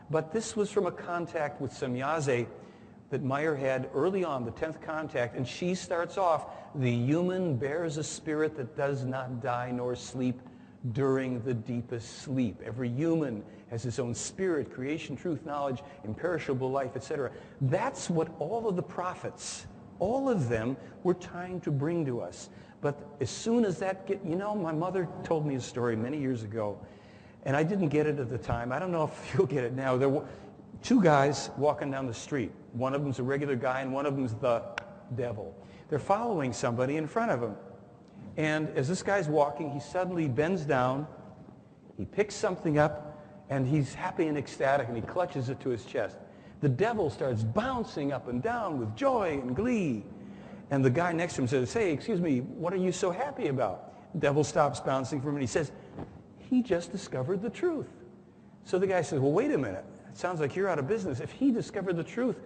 But this was from a contact with Semyaze that Meyer had early on, the 10th contact, and she starts off, the human bears a spirit that does not die nor sleep during the deepest sleep. Every human has his own spirit, creation, truth, knowledge, imperishable life, etc. That's what all of the prophets, all of them, were trying to bring to us. But as soon as that my mother told me a story many years ago, and I didn't get it at the time. I don't know if you'll get it now. There were two guys walking down the street. One of them's a regular guy, and one of them's the devil. They're following somebody in front of him. And as this guy's walking, he suddenly bends down, he picks something up, and he's happy and ecstatic, and he clutches it to his chest. The devil starts bouncing up and down with joy and glee. And the guy next to him says, hey, excuse me, what are you so happy about? The devil stops bouncing from him, and he says, he just discovered the truth. So the guy says, well, wait a minute. It sounds like you're out of business. If he discovered the truth,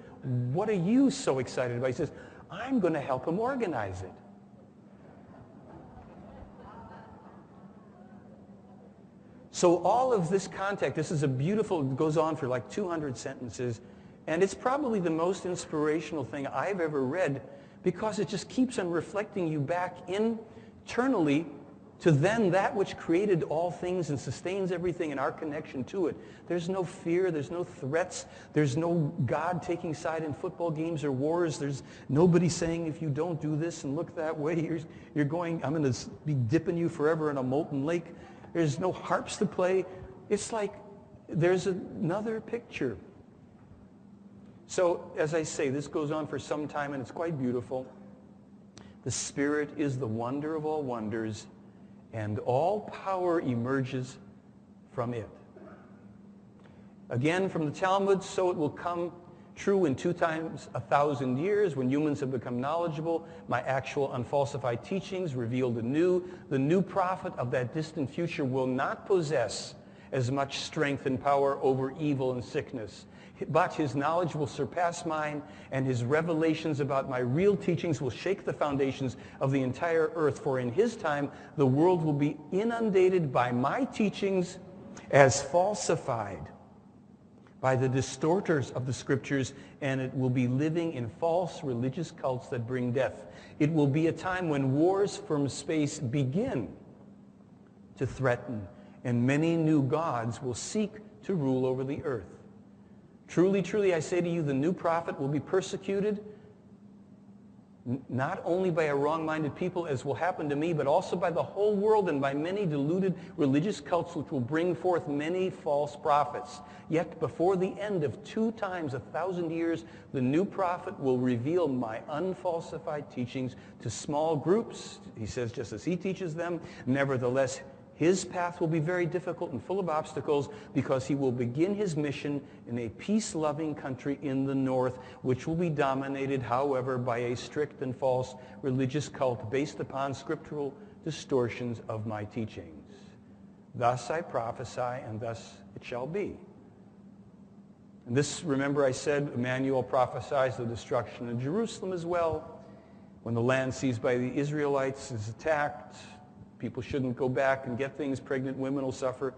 what are you so excited about? He says, I'm going to help him organize it. So all of this contact, this is a beautiful, it goes on for like 200 sentences, and it's probably the most inspirational thing I've ever read because it just keeps on reflecting you back internally to then that which created all things and sustains everything and our connection to it. There's no fear, there's no threats, there's no God taking side in football games or wars. There's nobody saying if you don't do this and look that way, you're going, I'm going to be dipping you forever in a molten lake. There's no harps to play. It's like there's another picture. So as I say, this goes on for some time and it's quite beautiful. The Spirit is the wonder of all wonders, and all power emerges from it. Again, from the Talmud, so it will come true in 2 times 1,000 years when humans have become knowledgeable. My actual unfalsified teachings revealed anew. The new prophet of that distant future will not possess as much strength and power over evil and sickness, but his knowledge will surpass mine, and his revelations about my real teachings will shake the foundations of the entire earth. For in his time, the world will be inundated by my teachings as falsified by the distorters of the scriptures, and it will be living in false religious cults that bring death. It will be a time when wars from space begin to threaten, and many new gods will seek to rule over the earth. Truly, truly, I say to you, the new prophet will be persecuted not only by a wrong-minded people, as will happen to me, but also by the whole world and by many deluded religious cults which will bring forth many false prophets. Yet before the end of 2 times 1,000 years, the new prophet will reveal my unfalsified teachings to small groups, he says, just as he teaches them. Nevertheless, his path will be very difficult and full of obstacles, because he will begin his mission in a peace-loving country in the north, which will be dominated, however, by a strict and false religious cult based upon scriptural distortions of my teachings. Thus I prophesy, and thus it shall be. And this, remember I said, Emmanuel prophesies the destruction of Jerusalem as well. When the land seized by the Israelites is attacked, people shouldn't go back and get things. Pregnant women will suffer.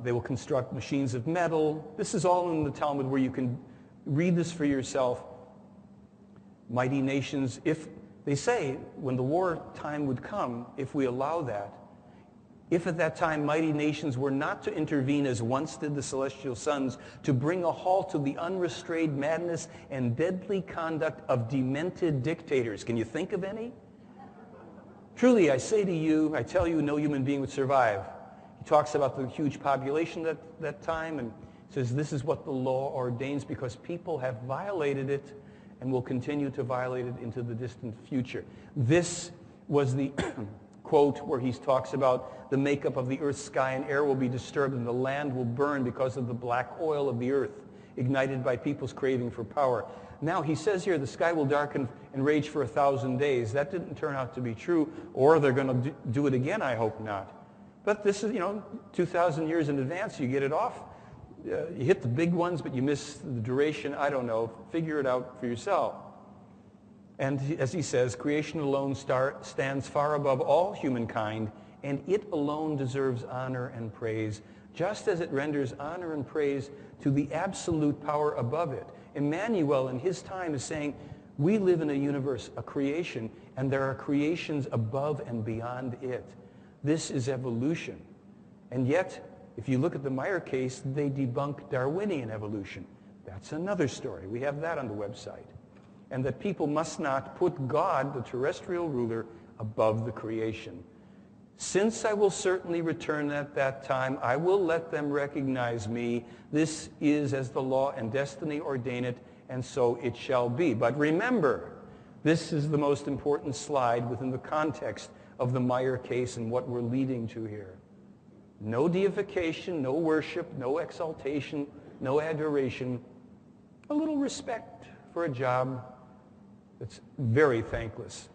They will construct machines of metal. This is all in the Talmud, where you can read this for yourself. Mighty nations, if they say when the war time would come, if we allow that, if at that time mighty nations were not to intervene as once did the celestial sons, to bring a halt to the unrestrained madness and deadly conduct of demented dictators. Can you think of any? Truly, I say to you, I tell you, no human being would survive. He talks about the huge population at that time and says this is what the law ordains, because people have violated it and will continue to violate it into the distant future. This was the quote where he talks about the makeup of the earth, sky, and air will be disturbed, and the land will burn because of the black oil of the earth, ignited by people's craving for power. Now, he says here, the sky will darken and rage for 1,000 days. That didn't turn out to be true, or they're going to do it again, I hope not. But this is, 2,000 years in advance, you get it off. You hit the big ones, but you miss the duration. I don't know. Figure it out for yourself. And as he says, creation alone stands far above all humankind, and it alone deserves honor and praise, just as it renders honor and praise to the absolute power above it. Emmanuel in his time is saying, we live in a universe, a creation, and there are creations above and beyond it. This is evolution. And yet, if you look at the Meyer case, they debunk Darwinian evolution. That's another story. We have that on the website. And that people must not put God, the terrestrial ruler, above the creation. Since I will certainly return at that time, I will let them recognize me. This is as the law and destiny ordain it, and so it shall be. But remember, this is the most important slide within the context of the Meyer case and what we're leading to here. No deification, no worship, no exaltation, no adoration. A little respect for a job that's very thankless.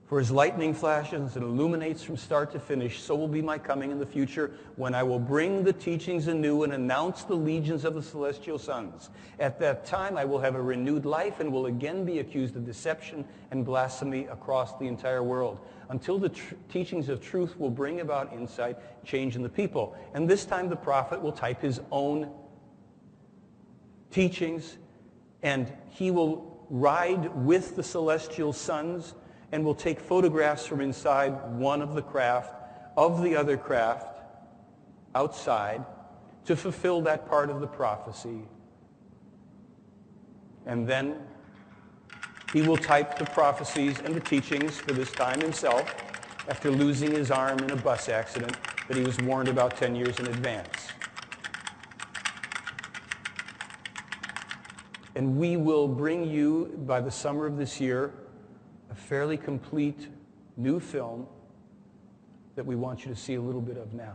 For as lightning flashes and illuminates from start to finish, so will be my coming in the future, when I will bring the teachings anew and announce the legions of the celestial sons. At that time I will have a renewed life and will again be accused of deception and blasphemy across the entire world, until the teachings of truth will bring about insight, change in the people. And this time the prophet will type his own teachings, and he will ride with the celestial sons and will take photographs from inside one of the craft, of the other craft, outside, to fulfill that part of the prophecy. And then he will type the prophecies and the teachings for this time himself after losing his arm in a bus accident that he was warned about 10 years in advance. And we will bring you, by the summer of this year, a fairly complete new film that we want you to see a little bit of now.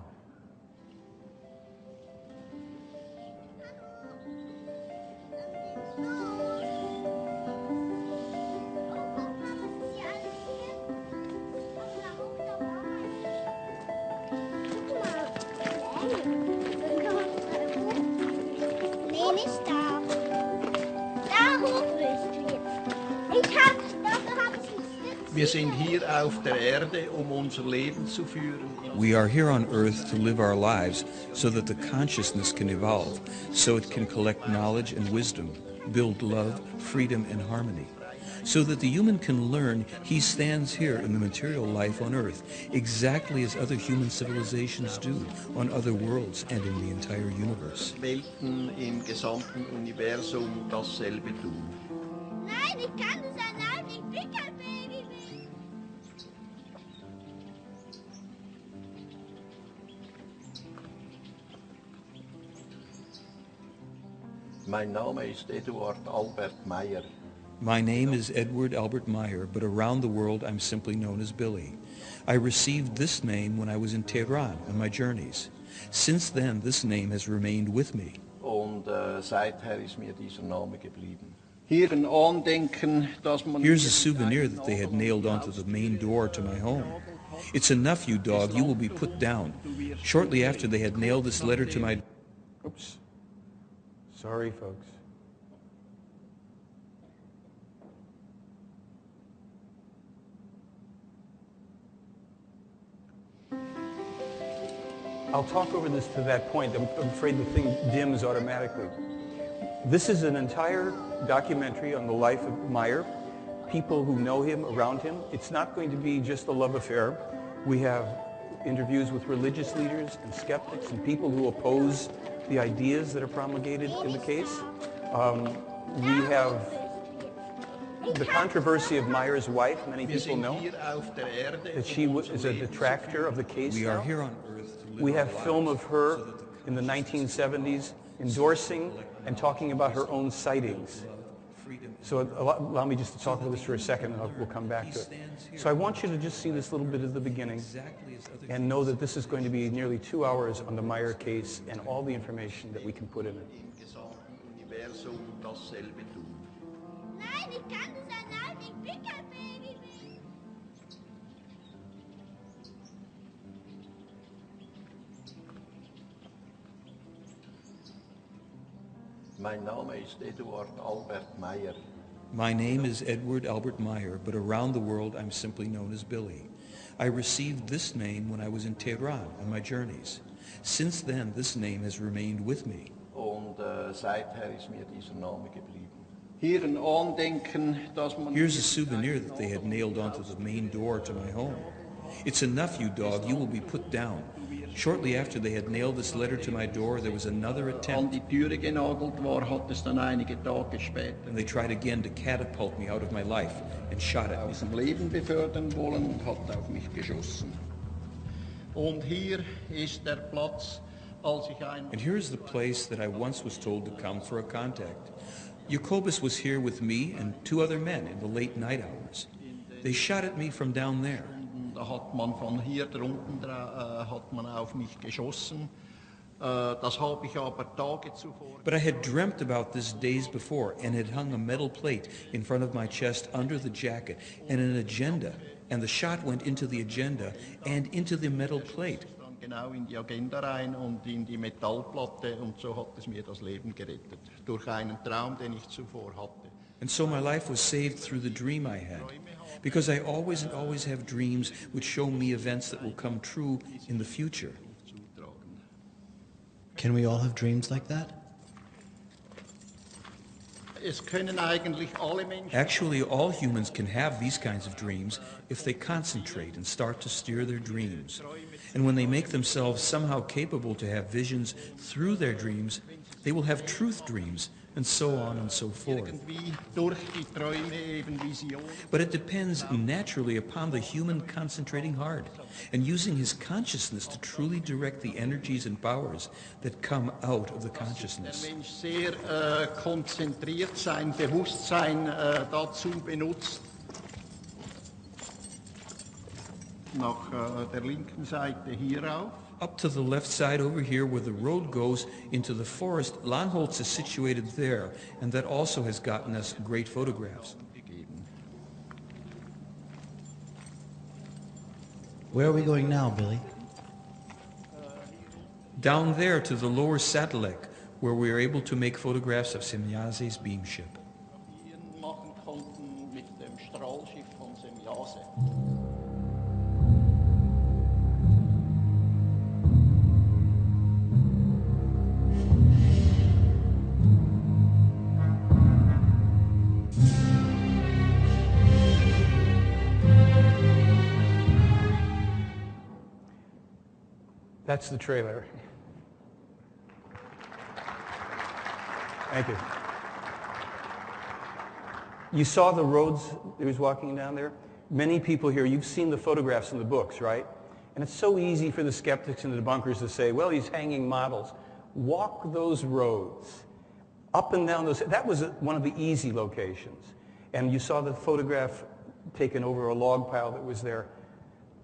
Wir sind hier auf der Erde, unser Leben zu führen. We are here on earth to live our lives so that the consciousness can evolve, so it can collect knowledge and wisdom, build love, freedom, and harmony, so that the human can learn he stands here in the material life on earth, exactly as other human civilizations do on other worlds and in the entire universe. Welten im gesamten Universum dasselbe tun. Nein, ich kann das allein, ich bin kein Baby mehr. Mein Name ist Eduard Albert Meyer. My name is Edward Albert Meyer, but around the world I'm simply known as Billy. I received this name when I was in Tehran on my journeys. Since then, this name has remained with me. Und seither ist mir dieser Name geblieben. Hier ein Andenken, dass man... Here's a souvenir that they had nailed onto the main door to my home. It's enough, you dog, you will be put down. Shortly after they had nailed this letter to my... Oops. Sorry, folks. I'll talk over this to that point. I'm afraid the thing dims automatically. This is an entire documentary on the life of Meyer, people who know him, around him. It's not going to be just a love affair. We have interviews with religious leaders and skeptics and people who oppose the ideas that are promulgated in the case. We have the controversy of Meyer's wife. Many people know that she is a detractor of the case. We are now. here on earth to live We our have film lives of her so that in the 1970s endorsing and talking about her own sightings. So allow me just to talk about this for a second, and we'll come back to it. So I want you to just see this little bit at the beginning and know that this is going to be nearly 2 hours on the Meyer case and all the information that we can put in it. Im gesamten Universum dasselbe tun. Nein, ich kann das allein, ich bin kein Baby mehr. Mein Name ist Eduard Albert Meyer. My name is Edward Albert Meyer, but around the world I'm simply known as Billy. I received this name when I was in Tehran on my journeys. Since then, this name has remained with me. Und seither ist mir dieser Name geblieben. Hier ein Andenken, dass man... Here's a souvenir that they had nailed onto the main door to my home. It's enough, you dog, you will be put down. Shortly after they had nailed this letter to my door, there was another an attempt, die Türe genagelt war, hat es dann einige Tage später and they tried again to catapult me out of my life and shot at me. aus dem Leben befördern wollen und hat auf mich geschossen. Und hier ist der Platz, als ich ein... And here is the place that I once was told to come for a contact. Jacobus was here with me and 2 other men in the late night hours. They shot at me from down there. Da hat man von hier drunten hat man auf mich geschossen. Das habe ich aber Tage zuvor... But I had dreamt about this days before and had hung a metal plate in front of my chest under the jacket and an agenda, and the shot went into the agenda and into the metal plate. Dann genau in die Agenda rein und in die Metallplatte, und so hat es mir das Leben gerettet. Durch einen Traum, den ich zuvor hatte. And so my life was saved through the dream I had, because I always have dreams which show me events that will come true in the future. Can we all have dreams like that? Es können eigentlich alle Menschen. Actually, all humans can have these kinds of dreams if they concentrate and start to steer their dreams. And when they make themselves somehow capable to have visions through their dreams, they will have truth dreams, and so on and so forth. Irgendwie durch die Träume eben Visionen. But it depends naturally upon the human concentrating hard and using his consciousness to truly direct the energies and powers that come out of the Der consciousness. Mensch sehr konzentriert sein Bewusstsein dazu benutzt, nach der linken Seite hierauf. Up to the left side over here where the road goes into the forest, Langholz is situated there, and that also has gotten us great photographs. Gegeben. Where are we going now, Billy? Down there to the lower Satellek, where we are able to make photographs of Semjase's beam ship. Hier machen konnten mit dem Strahlschiff von Semjase. That's the trailer. Thank you. You saw the roads he was walking down there? Many people here, you've seen the photographs in the books, right? And it's so easy for the skeptics and the debunkers to say, well, he's hanging models. Walk those roads, up and down those. That was one of the easy locations. And you saw the photograph taken over a log pile that was there.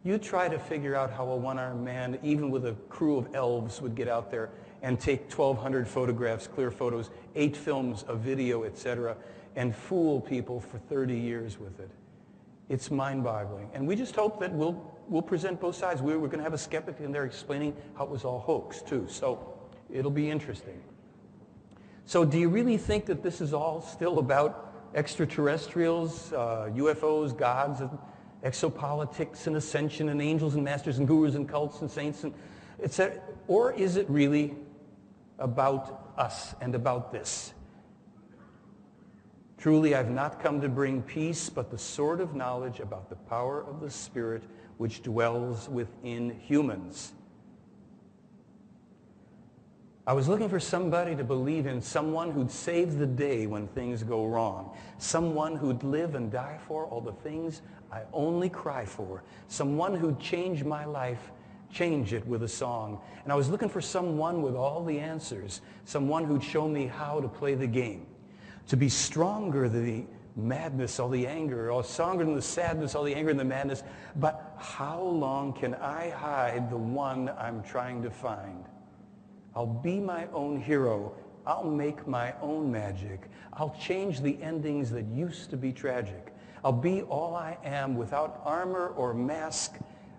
You try to figure out how a one-armed man, even with a crew of elves, would get out there and take 1,200 photographs, clear photos, 8 films, a video, etc., and fool people for 30 years with it. It's mind-boggling. And we just hope that we'll present both sides. We're going to have a skeptic in there explaining how it was all hoax, too. So it'll be interesting. So do you really think that this is all still about extraterrestrials, UFOs, gods, and exopolitics and ascension and angels and masters and gurus and cults and saints and etc.? Or is it really about us and about this? Truly, I've not come to bring peace, but the sword of knowledge about the power of the Spirit which dwells within humans. I was looking for somebody to believe in, someone who'd save the day when things go wrong, someone who'd live and die for all the things I only cry for, someone who'd change my life, change it with a song. And I was looking for someone with all the answers, someone who'd show me how to play the game, to be stronger than the madness, all the anger, or stronger than the sadness, all the anger and the madness. But how long can I hide the one I'm trying to find? I'll be my own hero. I'll make my own magic. I'll change the endings that used to be tragic. I'll be all I am without armor or mask.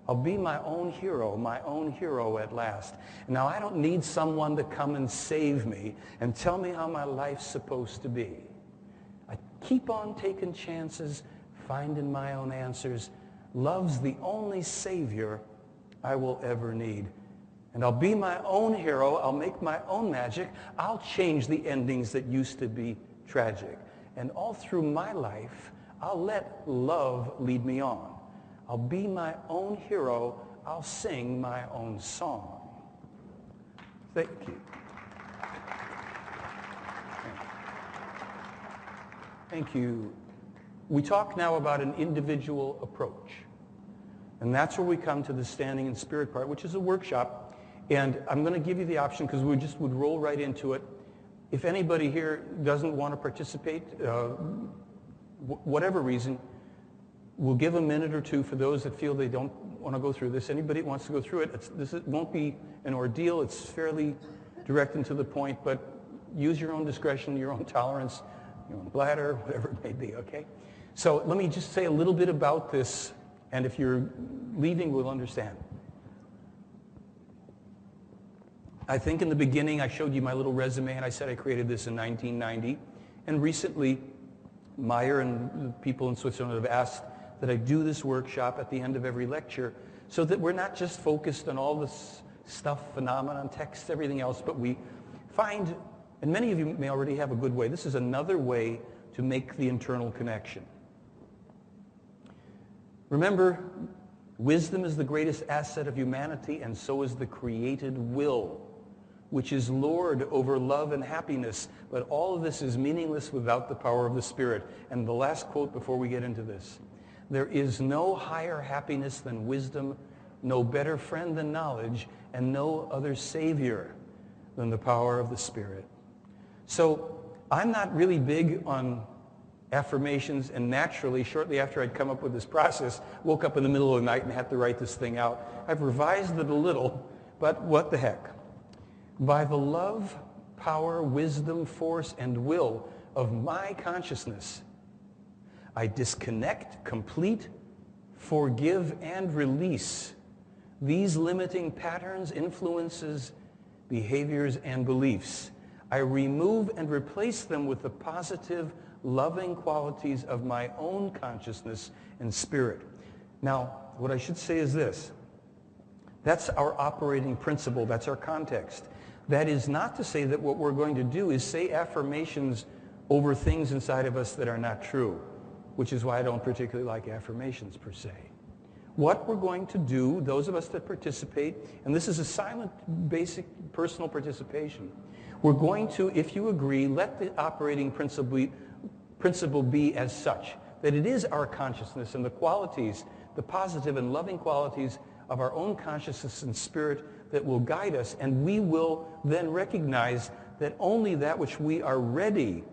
I'll be my own hero at last. Now, I don't need someone to come and save me and tell me how my life's supposed to be. I keep on taking chances, finding my own answers. Love's the only savior I will ever need. And I'll be my own hero. I'll make my own magic. I'll change the endings that used to be tragic. And all through my life, I'll let love lead me on. I'll be my own hero. I'll sing my own song. Thank you. Thank you. We talk now about an individual approach. And that's where we come to the standing in spirit part, which is a workshop. And I'm going to give you the option because we just would roll right into it. If anybody here doesn't want to participate, whatever reason, we'll give a minute or two for those that feel they don't want to go through this. Anybody that wants to go through it, it won't be an ordeal. It's fairly direct and to the point, but use your own discretion, your own tolerance, your own bladder, whatever it may be, okay? So let me just say a little bit about this, and if you're leaving, we'll understand. I think in the beginning I showed you my little resume and I said I created this in 1990. And recently, Meyer and the people in Switzerland have asked that I do this workshop at the end of every lecture so that we're not just focused on all this stuff, phenomenon, text, everything else, but we find And many of you may already have a good way. This is another way to make the internal connection. Remember, wisdom is the greatest asset of humanity, and so is the created will, which is Lord over love and happiness. But all of this is meaningless without the power of the Spirit. And the last quote before we get into this. There is no higher happiness than wisdom, no better friend than knowledge, and no other Savior than the power of the Spirit. So I'm not really big on affirmations, and naturally, shortly after I'd come up with this process, woke up in the middle of the night and had to write this thing out. I've revised it a little, but what the heck. By the love, power, wisdom, force, and will of my consciousness, I disconnect, complete, forgive, and release these limiting patterns, influences, behaviors, and beliefs. I remove and replace them with the positive, loving qualities of my own consciousness and spirit. Now, what I should say is this. That's our operating principle. That's our context. That is not to say that what we're going to do is say affirmations over things inside of us that are not true, which is why I don't particularly like affirmations per se. What we're going to do, those of us that participate, and this is a silent, basic, personal participation, we're going to, if you agree, let the operating principle be as such, that it is our consciousness and the qualities, the positive and loving qualities of our own consciousness and spirit that will guide us, and we will then recognize that only that which we are ready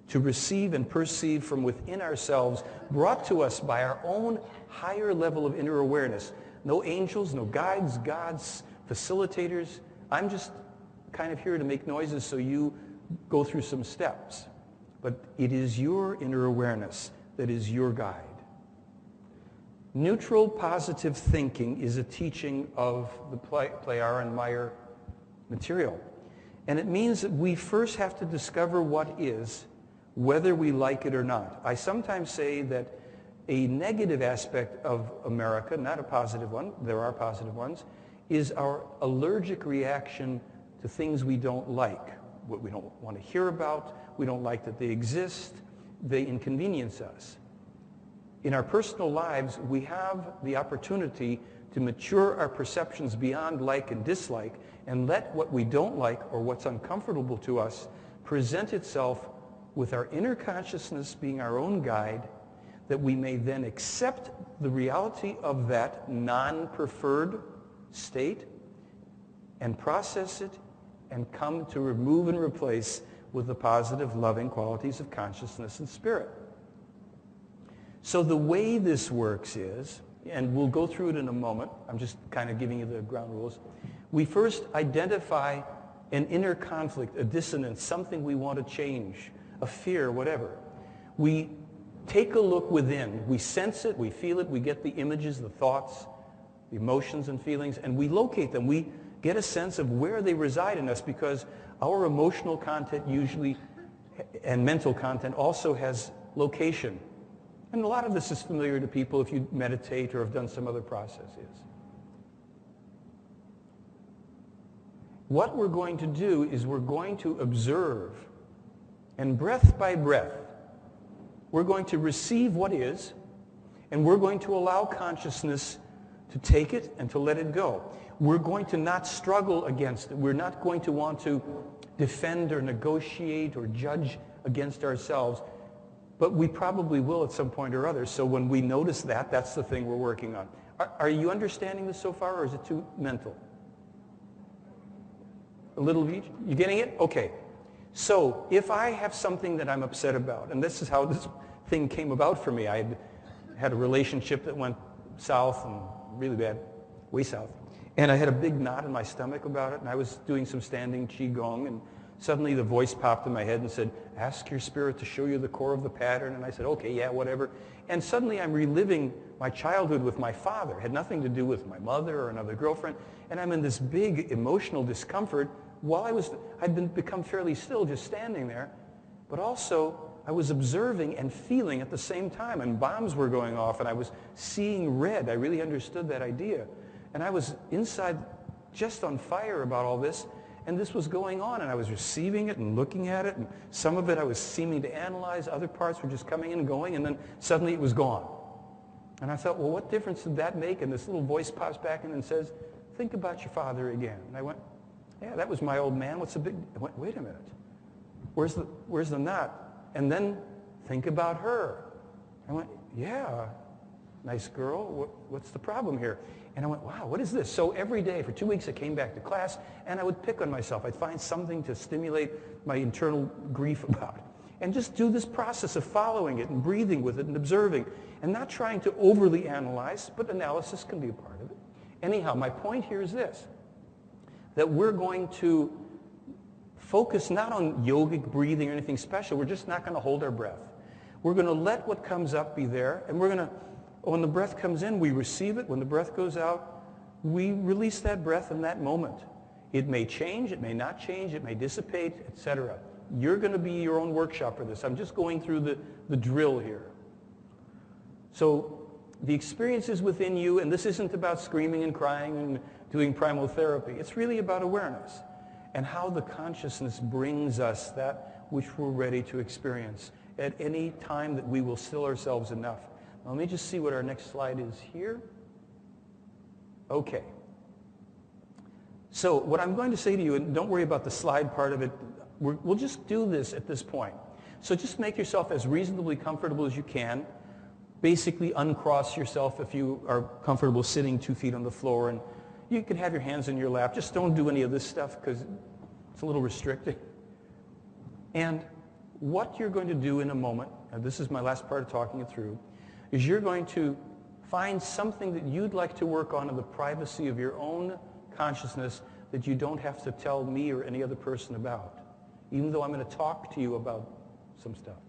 to receive and perceive from within ourselves, brought to us by our own higher level of inner awareness. No angels, no guides, gods, facilitators. I'm just kind of here to make noises so you go through some steps. But it is your inner awareness that is your guide. Neutral positive thinking is a teaching of the Pleyar and Meyer material. And it means that we first have to discover what is, whether we like it or not. I sometimes say that a negative aspect of America, not a positive one, there are positive ones, is our allergic reaction to things we don't like, what we don't want to hear about, we don't like that they exist, they inconvenience us. In our personal lives, we have the opportunity to mature our perceptions beyond like and dislike and let what we don't like or what's uncomfortable to us present itself with our inner consciousness being our own guide, that we may then accept the reality of that non-preferred state and process it and come to remove and replace with the positive, loving qualities of consciousness and spirit. So the way this works is, and we'll go through it in a moment, I'm just kind of giving you the ground rules. We first identify an inner conflict, a dissonance, something we want to change, a fear, whatever. We take a look within. We sense it, we feel it, we get the images, the thoughts, the emotions and feelings, and we locate them. We get a sense of where they reside in us, because our emotional content usually, and mental content also has location. And a lot of this is familiar to people if you meditate or have done some other processes. What we're going to do is we're going to observe, and breath by breath, we're going to receive what is, and we're going to allow consciousness to take it and to let it go. We're going to not struggle against it. We're not going to want to defend or negotiate or judge against ourselves, but we probably will at some point or other. So when we notice that, that's the thing we're working on. Are you understanding this so far, or is it too mental? A little of each? You getting it? Okay. So if I have something that I'm upset about, and this is how this thing came about for me. I had a relationship that went south, and really bad, way south. And I had a big knot in my stomach about it, and I was doing some standing Qigong, and suddenly the voice popped in my head and said, ask your spirit to show you the core of the pattern. And I said, okay, yeah, whatever. And suddenly I'm reliving my childhood with my father. It had nothing to do with my mother or another girlfriend. And I'm in this big emotional discomfort while I'd become fairly still just standing there. But also, I was observing and feeling at the same time. And bombs were going off, and I was seeing red. I really understood that idea. And I was inside just on fire about all this. And this was going on, and I was receiving it and looking at it, and some of it I was seeming to analyze, other parts were just coming and going, and then suddenly it was gone. And I thought, well, what difference did that make? And this little voice pops back in and says, think about your father again. And I went, yeah, that was my old man. What's the big... I went, wait a minute. Where's the nut? And then think about her. I went, yeah, nice girl. What's the problem here? And I went, wow, what is this? So every day for 2 weeks I came back to class and I would pick on myself. I'd find something to stimulate my internal grief about. And just do this process of following it and breathing with it and observing. And not trying to overly analyze, but analysis can be a part of it. Anyhow, my point here is this, that we're going to focus not on yogic breathing or anything special. We're just not going to hold our breath. We're going to let what comes up be there, and we're going to, when the breath comes in, we receive it. When the breath goes out, we release that breath in that moment. It may change, it may not change, it may dissipate, etc. You're going to be your own workshop for this. I'm just going through the drill here. So the experience is within you, and this isn't about screaming and crying and doing primal therapy. It's really about awareness and how the consciousness brings us that which we're ready to experience at any time that we will still ourselves enough. Now, let me just see what our next slide is here. Okay. So what I'm going to say to you, and don't worry about the slide part of it, we'll just do this at this point. So just make yourself as reasonably comfortable as you can. Basically uncross yourself if you are comfortable sitting 2 feet on the floor, and you can have your hands in your lap. Just don't do any of this stuff because it's a little restricting. And what you're going to do in a moment, and this is my last part of talking it through, is you're going to find something that you'd like to work on in the privacy of your own consciousness that you don't have to tell me or any other person about, even though I'm going to talk to you about some stuff.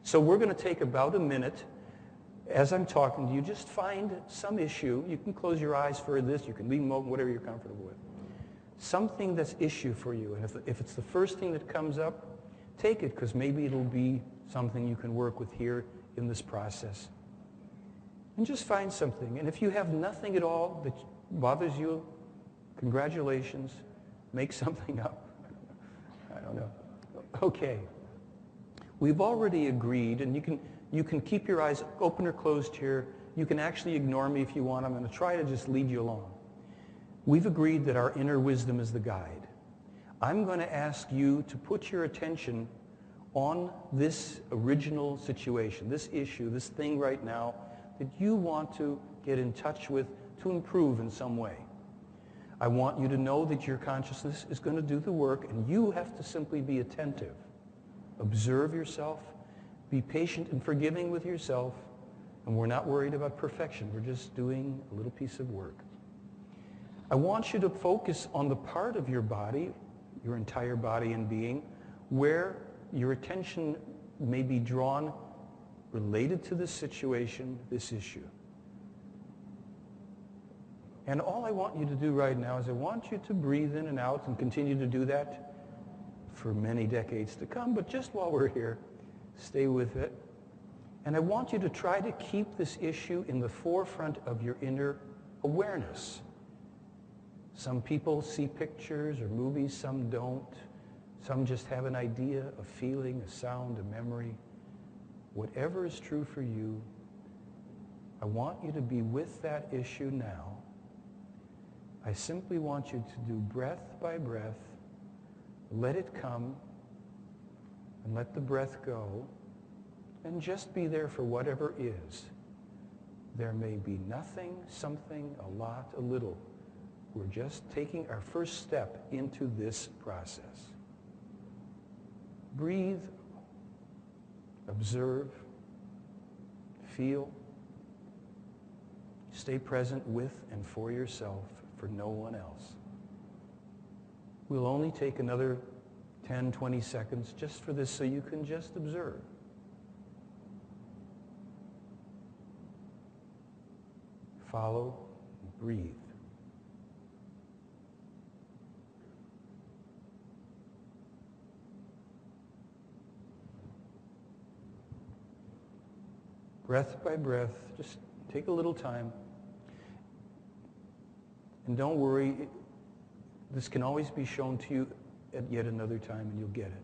So we're going to take about a minute. As I'm talking to you, just find some issue. You can close your eyes for this. You can leave them open, whatever you're comfortable with. Something that's issue for you. And if it's the first thing that comes up, take it, because maybe it'll be something you can work with here in this process. And just find something. And if you have nothing at all that bothers you, congratulations. Make something up. I don't know. Okay. We've already agreed, and you can keep your eyes open or closed here. You can actually ignore me if you want. I'm going to try to just lead you along. We've agreed that our inner wisdom is the guide. I'm going to ask you to put your attention on this original situation, this issue, this thing right now that you want to get in touch with to improve in some way. I want you to know that your consciousness is going to do the work, and you have to simply be attentive. Observe yourself. Be patient and forgiving with yourself, and we're not worried about perfection. We're just doing a little piece of work. I want you to focus on the part of your body, your entire body and being, where your attention may be drawn related to this situation, this issue. And all I want you to do right now is I want you to breathe in and out and continue to do that for many decades to come, but just while we're here, stay with it. And I want you to try to keep this issue in the forefront of your inner awareness. Some people see pictures or movies, some don't. Some just have an idea, a feeling, a sound, a memory. Whatever is true for you, I want you to be with that issue now. I simply want you to do breath by breath. Let it come and let the breath go, and just be there for whatever is. There may be nothing, something, a lot, a little. We're just taking our first step into this process. Breathe, observe, feel. Stay present with and for yourself, for no one else. We'll only take another 10, 20 seconds just for this, so you can just observe. Follow, breathe. Breath by breath, just take a little time. And don't worry, this can always be shown to you at yet another time and you'll get it.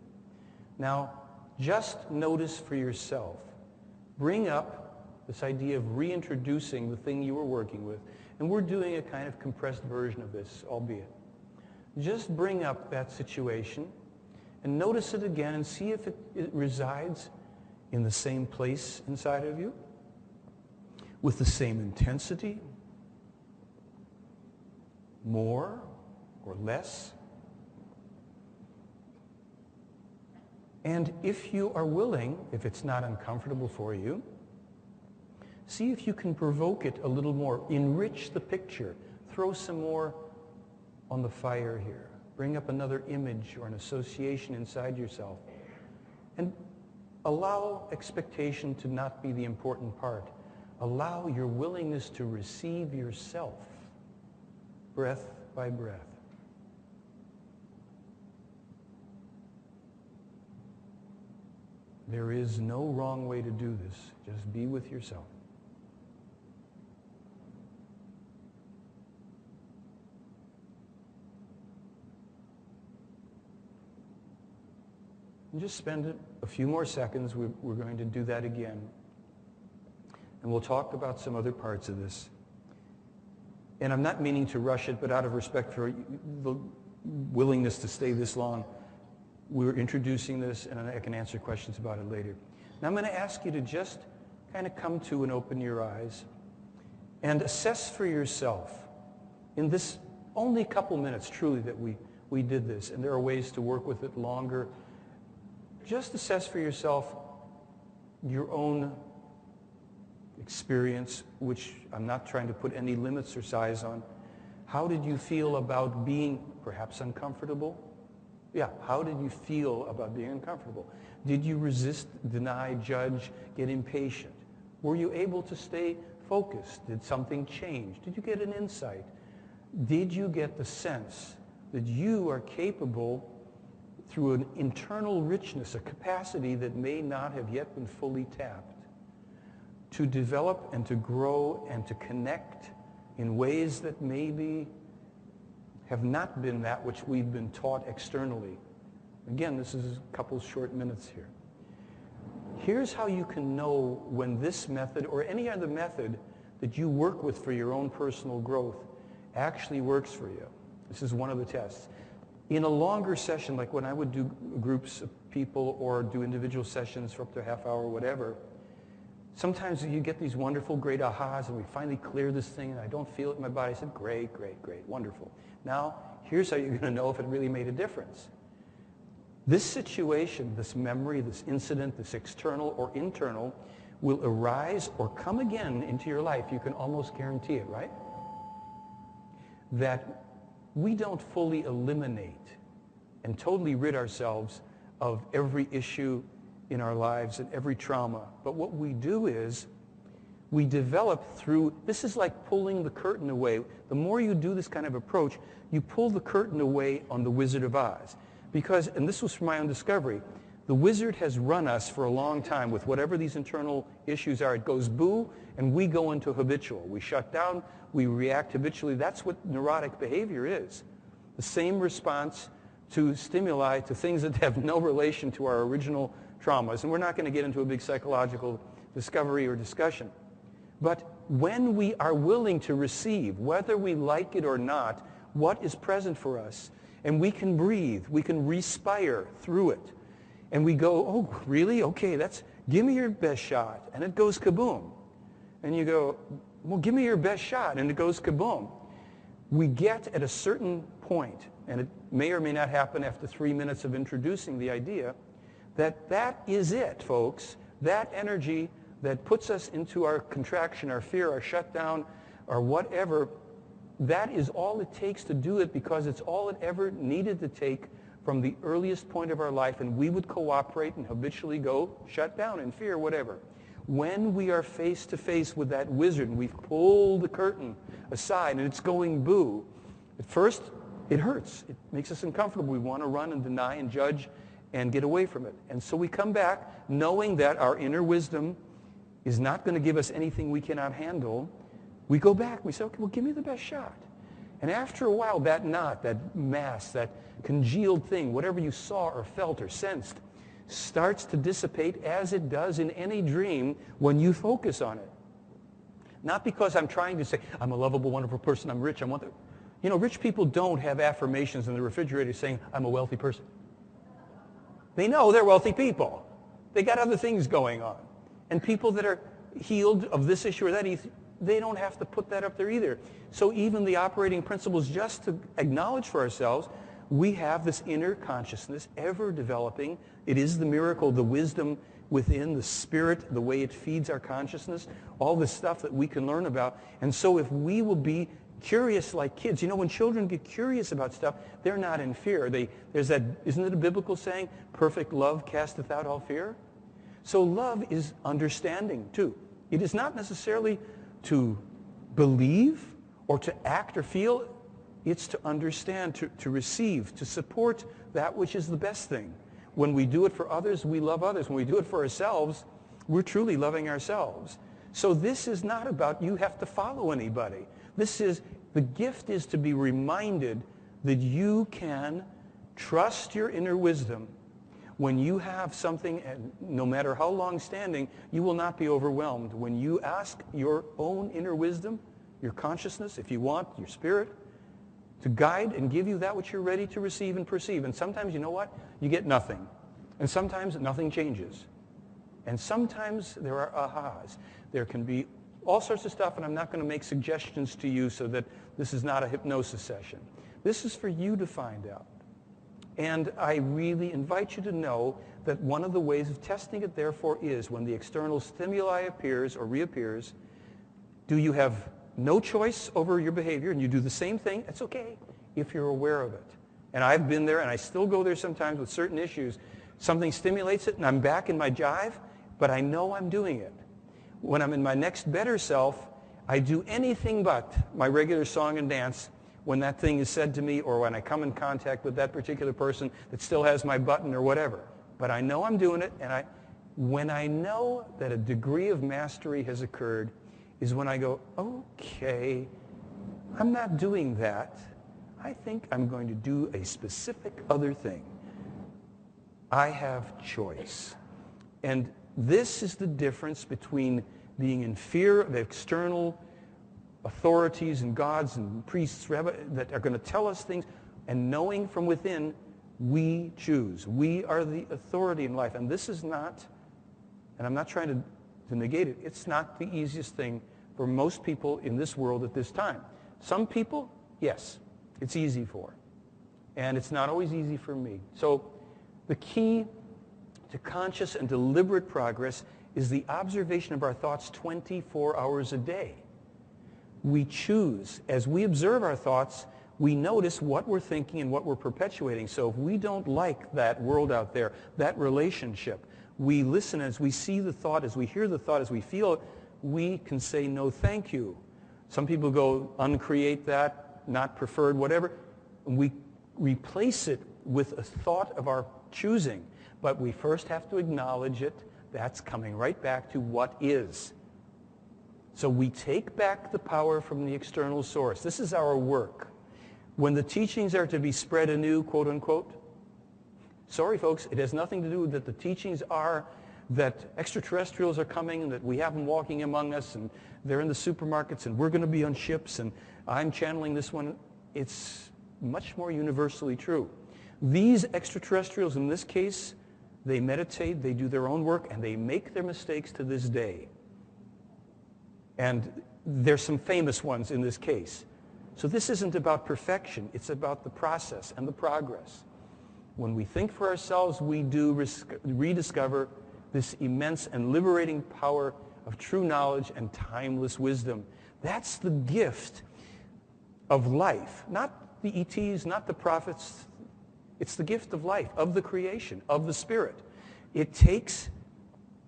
Now, just notice for yourself. Bring up this idea of reintroducing the thing you were working with. And we're doing a kind of compressed version of this, albeit. Just bring up that situation and notice it again and see if it resides in the same place inside of you, with the same intensity, more or less. And if you are willing, if it's not uncomfortable for you, see if you can provoke it a little more. Enrich the picture. Throw some more on the fire here. Bring up another image or an association inside yourself. And allow expectation to not be the important part. Allow your willingness to receive yourself, breath by breath. There is no wrong way to do this. Just be with yourself. And just spend a few more seconds. We're going to do that again. And we'll talk about some other parts of this. And I'm not meaning to rush it, but out of respect for the willingness to stay this long, we're introducing this, and I can answer questions about it later. Now I'm going to ask you to just kind of come to and open your eyes and assess for yourself in this only couple minutes, truly, that we did this, and there are ways to work with it longer. Just assess for yourself your own experience, which I'm not trying to put any limits or size on. How did you feel about being perhaps uncomfortable? Yeah, how did you feel about being uncomfortable? Did you resist, deny, judge, get impatient? Were you able to stay focused? Did something change? Did you get an insight? Did you get the sense that you are capable, through an internal richness, a capacity that may not have yet been fully tapped, to develop and to grow and to connect in ways that maybe have not been that which we've been taught externally? Again, this is a couple short minutes here. Here's how you can know when this method or any other method that you work with for your own personal growth actually works for you. This is one of the tests. In a longer session, like when I would do groups of people or do individual sessions for up to a half hour or whatever, sometimes you get these wonderful, great ahas, and we finally clear this thing, and I don't feel it in my body. I said, great, great, great, wonderful. Now, here's how you're going to know if it really made a difference. This situation, this memory, this incident, this external or internal, will arise or come again into your life. You can almost guarantee it, right? That we don't fully eliminate and totally rid ourselves of every issue in our lives and every trauma. But what we do is we develop through, this is like pulling the curtain away. The more you do this kind of approach, you pull the curtain away on the Wizard of Oz. Because, and this was from my own discovery, the wizard has run us for a long time with whatever these internal issues are. It goes boo, and we go into habitual. We shut down, we react habitually. That's what neurotic behavior is. The same response to stimuli, to things that have no relation to our original traumas. And we're not going to get into a big psychological discovery or discussion. But when we are willing to receive, whether we like it or not, what is present for us, and we can breathe, we can respire through it, and we go, oh, really? Okay, give me your best shot. And it goes kaboom. And you go, well, give me your best shot. And it goes kaboom. We get at a certain point, and it may or may not happen after 3 minutes of introducing the idea, that is it, folks. That energy that puts us into our contraction, our fear, our shutdown, or whatever, that is all it takes to do it, because it's all it ever needed to take from the earliest point of our life, and we would cooperate and habitually go shut down in fear, whatever. When we are face to face with that wizard and we've pulled the curtain aside and it's going boo, at first it hurts. It makes us uncomfortable. We want to run and deny and judge and get away from it. And so we come back knowing that our inner wisdom is not going to give us anything we cannot handle. We go back. We say, okay, well, give me the best shot. And after a while, that knot, that mass, that congealed thing, whatever you saw or felt or sensed, starts to dissipate as it does in any dream when you focus on it. Not because I'm trying to say, I'm a lovable, wonderful person, I'm rich, I want the... You know, rich people don't have affirmations in the refrigerator saying, I'm a wealthy person. They know they're wealthy people. They got other things going on. And people that are healed of this issue or that, they don't have to put that up there either. So even the operating principles, just to acknowledge for ourselves, we have this inner consciousness ever developing. It is the miracle, the wisdom within, the spirit, the way it feeds our consciousness, all the stuff that we can learn about. And so if we will be curious like kids, you know, when children get curious about stuff, they're not in fear. There's that, isn't it a biblical saying, perfect love casteth out all fear? So love is understanding too. It is not necessarily to believe or to act or feel. It's to understand, to receive, to support that which is the best thing. When we do it for others, we love others. When we do it for ourselves, we're truly loving ourselves. So this is not about you have to follow anybody. The gift is to be reminded that you can trust your inner wisdom. When you have something, and no matter how long standing, you will not be overwhelmed. When you ask your own inner wisdom, your consciousness, if you want, your spirit, to guide and give you that which you're ready to receive and perceive. And sometimes, you know what? You get nothing. And sometimes nothing changes. And sometimes there are ahas. There can be all sorts of stuff, and I'm not going to make suggestions to you so that this is not a hypnosis session. This is for you to find out. And I really invite you to know that one of the ways of testing it, therefore, is when the external stimuli appears or reappears, do you have no choice over your behavior and you do the same thing? It's okay if you're aware of it. And I've been there, and I still go there sometimes with certain issues. Something stimulates it, and I'm back in my jive, but I know I'm doing it. When I'm in my next better self, I do anything but my regular song and dance when that thing is said to me or when I come in contact with that particular person that still has my button or whatever. But I know I'm doing it, and when I know that a degree of mastery has occurred is when I go, okay, I'm not doing that. I think I'm going to do a specific other thing. I have choice. And this is the difference between being in fear of external authorities and gods and priests that are going to tell us things, and knowing from within, we choose. We are the authority in life. And this is not, and I'm not trying to negate it, it's not the easiest thing for most people in this world at this time. Some people, yes, it's easy for. And it's not always easy for me. So the key to conscious and deliberate progress is the observation of our thoughts 24 hours a day. We choose. As we observe our thoughts, we notice what we're thinking and what we're perpetuating. So if we don't like that world out there, that relationship, we listen as we see the thought, as we hear the thought, as we feel it, we can say no thank you. Some people go uncreate that, not preferred, whatever. And we replace it with a thought of our choosing. But we first have to acknowledge it. That's coming right back to what is. So we take back the power from the external source. This is our work. When the teachings are to be spread anew, quote unquote, sorry folks, it has nothing to do with that the teachings are that extraterrestrials are coming and that we have them walking among us and they're in the supermarkets and we're going to be on ships and I'm channeling this one. It's much more universally true. These extraterrestrials in this case, they meditate, they do their own work, and they make their mistakes to this day. And there's some famous ones in this case. So this isn't about perfection. It's about the process and the progress. When we think for ourselves, we do rediscover this immense and liberating power of true knowledge and timeless wisdom. That's the gift of life. Not the ETs, not the prophets. It's the gift of life, of the creation, of the spirit. It takes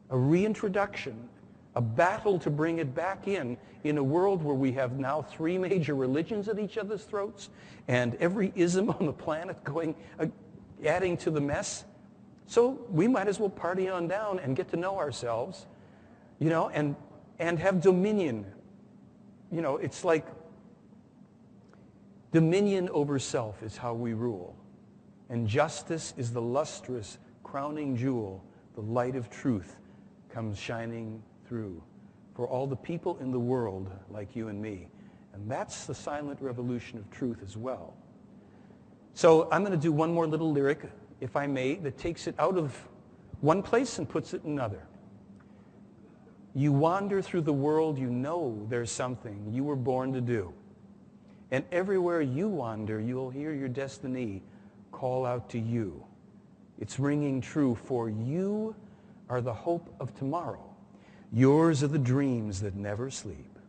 a reintroduction, a battle to bring it back in a world where we have now 3 major religions at each other's throats and every ism on the planet going, adding to the mess. So we might as well party on down and get to know ourselves, and have dominion. It's like Dominion over self is how we rule. And justice is the lustrous crowning jewel. The light of truth comes shining through for all the people in the world like you and me. And that's the silent revolution of truth as well. So I'm going to do one more little lyric, if I may, that takes it out of one place and puts it in another. You wander through the world, you know there's something you were born to do. And everywhere you wander, you'll hear your destiny call out to you. It's ringing true, for you are the hope of tomorrow. Yours are the dreams that never sleep.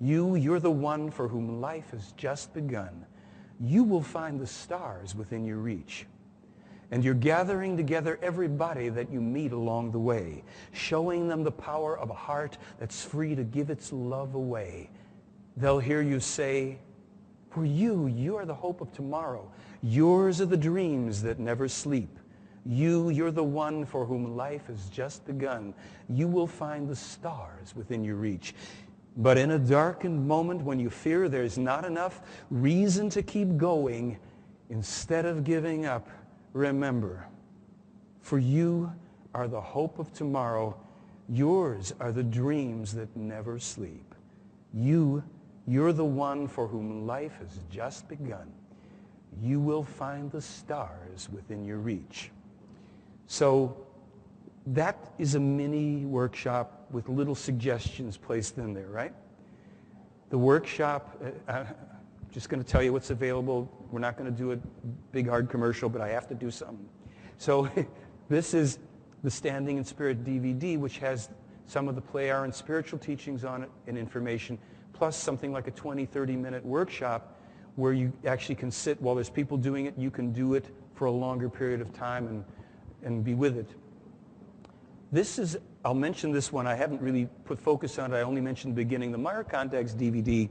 You're the one for whom life has just begun. You will find the stars within your reach. And you're gathering together everybody that you meet along the way, showing them the power of a heart that's free to give its love away. They'll hear you say, for you are the hope of tomorrow. Yours are the dreams that never sleep. You're the one for whom life has just begun. You will find the stars within your reach. But in a darkened moment when you fear there's not enough reason to keep going, instead of giving up, remember, for you are the hope of tomorrow. Yours are the dreams that never sleep. You're the one for whom life has just begun. You will find the stars within your reach. So that is a mini workshop with little suggestions placed in there, right? The workshop, I'm just going to tell you what's available. We're not going to do a big hard commercial, but I have to do something. So this is the Standing in Spirit DVD, which has some of the play hour and spiritual teachings on it and information, plus something like a 20, 30-minute workshop where you actually can sit while there's people doing it. You can do it for a longer period of time and be with it. This is, I'll mention this one. I haven't really put focus on it. I only mentioned the beginning. The Meyer Contacts DVD,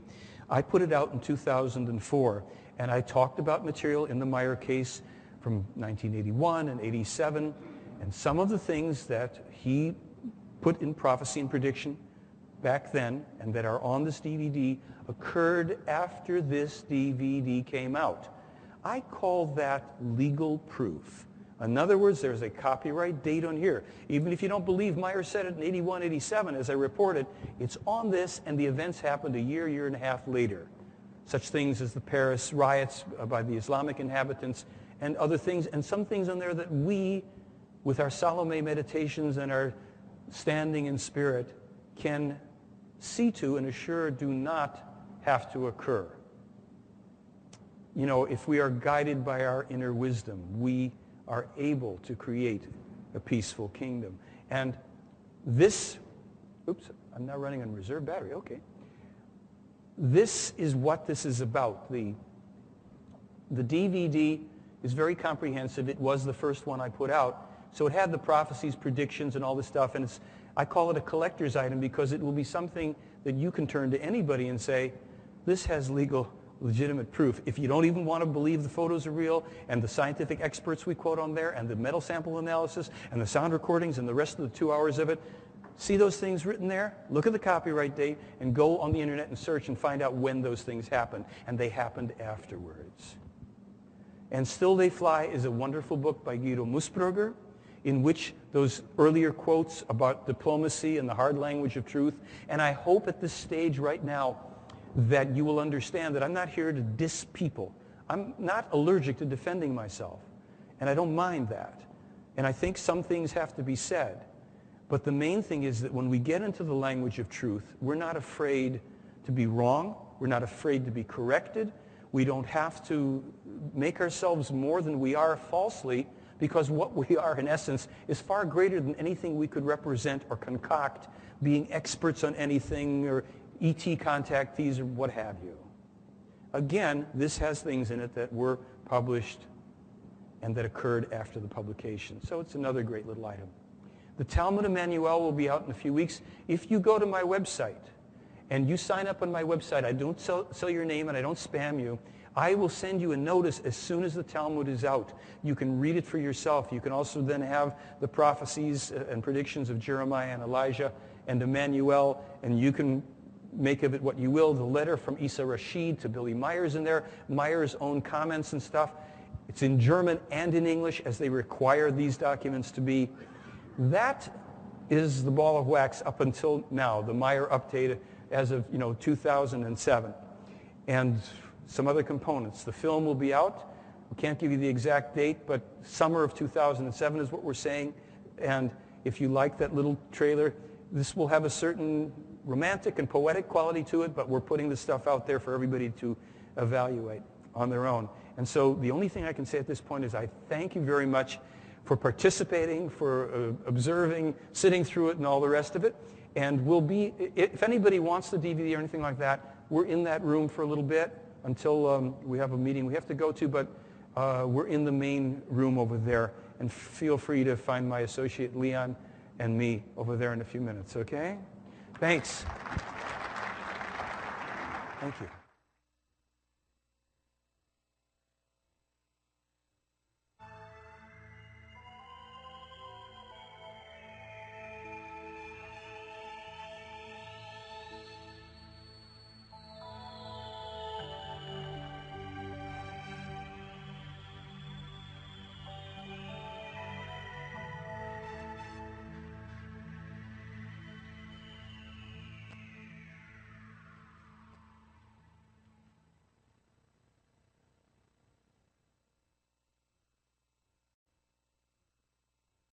I put it out in 2004, and I talked about material in the Meyer case from 1981 and 87, and some of the things that he put in prophecy and prediction back then and that are on this DVD occurred after this DVD came out. I call that legal proof. In other words, there's a copyright date on here. Even if you don't believe Meyer said it in 81, 87, as I reported, it's on this, and the events happened a year and a half later. Such things as the Paris riots by the Islamic inhabitants and other things, and some things on there that we, with our Salome meditations and our standing in spirit, can see to and assure do not have to occur. You know, if we are guided by our inner wisdom, we are able to create a peaceful kingdom. And this, oops, I'm now running on reserve battery, okay. This is what this is about. The DVD is very comprehensive. It was the first one I put out. So it had the prophecies, predictions, and all this stuff. And I call it a collector's item because it will be something that you can turn to anybody and say, this has legitimate proof. If you don't even want to believe the photos are real and the scientific experts we quote on there and the metal sample analysis and the sound recordings and the rest of the 2 hours of it, see those things written there? Look at the copyright date and go on the internet and search and find out when those things happened. And they happened afterwards. And Still They Fly is a wonderful book by Guido Musburger, in which those earlier quotes about diplomacy and the hard language of truth. And I hope at this stage right now that you will understand that I'm not here to diss people. I'm not allergic to defending myself, and I don't mind that. And I think some things have to be said. But the main thing is that when we get into the language of truth, we're not afraid to be wrong. We're not afraid to be corrected. We don't have to make ourselves more than we are falsely, because what we are, in essence, is far greater than anything we could represent or concoct, being experts on anything or ET contactees or what have you. Again, this has things in it that were published and that occurred after the publication. So it's another great little item. The Talmud Emmanuel will be out in a few weeks. If you go to my website and you sign up on my website, I don't sell your name and I don't spam you. I will send you a notice as soon as the Talmud is out. You can read it for yourself. You can also then have the prophecies and predictions of Jeremiah and Elijah and Emmanuel, and you can make of it what you will. The letter from Issa Rashid to Billy Myers in there, Myers' own comments and stuff. It's in German and in English, as they require these documents to be. That is the ball of wax up until now, the Meyer update as of 2007. And some other components. The film will be out. We can't give you the exact date, but summer of 2007 is what we're saying. And if you like that little trailer, this will have a certain romantic and poetic quality to it, but we're putting the stuff out there for everybody to evaluate on their own. And so the only thing I can say at this point is I thank you very much for participating, for observing, sitting through it, and all the rest of it. And we'll be, if anybody wants the DVD or anything like that, we're in that room for a little bit until we have a meeting we have to go to, but we're in the main room over there. And feel free to find my associate Leon and me over there in a few minutes, okay? Thanks. Thank you.